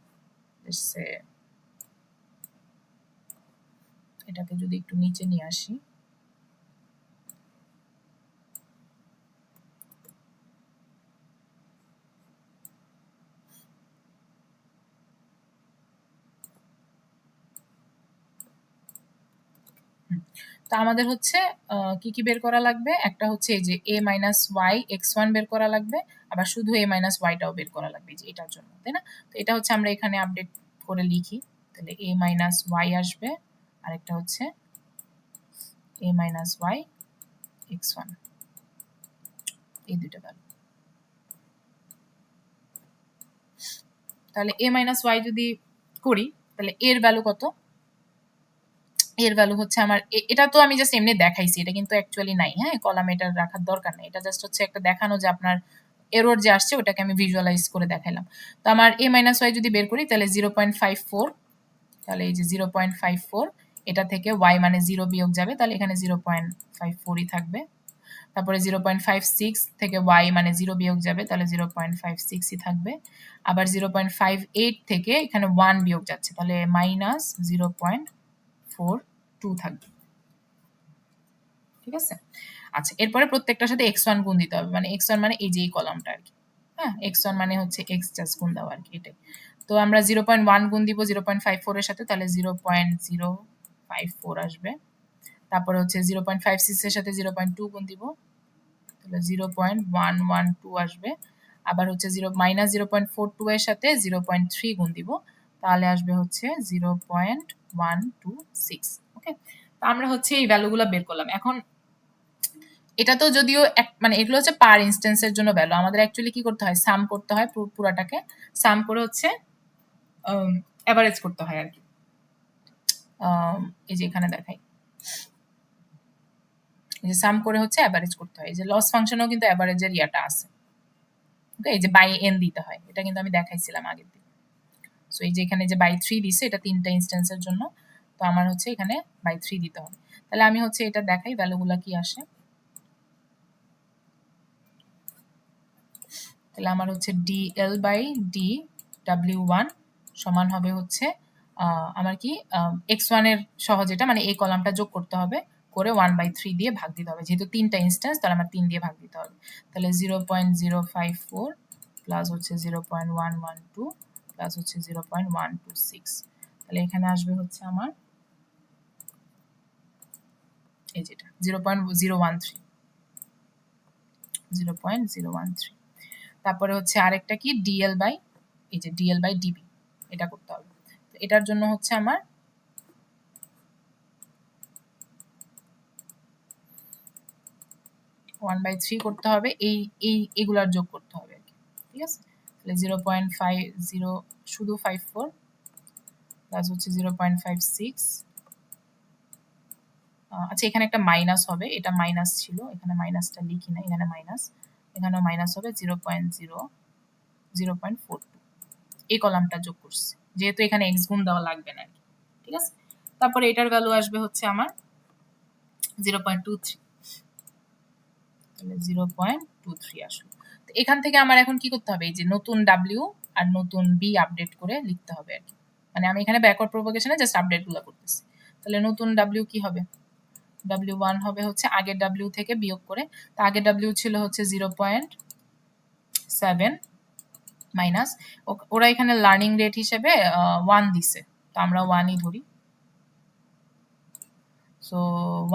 এটাকে যদি একটু নিচে নিয়ে আসি, তো আমাদের হচ্ছে কি কি বের করা লাগবে, একটা হচ্ছে এই যে a-y x1 বের করা লাগবে, আবার শুধু a-y-টাও বের করা লাগবে যে এটার জন্য, তাই না? তো এটা হচ্ছে আমরা এখানে আপডেট করে লিখি, তাহলে a-y আসবে, আর একটা হচ্ছে a-y x1, এই দুটো ভ্যালু। তাহলে a-y যদি করি তাহলে এর ভ্যালু কত? এর ভ্যালু হচ্ছে আমার, এটা তো আমি জাস্ট এমনি দেখাইছি, এটা কিন্তু অ্যাকচুয়ালি নাই, হ্যাঁ, কলামে এটা রাখার দরকার নেই, এটা জাস্ট হচ্ছে একটা দেখানো যে আপনার এরর যে আসছে ওটাকে আমি ভিজুয়ালাইজ করে দেখাইলাম। তো আমার a-y যদি বের করি তাহলে 0.54, তাহলে এই যে 0.54, এটা থেকে y মানে 0 বিয়োগ যাবে, তাহলে এখানে 0.54ই থাকবে। তারপরে 0.56 থেকে y মানে 0 বিয়োগ যাবে, তাহলে 0.56ই থাকবে। আবার 0.58 থেকে এখানে 1 বিয়োগ যাচ্ছে, তাহলে মাইনাস 0.42 থাকবে, ঠিক আছে? আচ্ছা, এরপরে প্রত্যেকটার সাথে x1 গুণ দিতে হবে, মানে x1 মানে এই যে এই কলামটা আর কি, হ্যাঁ, x1 মানে হচ্ছে x জাস্ট গুণ দেওয়া আর কি, এটাই। তো আমরা 0.1 গুণ দিব 0.54 এর সাথে, তাহলে 0.054 আসবে। তারপরে হচ্ছে 0.56 এর সাথে 0.2 গুণ দিব, তাহলে 0.112 আসবে। আবার হচ্ছে -0.42 এর সাথে 0.3 গুণ দিব, তাহলে আসবে হচ্ছে 0.126। ওকে, তো আমরা হচ্ছে এই ভ্যালুগুলো বের করলাম। এখন এটা তো যদিও মানে এগুলো হচ্ছে পার ইনস্ট্যান্সের জন্য ভ্যালু, আমাদের অ্যাকচুয়ালি কি করতে হয়, সাম করতে হয় পুরাটাকে, সাম করে হচ্ছে অ্যাভারেজ করতে হয় আর কি। এই যে এখানে দেখাই, এই যে সাম করে হচ্ছে অ্যাভারেজ করতে হয়। এই যে লস ফাংশনেও কিন্তু অ্যাভারেজের ইয়াটা আছে, ওকে। এই যে বাই এন দিতে হয়, এটা কিন্তু আমি দেখাইছিলাম আগের দিন। সো এই যে এখানে যে বাই 3 দিছে, এটা 3টা ইনস্ট্যান্সের জন্য, তো আমার হচ্ছে এখানে বাই 3 দিতে হবে। তাহলে আমি হচ্ছে এটা দেখাই ভ্যালুগুলো কি আসে। তাহলে আমার হচ্ছে DL বাই DW1 সমান হবে হচ্ছে আমার কি x1 এর সহজ, এটা মানে এই কলামটা যোগ করতে হবে, করে 1/3 দিয়ে ভাগ দিতে হবে, যেহেতু 3টা ইনস্ট্যান্স তাহলে আমার 3 দিয়ে ভাগ দিতে হবে। তাহলে 0.054 প্লাস হচ্ছে 0.112 প্লাস হচ্ছে 0.126, তাহলে এখানে আসবে হচ্ছে আমার এই যেটা 0.013। তারপরে হচ্ছে আরেকটা কি ডিএল বাই, এই যে ডিএল বাই ডিবি, এটা করতে হবে। তো এটার জন্য হচ্ছে আমার ওয়ান বাই থ্রি করতে হবে, এইগুলার যোগ করতে হবে আর কি, ঠিক আছে। তাহলে 0.50 শুধু 54 প্লাস হচ্ছে 0.56, আচ্ছা এখানে একটা মাইনাস হবে, এটা মাইনাস ছিল, এখানে মাইনাসটা লিখি না, এখানে মাইনাস, এখানেও মাইনাস হবে 0.42, এই কলামটা যোগ করছি, যেহেতু এখানে এক্স গুণ দেওয়া লাগবে না, ঠিক আছে। তারপরে এটার ভ্যালু আসবে হচ্ছে আমার 0.23, তাহলে 0.23 আসলো। তো এখান থেকে আমার এখন কি করতে হবে, এই যে নতুন ডাব্লিউ আর নতুন বি আপডেট করে লিখতে হবে আর কি, মানে আমি এখানে ব্যাকওয়ার্ড প্রপাগেশনে জাস্ট আপডেট গুলো করতেছি। তাহলে নতুন ডাব্লিউ কি হবে, W1 হবে হচ্ছে আগের ডাব্লিউ থেকে বিয়োগ করে, তো আগের ডাব্লিউ ছিল হচ্ছে 0.7 মাইনাস, ওরা এখানে লার্নিং রেট হিসেবে 1 দিছে, তো আমরা 1ই ধরি। সো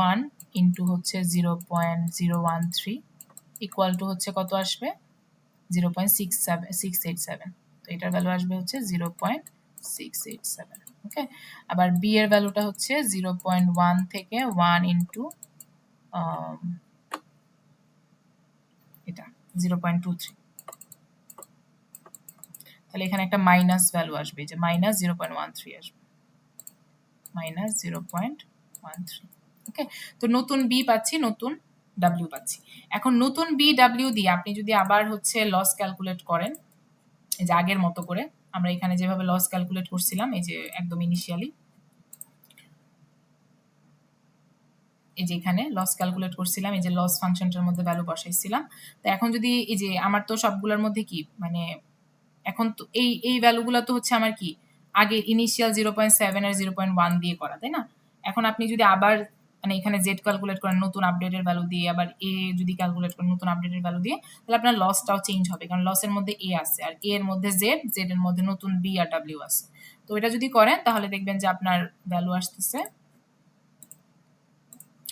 1 ইন্টু হচ্ছে 0.013 ইকুয়াল টু হচ্ছে কত আসবে, 0.687, তো এটার ভ্যালু আসবে হচ্ছে 0.687, ওকে। আবার বি এর ভ্যালুটা হচ্ছে 0.1 থেকে 1 ইন্টু এটা 0.23, তাহলে এখানে একটা মাইনাস ভ্যালু আসবে, যে মাইনাস 0.13 আসবে, মাইনাস 0.13, ওকে। তো নতুন বি পাচ্ছি, নতুন ডাব্লিউ পাচ্ছি। এখন নতুন বি ডাব্লিউ দিয়ে আপনি যদি আবার হচ্ছে লস ক্যালকুলেট করেন, এই যে আগের মতো করে আমরা এখানে যেভাবে লস ক্যালকুলেট করছিলাম, এই যে একদম ইনিশিয়ালি এই যে এখানে লস ক্যালকুলেট করছিলাম, এই যে লস ফাংশনটার মধ্যে ভ্যালু বসাইছিলাম। তো এখন যদি এই যে আমার তো সবগুলোর মধ্যে কি মানে এখন তো এই ভ্যালুগুলো তো হচ্ছে আমার কি আগে ইনিশিয়াল 0.7 আর 0.1 দিয়ে করা, তাই না। এখন আপনি যদি আবার মানে এখানে জেড ক্যালকুলেট করেন নতুন আপডেটের ভ্যালু দিয়ে, আবার এ যদি ক্যালকুলেট করেন নতুন আপডেটের ভ্যালু দিয়ে, তাহলে আপনার লসটাও চেঞ্জ হবে, কারণ লসের মধ্যে এ আছে আর এ এর মধ্যে জেড, জেড এর মধ্যে নতুন বি আর ডাব্লিউ আছে। তো এটা যদি করেন তাহলে দেখবেন যে আপনার ভ্যালু আসতেছে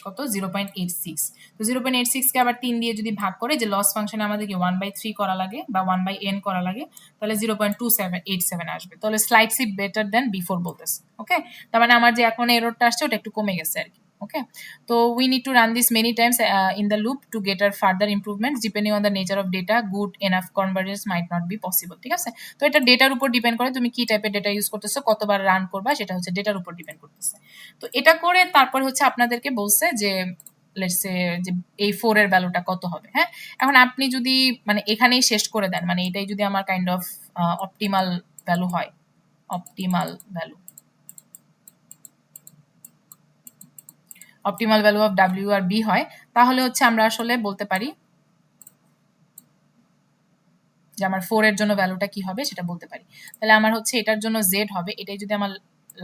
কত, 0.86। তো 0.86 কে আবার 3 দিয়ে যদি ভাগ করে, যে লস ফাংশনে আমাদেরকে 1/3 করা লাগে বা 1/n করা লাগে, তাহলে 0.2787 আসবে। তাহলে স্লাইটলি বেটার দেন বিফোর বলতেছে, ওকে। তার মানে আমার যে এখন এররটা আসছে ওটা একটু কমে গেছে আর কি, ওকে। তো we need to run this many times in the loop to get আর further improvements depending on the nature of data, good enough convergence might not be possible, ঠিক আছে। তো এটা ডেটার উপর ডিপেন্ড করে, তুমি কি টাইপের ডেটা ইউজ করতেছো, কতবার রান করবা, সেটা হচ্ছে ডেটার উপর ডিপেন্ড করতেছে। তো এটা করে তারপর হচ্ছে আপনাদেরকে বলছে যে লেটস সে যে এই 4 এর ভ্যালুটা কত হবে। হ্যাঁ, এখন আপনি যদি মানে এখানেই শেষ করে দেন, মানে এটাই যদি আমার কাইন্ড অফ অপটিমাল ভ্যালু হয়, অপটিমাল ভ্যালু অফ ডাব্লিউ আর বি হয়, তাহলে হচ্ছে আমরা আসলে বলতে পারি যে আমার 4 এর জন্য ভ্যালুটা কি হবে সেটা বলতে পারি। তাহলে আমার হচ্ছে এটার জন্য জেড হবে, এটাই যদি আমার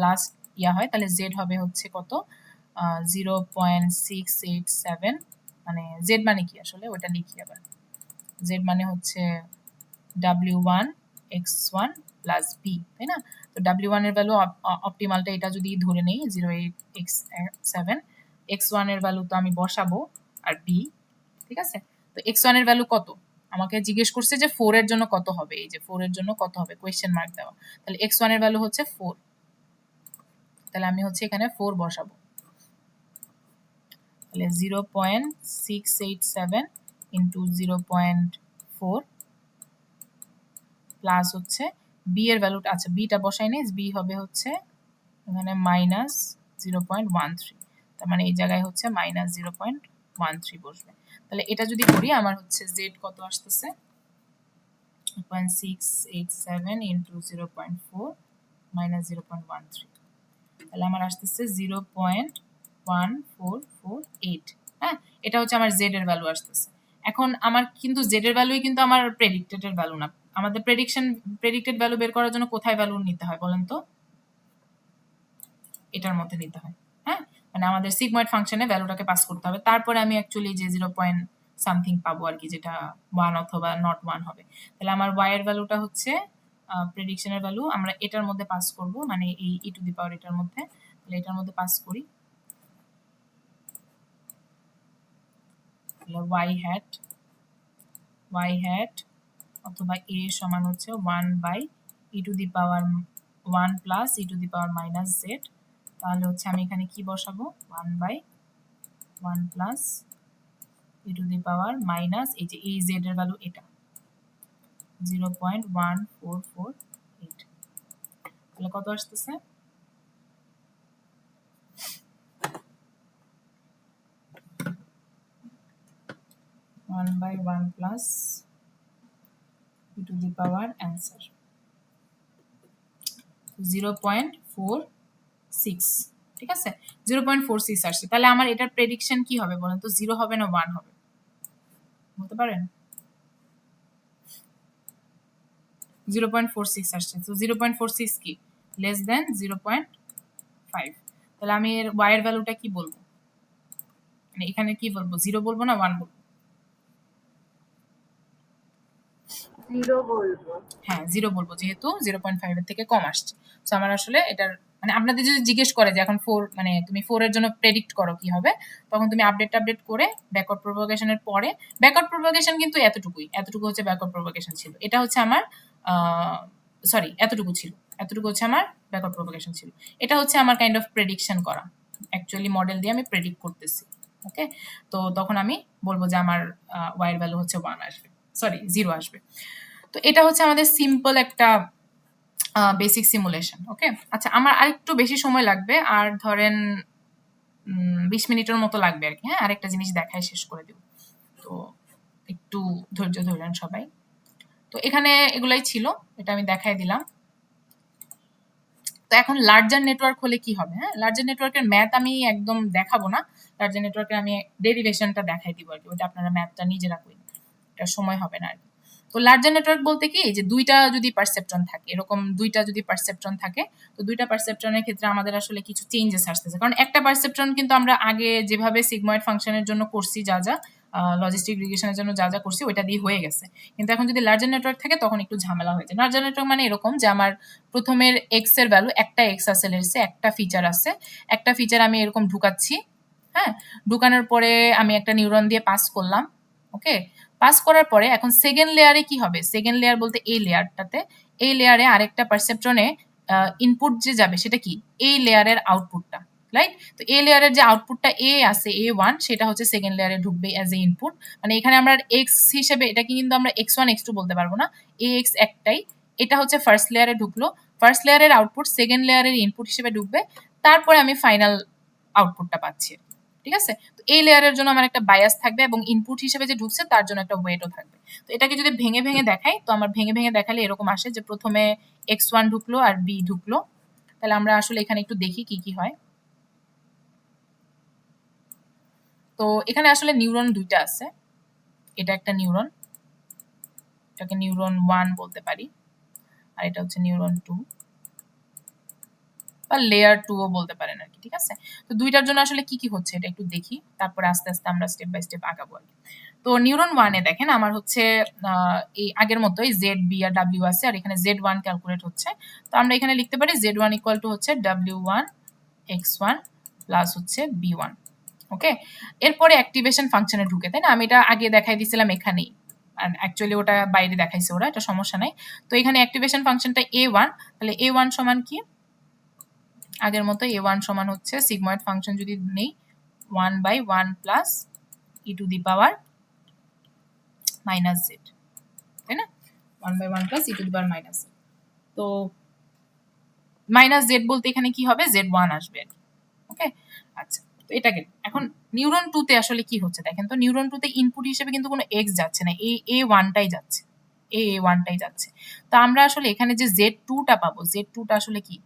লাস্ট ইয়া হয় তাহলে জেড হবে হচ্ছে কত, 0.687, মানে জেড মানে কি আসলে ওটা লিখি আবার, জেড মানে হচ্ছে W1 X1 প্লাস বি, তাই না। তো W1 এর ভ্যালু অপটিমালটা এটা যদি ধরে নেই 0.867, X1 এর ভ্যালু তো আমি বসাবো আর বি, ঠিক আছে। তো X1 এর ভ্যালু কত আমাকে জিজ্ঞেস করছে, যে 4 এর জন্য কত হবে, এই যে 4 এর জন্য কত হবে কোয়েশ্চেন মার্ক দেওয়া, তাহলে X1 এর ভ্যালু হচ্ছে 4, তাহলে আমি হচ্ছে এখানে 4 বসাবো, তাহলে 0.687 ইন্টু 0.4 প্লাস হচ্ছে বি এর ভ্যালুটা, আচ্ছা বিটা বসাই নেই, বি হবে হচ্ছে এখানে মাইনাস 0.13, তার মানে এই জায়গায় হচ্ছে মাইনাস 0.13 বসবে। তাহলে এটা যদি করি আমার হচ্ছে জেড কত আসতেছে, 0.687 ইন্টু 0.4 মাইনাস 0.13, তাহলে আমার আসতেছে 0.1448। হ্যাঁ, এটা হচ্ছে আমার জেড এর ভ্যালু আসতেছে। এখন আমার কিন্তু জেড এর ভ্যালুই কিন্তু আমার প্রেডিক্টেড এর ভ্যালু না। আমাদের প্রেডিক্টেড ভ্যালু বের করার জন্য কোথায় ভ্যালু নিতে হয় বলেন তো? এটার মধ্যে নিতে হয়। হ্যাঁ, মানে আমাদের সিগময়েড ফাংশনে ভ্যালুটাকে পাস করতে হবে, তারপরে আমি অ্যাকচুয়ালি যে 0 পয়েন্ট সামথিং পাবো আর কি, যেটা 1 অথবা নট 1 হবে। তাহলে আমার y এর ভ্যালুটা হচ্ছে প্রেডিকশনের ভ্যালু, আমরা এটার মধ্যে পাস করব, মানে এই e টু দি পাওয়ার এটার মধ্যে। তাহলে এটার মধ্যে পাস করি, তাহলে y hat অথবা a সমান হচ্ছে 1 by e to the power 1 plus e to the power minus z। তাহলে হচ্ছে আমি এখানে কি বসাবো, 1 by 1 plus e to the power minus এই যে এই z এর ভ্যালু এটা 0.1448, তাহলে কত আসতেছে, one by 1 plus e to the power answer 0.46, ঠিক আছে 0.46 আসছে। তাহলে আমার এটার প্রেডিকশন কি হবে বলেন তো, 0 হবে না 1 হবে বলতে পারেন? 0.46 আসছে, তো 0.46 কি লেস দেন 0.5, তাহলে আমি এর y এর ভ্যালুটা কি বলবো, মানে এখানে কি বলবো, 0 বলবো না 1 বলবো? 0 বলবো। হ্যাঁ 0 বলবো, যেহেতু 0.5 এর থেকে কম আসছে। সো আমার আসলে এটার মানে আপনাদের যদি জিজ্ঞেস করে যে এখন 4 মানে তুমি 4 এর জন্য প্রেডিক্ট করো কি হবে, তখন তুমি আপডেট করে ব্যাকওয়ার্ড প্রপাগেশনের পরে, ব্যাকওয়ার্ড প্রপাগেশন কিন্তু এতটুকু হচ্ছে ব্যাকওয়ার্ড প্রপাগেশন ছিল, এটা হচ্ছে আমার সরি এতটুকু হচ্ছে আমার ব্যাকওয়ার্ড প্রপাগেশন ছিল, এটা হচ্ছে আমার কাইন্ড অফ প্রেডিকশন করা, অ্যাকচুয়ালি মডেল দিয়ে আমি প্রেডিক্ট করতেছি। ওকে, তো তখন আমি বলবো যে আমার y এর ভ্যালু হচ্ছে 1 আসবে, সরি 0 আসবে। তো এটা হচ্ছে আমাদের সিম্পল একটা বেসিক সিমুলেশন। ওকে, আচ্ছা আমার আরেকটু বেশি সময় লাগবে, আর ধরেন 20 মিনিটের মতো লাগবে আর কি। হ্যাঁ, আরেকটা জিনিস দেখাই শেষ করে দেব, তো একটু ধৈর্য ধরলেন সবাই। তো এখানে এগুলাই ছিল, এটা আমি দেখাই দিলাম। তো এখন লার্জার নেটওয়ার্ক হলে কি হবে, হ্যাঁ লার্জার নেটওয়ার্কের ম্যাথ আমি একদম দেখাবো না, লার্জার নেটওয়ার্কের আমি ডেরিভেশনটা দেখাই দিব আর কি, ওটা আপনারা ম্যাথটা নিজেরা করবেন, এটা সময় হবে না আর কি। তো লার্জার নেটওয়ার্ক বলতে কি, যে দুইটা যদি পারসেপট্রন থাকে, এরকম দুইটা যদি পারসেপট্রন থাকে, তো দুইটা পারসেপট্রনের ক্ষেত্রে আমাদের আসলে কিছু চেঞ্জেস আসতেছে, কারণ একটা পারসেপট্রন কিন্তু আমরা আগে যেভাবে সিগময়েড ফাংশনের জন্য করছি, যা লজিস্টিক রিগ্রেশনের জন্য যা করছি ওইটা দিয়ে হয়ে গেছে, কিন্তু এখন যদি লার্জার নেটওয়ার্ক থাকে তখন একটু ঝামেলা হয়ে যায়। লার্জার নেটওয়ার্ক মানে এরকম যে আমার প্রথমের এক্স এর ভ্যালু, একটা এক্স আছে, একটা ফিচার আছে, একটা ফিচার আমি এরকম ঢুকাচ্ছি, হ্যাঁ ঢুকানোর পরে আমি একটা নিউরন দিয়ে পাস করলাম। ওকে, পাস করার পরে এখন সেকেন্ড লেয়ারে কি হবে, সেকেন্ড লেয়ার বলতে এই লেয়ারটাতে, এই লেয়ারে আরেকটা পারসেপট্রনে ইনপুট যে যাবে সেটা কি, এই লেয়ারের আউটপুটটা, রাইট? তো এই লেয়ারের যে আউটপুটটা এ আছে A1, সেটা হচ্ছে সেকেন্ড লেয়ারে ঢুকবে অ্যাজ এ ইনপুট, মানে এখানে আমরা এক্স হিসেবে এটাকে কিন্তু আমরা x1 x2 বলতে পারবো না, ax একটাই, এটা হচ্ছে ফার্স্ট লেয়ারে ঢুকলো, ফার্স্ট লেয়ারের আউটপুট সেকেন্ড লেয়ারের ইনপুট হিসেবে ঢুকবে, তারপরে আমি ফাইনাল আউটপুটটা পাচ্ছি, ঠিক আছে? তো এই লেয়ারের জন্য আমার একটা বায়াস থাকবে এবং ইনপুট হিসেবে যে ঢুকছে তার জন্য একটা ওয়েটও থাকবে। তো এটাকে যদি ভেঙে দেখাই, তো আমার ভেঙে দেখালে এরকম আসে যে প্রথমে x1 ঢুকলো আর b ঢুকলো। তাহলে আমরা আসলে এখানে একটু দেখি কি হয়। তো এখানে আসলে নিউরন দুইটা আছে, এটা একটা নিউরন, এটাকে নিউরন 1 বলতে পারি, আর এটা হচ্ছে নিউরন 2 বা লেয়ার 2 ও বলতে পারেন আর কি, ঠিক আছে? তো দুইটার জন্য আসলে কি হচ্ছে এটা একটু দেখি, তারপরে আস্তে আস্তে আমরা স্টেপ বাই স্টেপ আগাবো আর কি। তো নিউরন 1 এ দেখেন আমার হচ্ছে এই আগের মতোই জেড বি আর ডাব্লিউ আছে, আর এখানে z1 ক্যালকুলেট হচ্ছে। তো আমরা এখানে লিখতে পারি z1 ইকুয়াল টু হচ্ছে w1 x1 প্লাস হচ্ছে b1। ওকে, এরপরে অ্যাক্টিভেশন ফাংশনে ঢুকে, তাই না? আমি এটা আগে দেখাই দিয়েছিলাম এখানেই, আর অ্যাকচুয়ালি ওটা বাইরে দেখাইছে ওরা, এটা সমস্যা নাই। তো এখানে অ্যাক্টিভেশন ফাংশনটা a1, তাহলে a1 সমান কি, আগের মতো a1 সমান হচ্ছে সিগময়েড ফাংশন যদি নেই 1/1 plus e to the power minus Z, তাই না? 1/1 plus e to the power minus Z. তো মাইনাস জেড বলতে এখানে কি হবে, z1 আসবে। ওকে, আচ্ছা, তো এটা গেল। এখন নিউরন 2 তে আসলে কি হচ্ছে দেখেন তো, নিউরন 2 তে ইনপুট হিসেবে কিন্তু কোনো x যাচ্ছে না, a1টাই যাচ্ছে, a1টাই যাচ্ছে। তো আমরা আসলে এখানে যে z2টা পাবো, z2টা আসলে কি,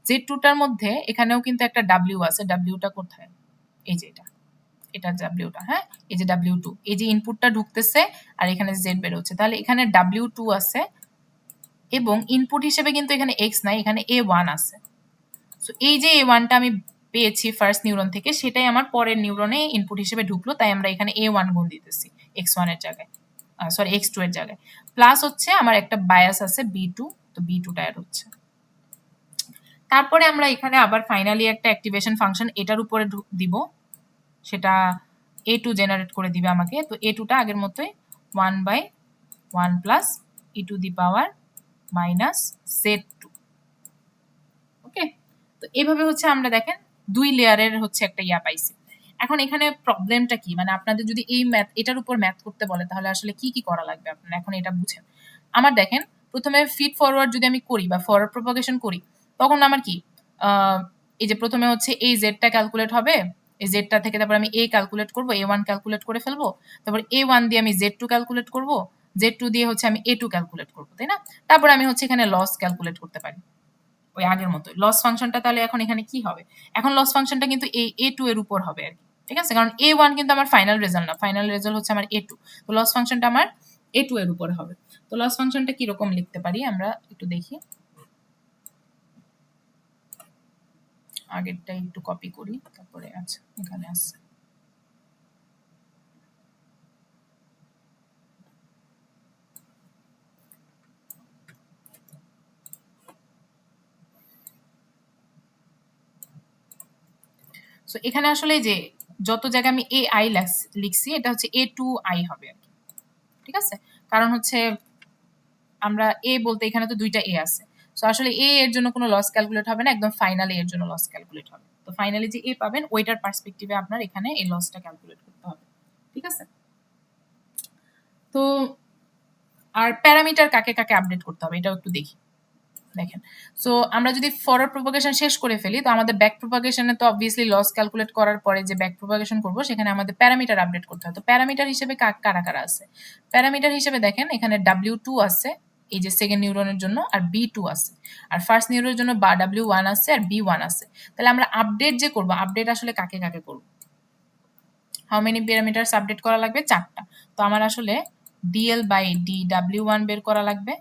z2টার মধ্যে এখানেও কিন্তু একটা w আছে, wটা কোথায়, এই যে এটা wটা, হ্যাঁ, এই যে w2, এই যে ইনপুটটা ঢুকতেছে আর এখানে z বের হচ্ছে, তাহলে এখানে w2 আছে এবং ইনপুট হিসেবে কিন্তু এখানে x নাই, এখানে a1 আছে। সো এই যে a1টা আমি পেয়েছি ফার্স্ট নিউরন থেকে, সেটাই আমার পরের নিউরনে ইনপুট হিসেবে ঢুকলো, তাই আমরা এখানে a1 গুণ দিতেছি x1 এর জায়গায়, সরি x2 এর জায়গায়। প্লাস হচ্ছে আমার একটা বায়াস আছে b2, তো b2টা অ্যাড হচ্ছে। তারপরে আমরা এখানে আবার ফাইনালি একটা অ্যাক্টিভেশন ফাংশন এটার উপরে দিব, সেটা a2 জেনারেট করে দিবে আমাকে। তো a2টা আগের মতোই 1/1 plus e to the power minus z2। ওকে, তো এইভাবে হচ্ছে আমরা দেখেন 2 লেয়ারের হচ্ছে একটা ইয়া পাইছি। এখন এখানে প্রবলেমটা কি, মানে আপনাদের যদি এই ম্যাথ এটার উপর ম্যাথ করতে বলে তাহলে আসলে কি কি করা লাগবে আপনারা এখন এটা বুঝেন। আমার দেখেন প্রথমে ফিড ফরওয়ার্ড যদি আমি করি বা ফরওয়ার্ড প্রপাগেশন করি, তখন আমার কি এই যে প্রথমে হচ্ছে এই জেডটা ক্যালকুলেট হবে, এই জেডটা থেকে তারপর আমি a ক্যালকুলেট করব, a1 ক্যালকুলেট করে ফেলবো, তারপর a1 দিয়ে আমি z2 ক্যালকুলেট করব, z2 দিয়ে হচ্ছে আমি a2 ক্যালকুলেট করব, তাই না? তারপর আমি হচ্ছে এখানে লস ক্যালকুলেট করতে পারি ওই আগের মতো। লস ফাংশনটা তাহলে এখন এখানে কি হবে, এখন লস ফাংশনটা কিন্তু এই a2 এর উপর হবে আর কি, ঠিক আছে? কারণ a1 কিন্তু আমার ফাইনাল রেজাল্ট না, ফাইনাল রেজাল্ট হচ্ছে আমার a2, তো লস ফাংশনটা আমার a2 এর উপর হবে। তো লস ফাংশনটা কি রকম লিখতে পারি আমরা একটু দেখি, আগেরটা একটু কপি করি, তারপরে আচ্ছা এখানে আছে। সো এখানে আসলে যে যত জায়গায় আমি ai লিখছি এটা হচ্ছে a2i হবে আর কি, ঠিক আছে? কারণ হচ্ছে আমরা a বলতে এখানে তো দুইটা a আছে, সো আসলে a এর জন্য কোনো লস ক্যালকুলেট হবে না, একদম ফাইনালি এর জন্য লস ক্যালকুলেট হবে। তো ফাইনালি যে a পাবেন ওইটার পার্সপেক্টিভে আপনার এখানে এই লসটা ক্যালকুলেট করতে হবে, ঠিক আছে? তো আর প্যারামিটার কাকে কাকে আপডেট করতে হবে এটাও একটু দেখি। দেখেন, সো আমরা যদি ফরওয়ার্ড প্রপাগেশন শেষ করে ফেলি, তো আমাদের ব্যাক প্রপাগেশনে তো অবভিয়াসলি লস ক্যালকুলেট করার পরে যে ব্যাক প্রপাগেশন করব সেখানে আমাদের প্যারামিটার আপডেট করতে হবে। তো প্যারামিটার হিসেবে কারা কারা আছে, প্যারামিটার হিসেবে দেখেন এখানে w2 আছে এই যে সেকেন্ড নিউরনের জন্য, আর b2 আছে, আর ফার্স্ট নিউরনের জন্য w1 আছে আর b1 আছে। তাহলে আমরা আপডেট যে করব, আপডেট আসলে কাকে কাকে করব, হাউ মেনি প্যারামিটারস আপডেট করা লাগবে, 4টা। তো আমার আসলে dl বাই dw1 বের করা লাগবে,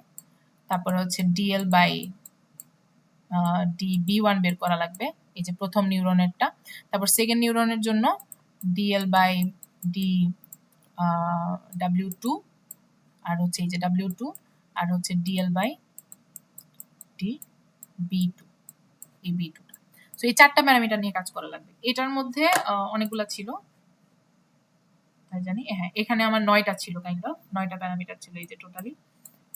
তারপর হচ্ছে dl বাই db1 বের করা লাগবে, এই যে প্রথম নিউরনেরটা। তারপর সেকেন্ড নিউরনের জন্য dl বাই w2, আর হচ্ছে এই যে w2, আর হচ্ছে dl বাই db2, এই b2। সো এই 4টা প্যারামিটার নিয়ে কাজ করা লাগবে। এটার মধ্যে অনেকগুলা ছিল তাই জানি, হ্যাঁ এখানে আমার 9টা ছিল, কাইন্ড অফ 9টা প্যারামিটার ছিল এই যে টোটালি।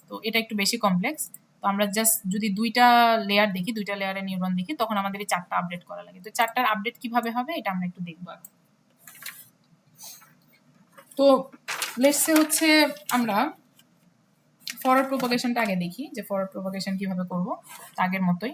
তো এটা একটু বেশি কমপ্লেক্স, তো আমরা জাস্ট যদি 2টা লেয়ার দেখি, 2টা লেয়ারের নিউরন দেখি, তখন আমাদের এই 4টা আপডেট করা লাগে। তো 4টার আপডেট কিভাবে হবে এটা আমরা একটু দেখবো। তো লেটস সে হচ্ছে আমরা ফরওয়ার্ড প্রপাগেশনটা আগে দেখি যে ফরওয়ার্ড প্রপাগেশন কিভাবে করব, আগের মতোই।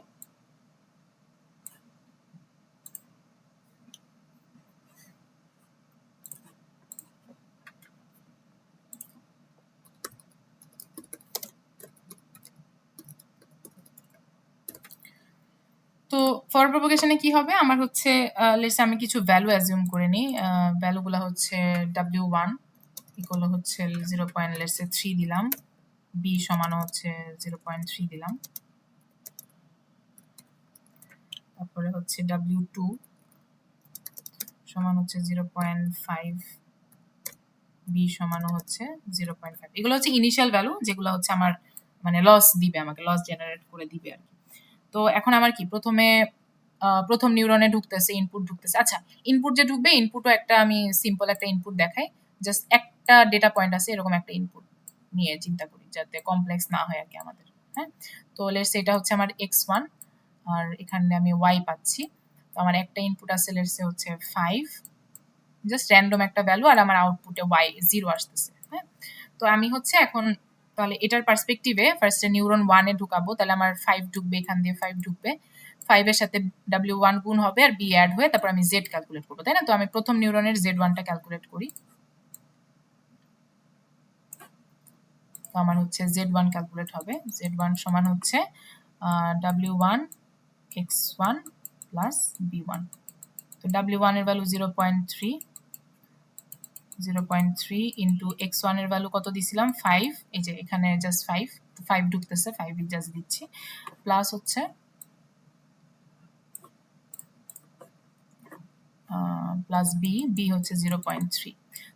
তো ফরওয়ার্ড প্রপাগেশনে কি হবে, আমার হচ্ছে লেটস আমি কিছু ভ্যালু অ্যাজিউম করে নিই, ভ্যালুগুলো হচ্ছে w1 ইকুয়াল হচ্ছে 0.3 দিলাম, b সমান হচ্ছে 0.3 দিলাম, তারপরে হচ্ছে w2 সমান হচ্ছে 0.5, b সমান হচ্ছে 0.5। এগুলো হচ্ছে ইনিশিয়াল ভ্যালু যেগুলো হচ্ছে আমার মানে লস দিবে, আমাকে লস জেনারেট করে দিবে আর কি। তো এখন আমার কি প্রথম নিউরনে ঢুকতেছে, ইনপুট ঢুকতেছে। আচ্ছা, ইনপুট যে ঢুকবে, ইনপুটও একটা আমি সিম্পল একটা ইনপুট দেখাই, জাস্ট একটা ডেটা পয়েন্ট আছে এরকম একটা ইনপুট নিয়ে চিন্তা করি যাতে কমপ্লেক্স না হয় আর কি আমাদের, হ্যাঁ। তো লেটস এটা হচ্ছে আমার x1 আর এখানে আমি y পাচ্ছি। তো আমার একটা ইনপুট আছে লেটস সে হচ্ছে 5, জাস্ট র্যান্ডম একটা ভ্যালু, আর আমার আউটপুটে y 0 আসতেছে। হ্যাঁ, তো আমি হচ্ছে এখন তাহলে এটার পার্সপেক্টিভে ফার্স্টে নিউরন 1 এ ঢুকাবো, তাহলে আমার 5 ঢুকবে, এখান দিয়ে 5 ঢুকবে, 5 এর সাথে w1 গুণ হবে আর b অ্যাড হয়ে তারপর আমি z ক্যালকুলেট করবো, তাই না? তো আমি প্রথম নিউরনের z1 টা ক্যালকুলেট করি। তো আমার হচ্ছে z1 ক্যালকুলেট হবে, z1 সমান হচ্ছে w1 x1 প্লাস b1। তো w1 এর ভ্যালু 0.3 ইন্টু x1 এর ভ্যালু কত দিছিলাম 5, এই যে এখানে জাস্ট 5 ঢুকতেছে, 5 জাস্ট দিচ্ছি, প্লাস হচ্ছে প্লাস b হচ্ছে 0.3।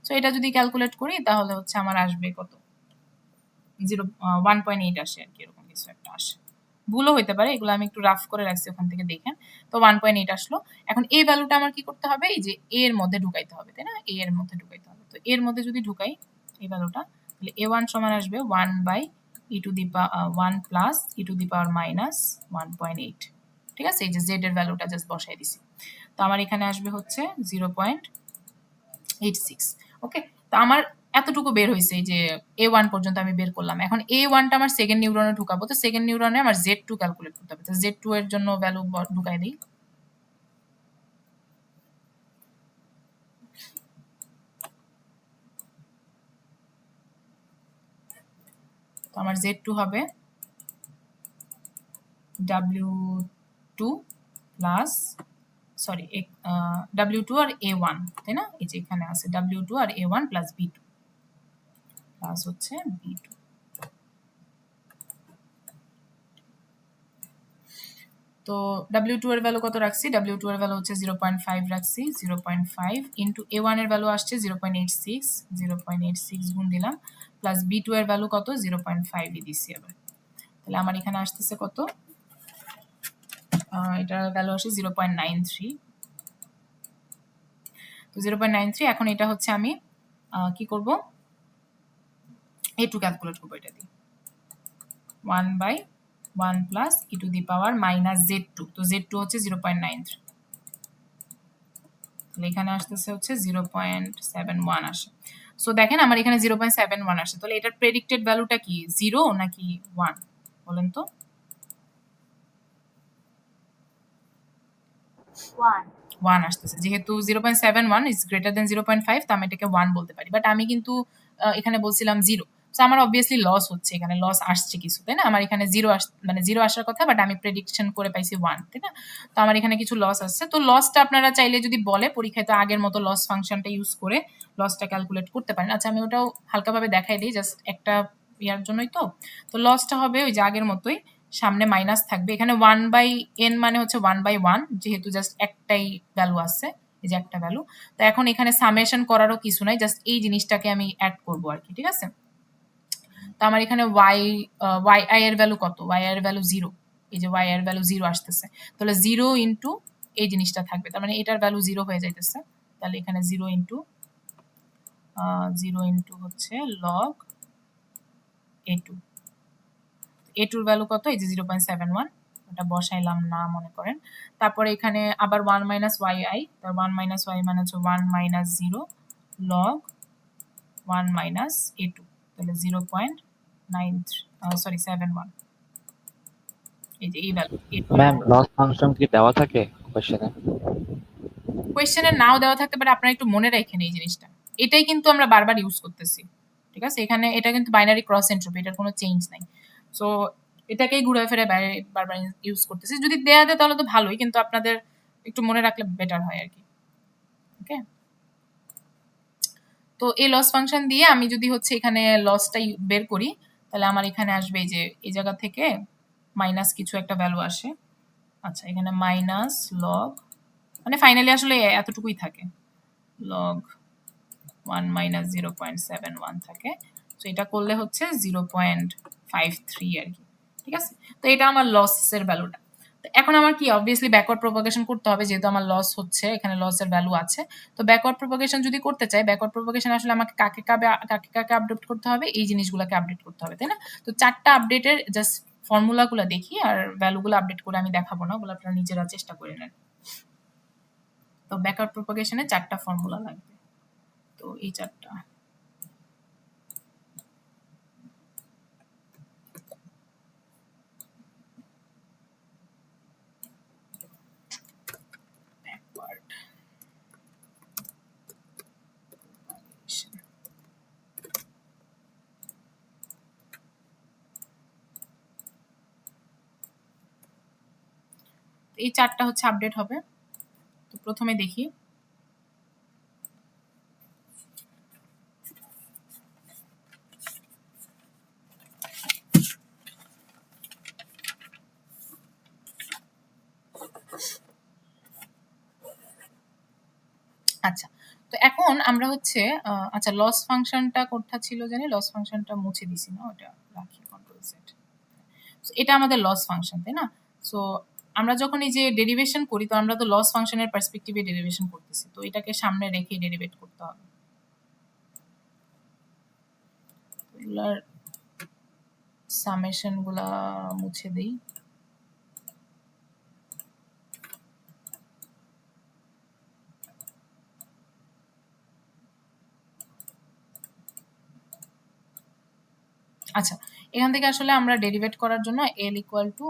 সো এটা যদি ক্যালকুলেট করি তাহলে হচ্ছে আমার আসবে কত 1.8 আসে আর কি, এরকম কিছু একটা আসে, ভুলও হইতে পারে, এগুলো আমি একটু রাফ করে রাখছি, ওখান থেকে দেখেন। তো 1.8 আসলো। এখন এই ভ্যালুটা আমার কি করতে হবে, এই যে a এর মধ্যে ঢুকাইতে হবে, তাই না? a এর মধ্যে ঢুকাইতে হবে। তো এর মধ্যে যদি ঢুকাই এই ভ্যালুটা, তাহলে a1 সমান আসবে 1 plus e to the power minus 1.8। ঠিক আছে, এই যে z এর ভ্যালুটা জাস্ট বসাই দিছি। তো আমার এখানে আসবে হচ্ছে 0.86। ওকে, তো আমার এতটুকু বের হয়েছে, এই যে a1 পর্যন্ত আমি বের করলাম। এখন a1 টা আমার সেকেন্ড নিউরনে ঢুকাবো, তো সেকেন্ড নিউরনে আমার z2 ক্যালকুলেট করতে হবে। তো z2 এর জন্য ভ্যালু ঢুকাই দিই। তো আমার z2 হবে w2 প্লাস সরি w2 আর a1, তাই না? এই যে এখানে আছে w2 আর a1 প্লাস b2 প্লাস হচ্ছে b2। তো w2 এর ভ্যালু কত রাখছি, w2 এর ভ্যালু হচ্ছে 0.5 রাখছি, 0.5 ইন্টু a1 এর ভ্যালু আসছে 0.86 গুণ দিলাম, প্লাস b2 এর ভ্যালু কত 0.5 দিছি আবার। তাহলে আমার এখানে আসতেছে কত, এটার ভ্যালু আসে 0.93। তো 0.93, এখন এটা হচ্ছে আমি কি করব, a2 ক্যালকুলেট করবো, এটা দিয়ে 1/1 plus e to the power minus z2। তো z2 হচ্ছে 0.93, তাহলে এখানে আসতেছে হচ্ছে 0.71 আসে। সো দেখেন আমার এখানে 0.71 আসে, তাহলে এটার প্রেডিক্টেড ভ্যালুটা কি 0 নাকি 1 বলেন তো? 1 আসতেছে, যেহেতু 0.71 ইজ গ্রেটার দেন 0.5, তো আমি এটাকে 1 বলতে পারি। বাট আমি কিন্তু এখানে বলছিলাম 0, সো আমার অবভিয়াসলি লস হচ্ছে, এখানে লস আসছে কিছু, তাই না? আমার এখানে 0 আসার কথা, বাট আমি প্রেডিকশন করে পাইছি 1, তাই না? তো আমার এখানে কিছু লস আসছে। তো লসটা আপনারা চাইলে যদি বলে পরীক্ষায়, তো আগের মতো লস ফাংশনটা ইউজ করে লসটা ক্যালকুলেট করতে পারেন। আচ্ছা, আমি ওটাও হালকাভাবে দেখাই দিই, জাস্ট একটা ইয়ার জন্যই। তো লসটা হবে ওই যে আগের মতোই, সামনে মাইনাস থাকবে, এখানে 1/n মানে হচ্ছে 1/1, যেহেতু জাস্ট একটাই ভ্যালু আছে, এই যে একটা ভ্যালু। তো এখন এখানে সামেশন করারও কিছু নাই, জাস্ট এই জিনিসটাকে আমি অ্যাড করবো আর কি, ঠিক আছে? তো আমার এখানে y এর ভ্যালু কত, y এর ভ্যালু 0, এই যে y এর ভ্যালু 0 আসতেছে, তাহলে 0 ইন্টু এই জিনিসটা থাকবে, তার মানে এটার ভ্যালু 0 হয়ে যাইতেছে। তাহলে এখানে 0 ইন্টু হচ্ছে log a2, a2 এর ভ্যালু কত, এই যে 0.71, ওটা বসাইলাম না মনে করেন। তারপরে এখানে আবার 1 মাইনাস yi, তার 1 মাইনাস y মানে হচ্ছে 1 মাইনাস 0 log 1 মাইনাস a2, তাহলে 0.71, এই যে এই ভ্যালু। ম্যাম লস ফাংশন কি দেওয়া থাকে কোয়েশ্চেনে নাও দেওয়া থাকতে পারে, আপনারা একটু মনে রাখেন এই জিনিসটা, এটাই কিন্তু আমরা বারবার ইউজ করতেছি, ঠিক আছে? এখানে এটা কিন্তু বাইনারি ক্রস এন্ট্রপি, এটার কোনো চেঞ্জ নাই। সো এটাকেই ঘুরে ফিরে বারবার ইউজ করতেছি, যদি দেয়া দেয় তাহলে তো ভালোই, কিন্তু আপনাদের একটু মনে রাখলে বেটার হয় আর কি। ওকে, তো এই লস ফাংশন দিয়ে আমি যদি হচ্ছে এখানে লসটা বের করি, তাহলে আমার এখানে আসবে এই যে এই জায়গা থেকে মাইনাস কিছু একটা ভ্যালু আসে। আচ্ছা, এখানে মাইনাস লগ, মানে ফাইনালি আসলে এতটুকুই থাকে, লগ 1 মাইনাস 0.71 থাকে। তো এটা করলে হচ্ছে 0.53 আর কি, ঠিক আছে? তো এটা আমার লসের ভ্যালুটা। এখন আমার কি অবভিয়াসলি ব্যাকওয়ার্ড প্রপাগেশন করতে হবে, যেহেতু আমার লস হচ্ছে, এখানে লসের ভ্যালু আছে। তো ব্যাকওয়ার্ড প্রপাগেশন যদি করতে চাই, ব্যাকওয়ার্ড প্রপাগেশন আসলে আমাকে কাকে আপডেট করতে হবে, এই জিনিসগুলোকে আপডেট করতে হবে, তাই না? তো 4টা আপডেটের জাস্ট ফর্মুলাগুলো দেখি, আর ভ্যালুগুলো আপডেট করে আমি দেখাবো না, ওগুলো আপনারা নিজেরা চেষ্টা করে নেন। তো ব্যাকওয়ার্ড প্রপাগেশনে 4টা ফর্মুলা লাগবে। তো এই 4টা ব্যাকওয়ার্ড প্রপাগেশন। এই 4টা হচ্ছে আপডেট হবে। তো প্রথমে দেখি আচ্ছা, তো এখন আমরা হচ্ছে আচ্ছা লস ফাংশনটা কোথায় ছিল জানি, লস ফাংশনটা মুছে দিছি না, ওটা রাখি কন্ট্রোল জেড। এটা আমাদের লস ফাংশন, তাই না? সো আমরা যখন এই যে ডেরিভেশন করি, তো আমরা তো লস ফাংশনের পার্সপেক্টিভে ডেরিভেশন করতেছি, তো এটাকে সামনে রেখে ডেরিভেট করতে হবে। এগুলার সামেশন গুলা মুছে দেই। আচ্ছা, এখান থেকে আসলে আমরা ডেরিভেট করার জন্য এল ইকুয়াল টু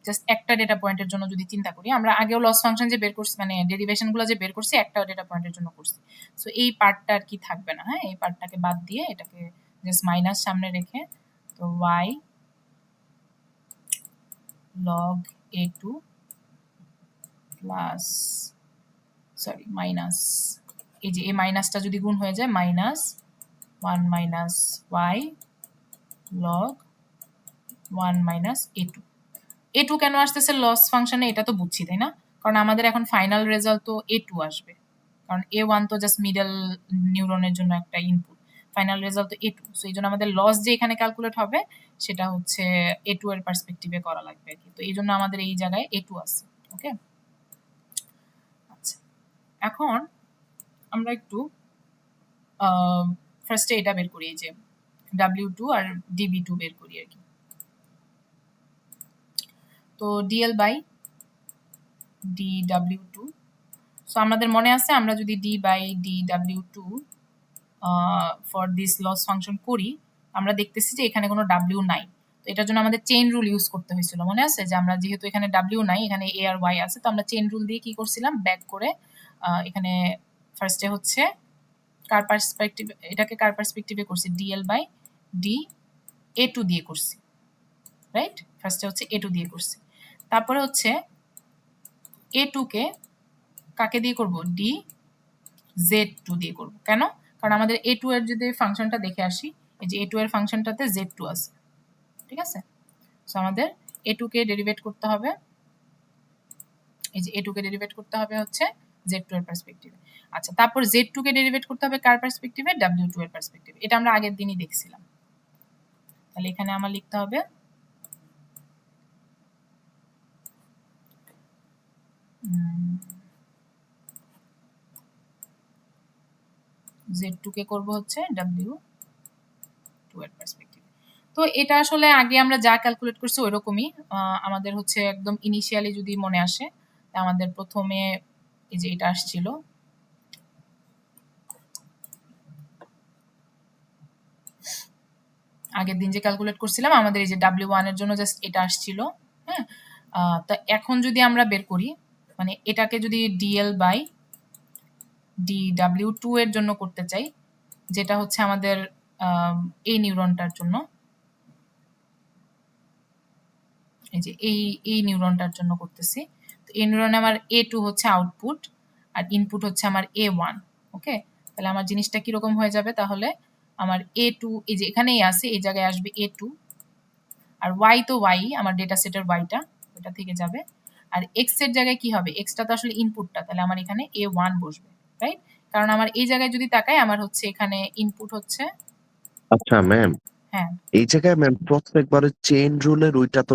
জাস্ট একটা ডেটা পয়েন্টের জন্য যদি চিন্তা করি, আমরা আগেও লস ফাংশন যে বের করছি, মানে ডেরিভেশন গুলো যে বের করছি একটা ডেটা পয়েন্টের জন্য করছি। সো এই পার্টটা আর কি থাকবে না। হ্যাঁ, এই পার্টটাকে বাদ দিয়ে এটাকে জাস্ট মাইনাস সামনে রেখে, তো y log a2 plus sorry minus, এই যে এই মাইনাসটা যদি গুণ হয়ে যায় minus 1 minus y log 1 minus a2 কেন আসতেছে লস ফাংশনে এটা তো বুঝছি, তাই না? কারণ আমাদের এখন ফাইনাল রেজাল্ট তো a2 আসবে, কারণ a1 তো জাস্ট মিডল নিউরনের জন্য একটা ইনপুট, ফাইনাল রেজাল্ট তো a2। সো এই জন্য আমাদের লস যে এখানে ক্যালকুলেট হবে সেটা হচ্ছে a2 এর পার্সপেক্টিভে করা লাগবে আর কি। তো এই জন্য আমাদের এই জায়গায় a2 আছে। ওকে, আচ্ছা এখন আমরা একটু ফার্স্টে এটা বের করি, এই যে w2 আর db2 বের করি আর কি। তো dl বাই dw2, সো আমাদের মনে আছে আমরা যদি d by dw2 for this loss function করি, আমরা দেখতেছি যে এখানে কোনো w নাই। তো এটার জন্য আমাদের চেইন রুল ইউজ করতে হয়েছিল, মনে আছে যে আমরা যেহেতু এখানে w নাই, এখানে a আর y আছে, তো আমরা চেইন রুল দিয়ে কি করছিলাম, ব্যাক করে এখানে ফার্স্টে হচ্ছে কার পার্সপেক্টিভ, এটাকে কার পার্সপেক্টিভে করছি, dl বাই d a2 দিয়ে করছি, রাইট? ফার্স্টে হচ্ছে a2 দিয়ে করছি, তারপরে হচ্ছে a2 কে কাকে দিয়ে করব, d z2 দিয়ে করব। কেন? কারণ আমাদের a2 এর যদি ফাংশনটা দেখে আসি, এই যে a2 এর ফাংশনটাতে z2 আছে, ঠিক আছে? সো আমাদের a2 কে ডেরিভেট করতে হবে, এই যে a2 কে ডেরিভেট করতে হবে হচ্ছে z2 এর পার্সপেক্টিভে। আচ্ছা, তারপর z2 কে ডেরিভেট করতে হবে কার পার্সপেক্টিভে, w2 এর পার্সপেক্টিভে। এটা আমরা আগের দিনই দেখছিলাম। তাহলে এখানে আমার লিখতে হবে z2 কে করব হচ্ছে w2 এর পার্সপেক্টিভ। তো এটা আসলে আগে আমরা যা ক্যালকুলেট করছি ওইরকমই আমাদের হচ্ছে একদম ইনিশিয়ালি যদি মনে আসে, আমাদের প্রথমে এই যে এটা আসছিল, আগের দিন যে ক্যালকুলেট করছিলাম আমাদের এই যে w1 এর জন্য জাস্ট এটা আসছিল। হ্যাঁ, তো এখন যদি আমরা বের করি, মানে এটাকে যদি dl বাই dw2 এর জন্য করতে চাই, যেটা হচ্ছে আমাদের এই নিউরনটার জন্য, এই যে এই নিউরনটার জন্য করতেছি। তো এই নিউরনে আমার a2 হচ্ছে আউটপুট আর ইনপুট হচ্ছে আমার a1। ওকে, তাহলে আমার জিনিসটা কিরকম হয়ে যাবে, তাহলে আমার a2 এই যে এখানেই আছে, এই জায়গায় আসবে a2, আর y তো y, আমার ডেটা সেটের yটা ওটা থেকে যাবে, আর x এর জায়গায় কি হবে, xটা তো আসলে ইনপুটটা, তাহলে আমার এখানে a1 বসবে, রাইট? কারণ আমার এই জায়গায় যদি তাকাই, আমার হচ্ছে এখানে ইনপুট হচ্ছে, আচ্ছা ম্যাম, হ্যাঁ এই জায়গায় ম্যাম প্রত্যেকবারে চেইন রুলের ওইটা তো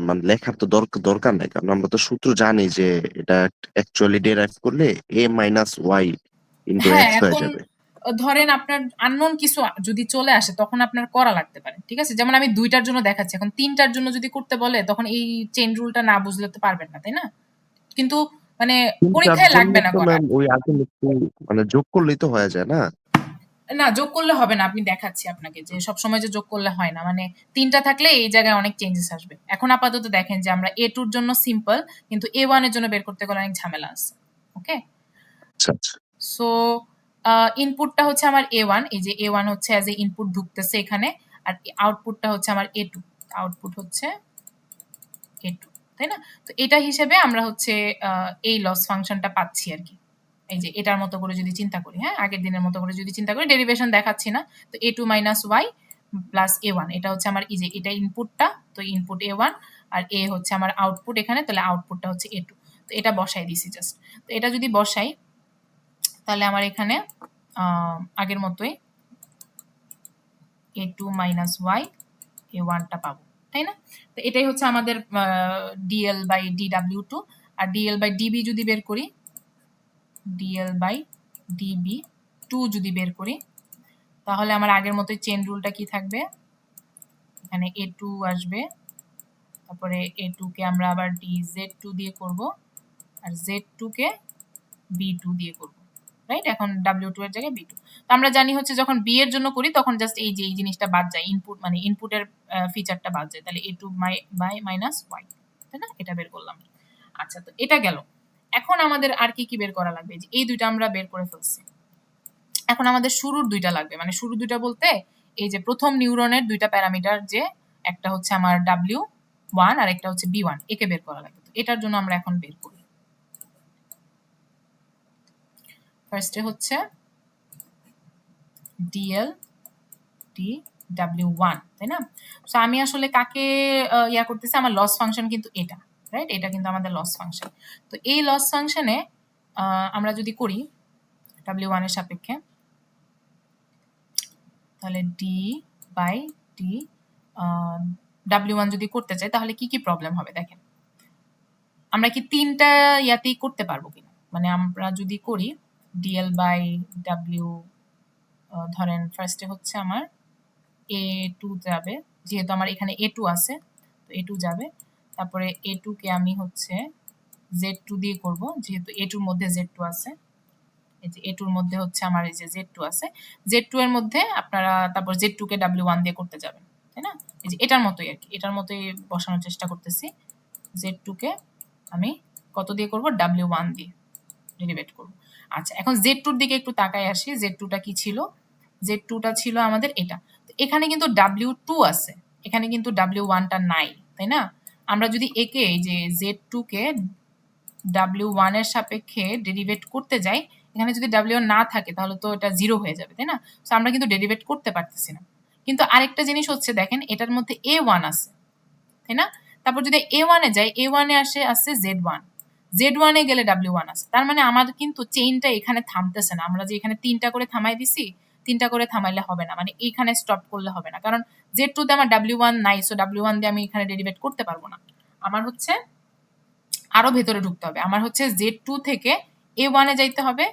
মানে লেখার তো দরকার নাই, কারণ আমরা তো সূত্র জানি যে এটা অ্যাকচুয়ালি ডেরাইভ করলে a মাইনাস ওয়াই ইন্টু হ্যাঁ, এক্স হয়ে এখন যাবে। ধরেন আপনার আননোন কিছু যদি চলে আসে তখন আপনার করা লাগতে পারে, ঠিক আছে? যেমন আমি 2টার জন্য দেখাচ্ছি, এখন 3টার জন্য যদি করতে বলে তখন এই চেইন রুলটা না বুঝলে তো পারবেন না, তাই না? কিন্তু মানে তিন পরীক্ষায় চারজন লাগবে না তো করা। ম্যাম ওই আলটিমেটলি মানে যোগ করলেই তো হয়ে যায় না? না, যোগ করলে হবে না। আমি দেখাচ্ছি আপনাকে যে সবসময় যে যোগ করলে হয় না। মানে ৩টা থাকলে এই জায়গায় অনেক চেঞ্জেস আসবে। এখন আপাতত দেখেন যে আমরা A2 এর জন্য সিম্পল, কিন্তু A1 এর জন্য বের করতে গেলে অনেক ঝামেলা আছে। ওকে? আচ্ছা আচ্ছা। সো ইনপুটটা হচ্ছে আমার A1, এই যে A1 হচ্ছে অ্যাজ এ ইনপুট ঢুকতেছে এখানে, আর আউটপুটটা হচ্ছে আমার A2, আউটপুট হচ্ছে A2, তাই না? তো এটা হিসেবে আমরা হচ্ছে এই লস ফাংশনটা পাচ্ছি আর কি। এই যে এটার মতো করে যদি চিন্তা করি, হ্যাঁ, আগের দিনের মতো করে যদি চিন্তা করি, ডেরিভেশন দেখাচ্ছি না। তো A2 minus Y plus A1, এটা হচ্ছে আমার এই যে এটা ইনপুটটা, তো ইনপুট A1 আর A হচ্ছে আমার আউটপুট এখানে, তাহলে আউটপুটটা হচ্ছে A2। তো এটা বসাই দিছি জাস্ট। তো এটা যদি বসাই তাহলে আমার এখানে আগের মতোই A2 মাইনাস ওয়াই A1টা পাবো, তাই না? তো এটাই হচ্ছে আমাদের DL বাই DW2। আর DL বাই DB যদি বের করি, DL বাই DB2 যদি বের করি, তাহলে আমার আগের মতোই চেন রুলটা কি থাকবে, এখানে A2 আসবে, তারপরে A2 কে আমরা আবার DZ2 দিয়ে করব, আর Z2 কে B2 দিয়ে করব, রাইট? এখন W2 এর জায়গায় B2। তো আমরা জানি হচ্ছে যখন B এর জন্য করি তখন জাস্ট এই যে এই জিনিসটা বাদ যায়, ইনপুট মানে ইনপুটের ফিচারটা বাদ যায়, তাহলে A2 বাই মাইনাস ওয়াই, তাই না? এটা বের করলাম। আচ্ছা, তো এটা গেল। এখন আমাদের আর কি কি বের করা লাগবে? যে এই দুইটা আমরা বের করে ফেলছি। এখন আমাদের শুরুর দুইটা লাগবে, মানে শুরু দুইটা বলতে এই যে প্রথম নিউরনের দুইটা প্যারামিটার, যে একটা হচ্ছে আমার W1 আর একটা হচ্ছে B1, একে বের করা লাগবে। তো এটার জন্য আমরা এখন বের করি। ফার্স্টে হচ্ছে DL DW1, তাই না? সো আমি আসলে কাকে ইয়া করতেছি, আমার লস ফাংশন কিন্তু এটা, রাইট? এটা কিন্তু আমাদের লস ফাংশন। তো এই লস ফাংশনে আমরা যদি করি W1 এর সাপেক্ষে, তাহলে D বাই D W1 যদি করতে চাই তাহলে কি কি প্রবলেম হবে দেখেন। আমরা কি 3টা ইয়াতেই করতে পারবো কিনা? মানে আমরা যদি করি DL বাই W, ধরেন ফার্স্টে হচ্ছে আমার A2 যাবে, যেহেতু আমার এখানে A2 আছে, তো A2 যাবে। তারপরে A2 কে আমি হচ্ছে Z2 দিয়ে করব, যেহেতু A2 এর মধ্যে Z2 আছে। এই যে A2 এর মধ্যে হচ্ছে আমার এই যে Z2 আছে, Z2 এর মধ্যে আপনারা তারপর Z2 কে W1 দিয়ে করতে যাবেন, তাই না? এই যে এটার মতোই আর কি, এটার মতোই বসানোর চেষ্টা করতেছি। Z2 কে আমি কত দিয়ে করব? W1 দিয়ে ডেরিভেট করব। আচ্ছা, এখন Z2 এর দিকে একটু তাকায় আসি। Z2টা কি ছিল? Z2টা ছিল আমাদের এটা। তো এখানে কিন্তু W2 আছে, এখানে কিন্তু W1টা নাই, তাই না? আমরা যদি একে এই যে Z2 কে W1 এর সাপেক্ষে ডেরিভেট করতে যাই, এখানে যদি W1 না থাকে তাহলে তো এটা 0 হয়ে যাবে, তাই না? সো আমরা কিন্তু ডেরিভেট করতে পারতেছি না। কিন্তু আরেকটা জিনিস হচ্ছে দেখেন, এটার মধ্যে A1 আছে, তাই না? তারপর যদি A1 এ যাই, A1 এ আছে Z1, Z1 এ গেলে W1 আছে। তার মানে আমাদের কিন্তু চেইনটা এখানে থামতেছে না। আমরা যে এখানে 3টা করে থামাই দিছি, 3টা করে থামাইলে হবে না, মানে এইখানে স্টপ করলে হবে না, কারণ Z2 তে আমার W1 নাই, সো W1 দিয়ে আমি এখানে ডেরিভেট করতে পারবো না। আমার হচ্ছে আরো ভেতরে ঢুকতে হবে। আমার হচ্ছে Z2 থেকে A1 এ যাইতে হবে,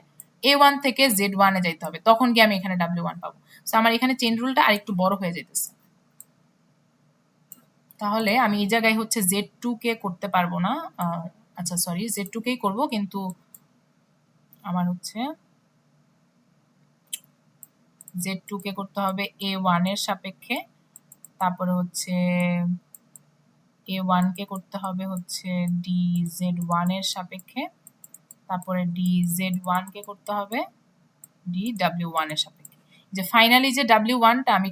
A1 থেকে Z1 এ যাইতে হবে, তখন গিয়ে আমি এখানে W1 পাবো। সো আমার এখানে চেইন রুলটা আরেকটু বড় হয়ে যাইতেছে। তাহলে আমি এই জায়গায় হচ্ছে Z2 কে করতে পারবো না, আচ্ছা সরি, Z2 কেই করবো, কিন্তু আমার হচ্ছে Z2 কে করতে হবে A1 এর সাপেক্ষে, তারপরে হচ্ছে A1 কে করতে হবে হচ্ছে DZ1 এর সাপেক্ষে, তারপরে DZ1 কে করতে হবে DW1 এর সাপেক্ষে। যে ফাইনালি যে W1টা আমি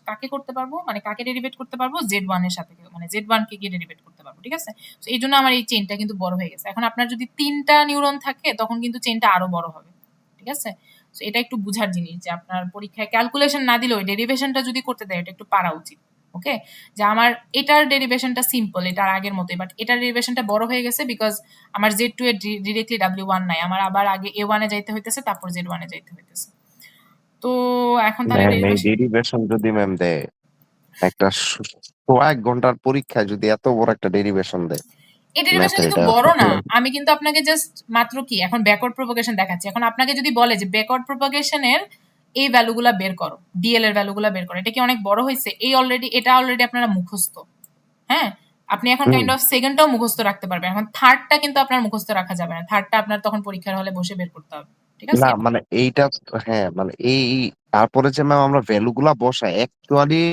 কাকে করতে পারবো, মানে কাকে ডেরিভেট করতে পারবো? Z1 এর সাপেক্ষে, মানে Z1 কে গিয়ে ডেরিভেট করতে পারবো, ঠিক আছে? তো এই জন্য আমার এই চেইনটা কিন্তু বড় হয়ে গেছে। এখন আপনার যদি 3টা নিউরন থাকে তখন কিন্তু চেইনটা আরো বড় হবে, ঠিক আছে? তো এটা একটু বুঝার জিনিস যে আপনার পরীক্ষায় ক্যালকুলেশন না দিলেও ডেরিভেশনটা যদি করতে দেয় এটা একটু পারা উচিত। ওকে, যে আমার এটার ডেরিভেশনটা সিম্পল, এটার আগের মতোই, বাট এটার ডেরিভেশনটা বড় হয়ে গেছে বিকজ আমার Z2 এর ডিরেক্টলি W1 নাই, আমার আবার আগে A1 এ যাইতে হইতেছে, তারপর Z1 এ যাইতে হইতেছে। তো এখন তাহলে ম্যাম এই ডেরিভেশন যদি ম্যাম দেয় একটা 1 ঘন্টার পরীক্ষায় যদি এত বড় একটা ডেরিভেশন দেয়, এই ডেরিভেশন ম্যাথের কিন্তু এটা বড় না। আমি কিন্তু আপনাকে জাস্ট মাত্র কি এখন ব্যাকওয়ার্ড প্রোপাগেশন দেখাচ্ছি। এখন আপনাকে যদি বলে যে ব্যাকওয়ার্ড প্রোপাগেশনের এই ভ্যালুগুলা বের করো, ডিএল এর ভ্যালুগুলা বের করো, এটা কি অনেক বড় হয়েছে? এটা অলরেডি আপনারা মুখস্থ, হ্যাঁ? আপনি এখন হুম। কাইন্ড অফ সেকেন্ডটাও মুখস্থ রাখতে পারবেন, এখন থার্ডটা কিন্তু আপনার মুখস্থ রাখা যাবে না, থার্ডটা আপনার তখন পরীক্ষার হলে বসে বের করতে হবে, ঠিক আছে? না মানে এইটা, হ্যাঁ মানে এই তারপরে যে ম্যাম আমরা ভ্যালু গুলা বসাই অ্যাকচুয়ালি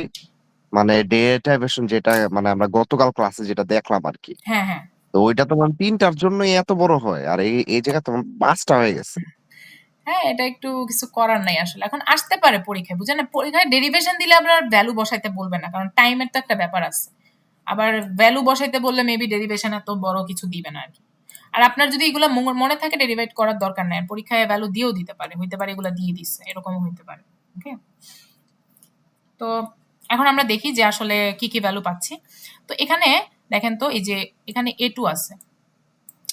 মানে ডেরিভেশন যেটা মানে আমরা গতকাল ক্লাসে যেটা দেখলাম আর কি, হ্যাঁ হ্যাঁ তো ওইটা তো ম্যাম 3টার জন্যই এত বড় হয়, আর এই জায়গায় তো 5টা হয়ে গেছে। হ্যাঁ, এটা একটু কিছু করার নাই আসলে, এখন আসতে পারে পরীক্ষায়, বুঝেন না? পরীক্ষায় ডেরিভেশন দিলে আপনার ভ্যালু বসাইতে বলবে না, কারণ টাইমের তো একটা ব্যাপার আছে, আবার ভ্যালু বসাইতে বললে মেবি ডেরিভেশন এত বড় কিছু দিবে না আর কি। আর আপনার যদি এগুলো মনে থাকে ডেরিভেট করার দরকার নাই, আর পরীক্ষায় ভ্যালু দিয়েও দিতে পারে, হইতে পারে এগুলো দিয়ে দিচ্ছে, এরকমও হইতে পারে। ওকে, তো এখন আমরা দেখি যে আসলে কি কি ভ্যালু পাচ্ছি। তো এখানে দেখেন তো, এই যে এখানে A2 আছে,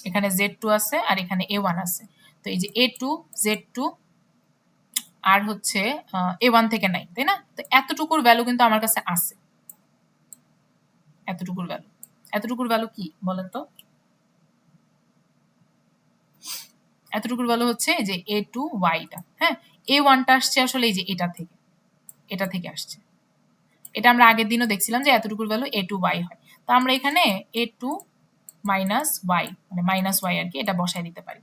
এখানে Z2 আছে, আর এখানে A1 আছে। তো এই যে A2 Z2 আর হচ্ছে A1 থেকে নাই, তাই না? তো এতটুকুর ভ্যালু কিন্তু আমার কাছে আছে, এতটুকুর ভ্যালু। এতটুকুর ভ্যালু কি বলেন তো? এতটুকুর ভ্যালু হচ্ছে যে A2 Yটা, হ্যাঁ। A1টা আসছে আসলে এই যে এটা থেকে আসছে, এটা আমরা আগের দিনও দেখছিলাম যে এতটুকুর ভ্যালু A2 Y হয়। তো আমরা এখানে A2 মাইনাস Y মানে মাইনাস Y আর কি, এটা বসায় দিতে পারি।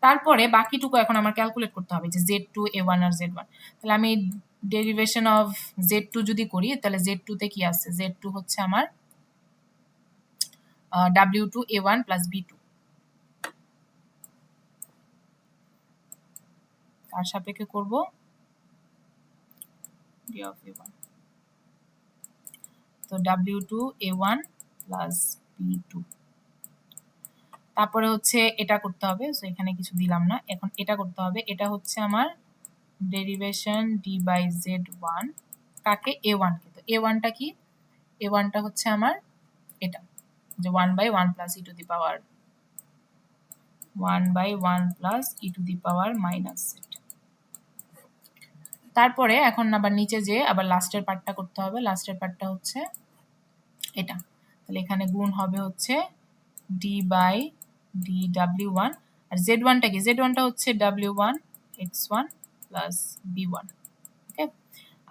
তারপরে বাকিটুকু এখন আমার ক্যালকুলেট করতে হবে যে Z2 A1 আর Z1। তাহলে আমি ডেরিভেশন অফ Z2 যদি করি, তাহলে Z2 তে কি আছে? Z2 হচ্ছে আমার W2 A1 প্লাস B2, তার সাপেক্ষে করব D of A1, তো W2 A1 প্লাস B2। তারপরে হচ্ছে এটা করতে হবে, সো এখানে কিছু দিলাম না, এখন এটা করতে হবে। এটা হচ্ছে আমার ডেরিভেশন D বাই Z1, কাকে? A1 কে। তো A1টা কি? A1টা হচ্ছে আমার এটা, যে 1/1 plus e to the power 1/1 plus e to the power minus z। তারপরে এখন আবার নিচে যে আবার লাস্টের পার্টটা করতে হবে, লাস্টের পার্টটা হচ্ছে এটা। তাহলে এখানে গুণ হবে হচ্ছে d বাই d w1, আর z1টা কি? z1টা হচ্ছে w1 x1 প্লাস b1। ওকে,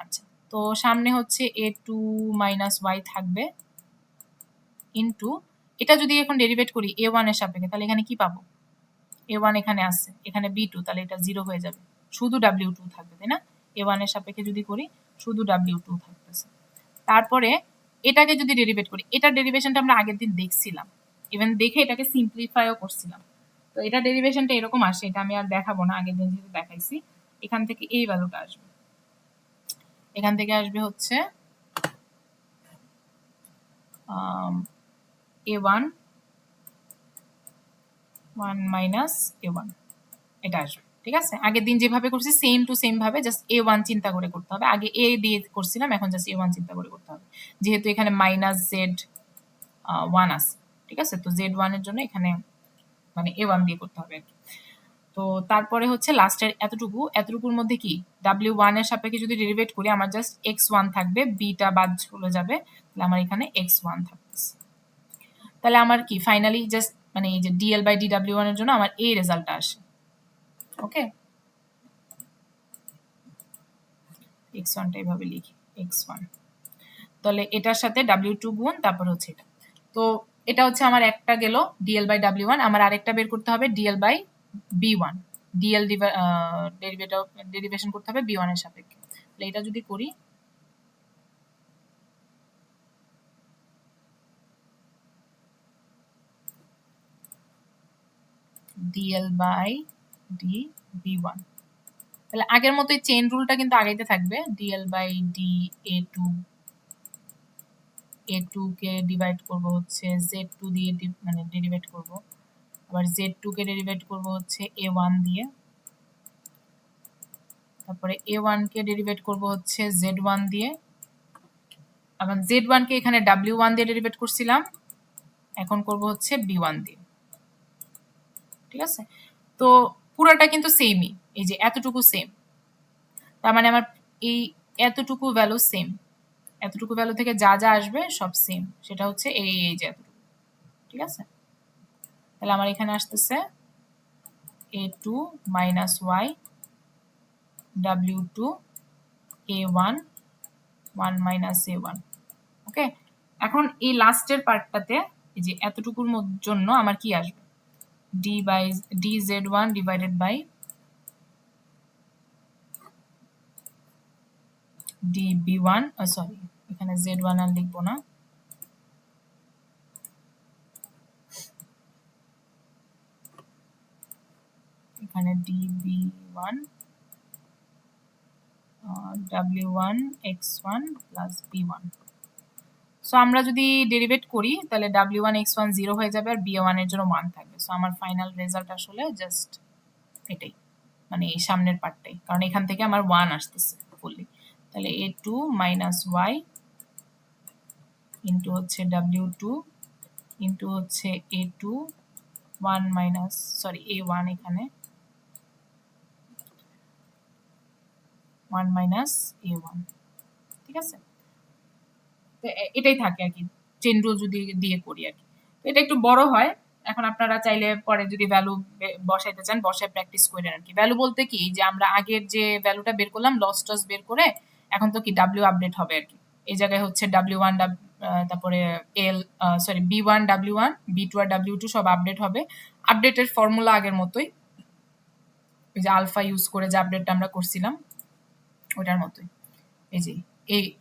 আচ্ছা, তো সামনে হচ্ছে a2 মাইনাস y থাকবে ইনটু, এটা যদি এখন ডেরিভেট করি a1 এর সাপেক্ষে, তাহলে এখানে কি পাবো? a1 এখানে আছে, এখানে b2, তাহলে এটা 0 হয়ে যাবে, শুধু w2 থাকবে, তাই না? a1 এর সাপেক্ষে যদি করি শুধু w2 থাকতেছে। তারপরে এটাকে যদি ডেরিভেট করি, এটার ডেরিভেশনটা আমরা আগের দিন দেখছিলাম, ইভেন দেখে এটাকে সিম্পলিফাইও করছিলাম। তো এটা ডেরিভেশনটা এরকম আসে, এটা আমি আর দেখাবো না, আগের দিন যেহেতু দেখাইছি। এখান থেকে এই ভ্যালুটা আসবে, এখান থেকে আসবে হচ্ছে a1 1 মাইনাস a1, এটা আসবে, ঠিক আছে? আগের দিন যেভাবে করছি সেম টু সেম ভাবে, জাস্ট a1 চিন্তা করে করতে হবে। আগে a দিয়ে করছিলাম, এখন জাস্ট a1 চিন্তা করে করতে হবে, যেহেতু এখানে মাইনাস z1 আছে, ঠিক আছে? তো z1 এর জন্য এখানে মানে a1 দিয়ে করতে হবে আর কি। তো তারপরে হচ্ছে লাস্টের এতটুকুর মধ্যে কি w1 এর সাপেক্ষে যদি ডেরিভেট করি, আমার জাস্ট x1 থাকবে, bটা বাদ চলে যাবে, তাহলে আমার এখানে x1 থাকতেছে। তাহলে আমার কি ফাইনালি জাস্ট মানে এই যে dl বাই dw1 এর জন্য আমার এই রেজাল্টটা আসে। ওকে, x1টা এইভাবে লিখি, x1, তাহলে এটার সাথে w2 গুণ, তারপর হচ্ছে এটা। তো এটা হচ্ছে আমার একটা গেল dl বাই w1, আমার আরেকটা বের করতে হবে dl by b1, dl derivation করতে হবে b1 এর সাপেক্ষে। তাহলে এটা যদি করি, dl বাই d b1, তাহলে আগের মতোই চেইন রুলটা কিন্তু আগাইতে থাকবে, dl বাই d a2 কে ডিভাইড করব হচ্ছে z2 দিয়ে, মানে ডেরিভেট করব, আবার z2 কে ডেরিভেট করব হচ্ছে a1 দিয়ে, তারপরে a1 কে ডেরিভেট করব হচ্ছে z1 দিয়ে, আবার z1 কে এখানে w1 দিয়ে ডেরিভেট করছিলাম, এখন করব হচ্ছে b1 দিয়ে, ঠিক আছে? তো পুরোটা কিন্তু সেমই, এই যে এতটুকু সেম, তার মানে আমার এই এতটুকু ভ্যালু সেম, এতটুকু ভ্যালু থেকে যা যা আসবে সব সেম, সেটা হচ্ছে এই যে এতটুকু, ঠিক আছে? তাহলে আমার এখানে আসতেছে a2 minus y w2 a1 1 minus a1। ওকে, এখন এই লাস্টের পার্টটাতে এই যে এতটুকুর জন্য আমার কি আসবে, dz1 divided by db1, sorry এখানে z1 আর লিখবো না, এখানে db1 w1 x1 plus b1। So আমরা যদি ডেরিভেট করি তাহলে w1 x1 0 হয়ে যাবে আর b1 এর জন্য 1 থাকবে। সো আমার ফাইনাল রেজাল্ট আসলে জাস্ট এটাই, মানে এই সামনের পার্টটাই, কারণ এখান থেকে আমার 1 আসতেছে ফুললি। তাহলে a2 মাইনাস y ইন্টু হচ্ছে w2 ইন্টু হচ্ছে a2 1 মাইনাস সরি a1 এখানে 1 মাইনাস a1, ঠিক আছে। তো এটাই থাকে আর কি, চেন রুল যদি দিয়ে করি আর কি। তো এটা একটু বড় হয়, এখন আপনারা চাইলে পরে যদি ভ্যালু বসাইতে চান বসায় প্র্যাকটিস করেন আর কি। ভ্যালু বলতে কি, যে আমরা আগের যে ভ্যালুটা বের করলাম লস টস বের করে, এখন তো কি ডাব্লিউ আপডেট হবে আর কি। এই জায়গায় হচ্ছে w1 তারপরে b1 w1 b2 আর w2 সব আপডেট হবে। আপডেটের ফর্মুলা আগের মতোই, ওই যে আলফা ইউজ করে যে আপডেটটা আমরা করছিলাম ওটার মতোই। এই যে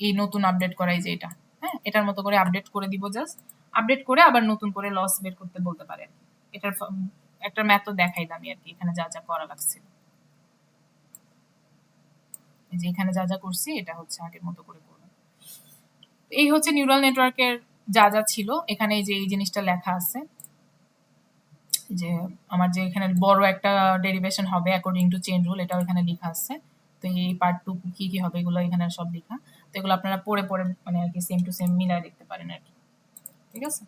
এই নতুন আপডেট করা, এই যে এটা, হ্যাঁ এটার মতো করে আপডেট করে দিব। জাস্ট আপডেট করে আবার নতুন করে লস বের করতে বলতে পারেন। এটার একটা মেথড দেখাইলাম আর কি, এখানে যা যা করা লাগছিল। এই যে এখানে যা যা করছি এটা হচ্ছে আগের মতো করে করব। এই হচ্ছে নিউরাল নেটওয়ার্কের যা যা ছিল। এখানে এই যে এই জিনিসটা লেখা আছে যে আমার যে এখানে বড় একটা ডেরিভেশন হবে অ্যাকর্ডিং টু চেইন রুল, এটাও এখানে লেখা আছে। তো এই পার্ট 2 কি কি হবে এগুলো এখানে সব লেখা। তো এগুলো আপনারা পড়ে পড়ে মানে আর কি সেম টু সেম মিলায় দেখতে পারেন আর কি, ঠিক আছে।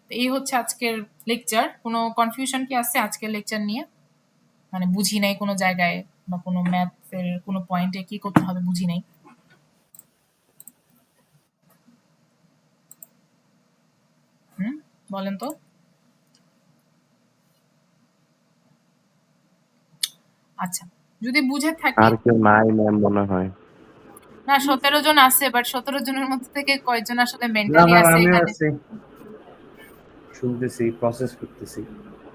তো এই হচ্ছে আজকের লেকচার। কোনো কনফিউশন কি আছে আজকের লেকচার নিয়ে? মানে বুঝি নাই কোনো জায়গায় বা কোনো ম্যাথের কোনো পয়েন্টে কি করতে হবে বুঝি নাই? বলেন তো। আচ্ছা, যদি বুঝে থাকে। আর কেউ নাই ম্যাম মনে হয়। না 17 জন আছে, বাট 17 জনের মধ্যে থেকে কয়জন আসলে না মেন্টালি ম্যাম আছে আমিও এখানে? আছি, শুনতেছি, প্রসেস করতেছি।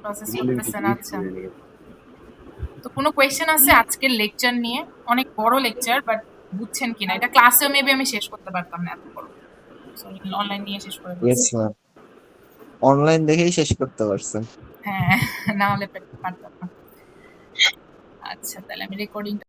প্রসেস এগুলো একটু করতেছেন, brief আচ্ছা। করে নিয়ে। তো কোনো কোয়েশ্চেন আছে আজকের লেকচার নিয়ে? অনেক বড় লেকচার, বাট বুঝছেন কিনা এটা ক্লাসেও মেবি আমি শেষ করতে পারতাম না এত বড়। সরি, অনলাইন নিয়ে শেষ করে ইয়েস দিচ্ছি। ম্যাম, অনলাইন দেখেই শেষ করতে পারছেন। হ্যাঁ, না হলে পারতাম না। আচ্ছা, তাহলে আমি রেকর্ডিং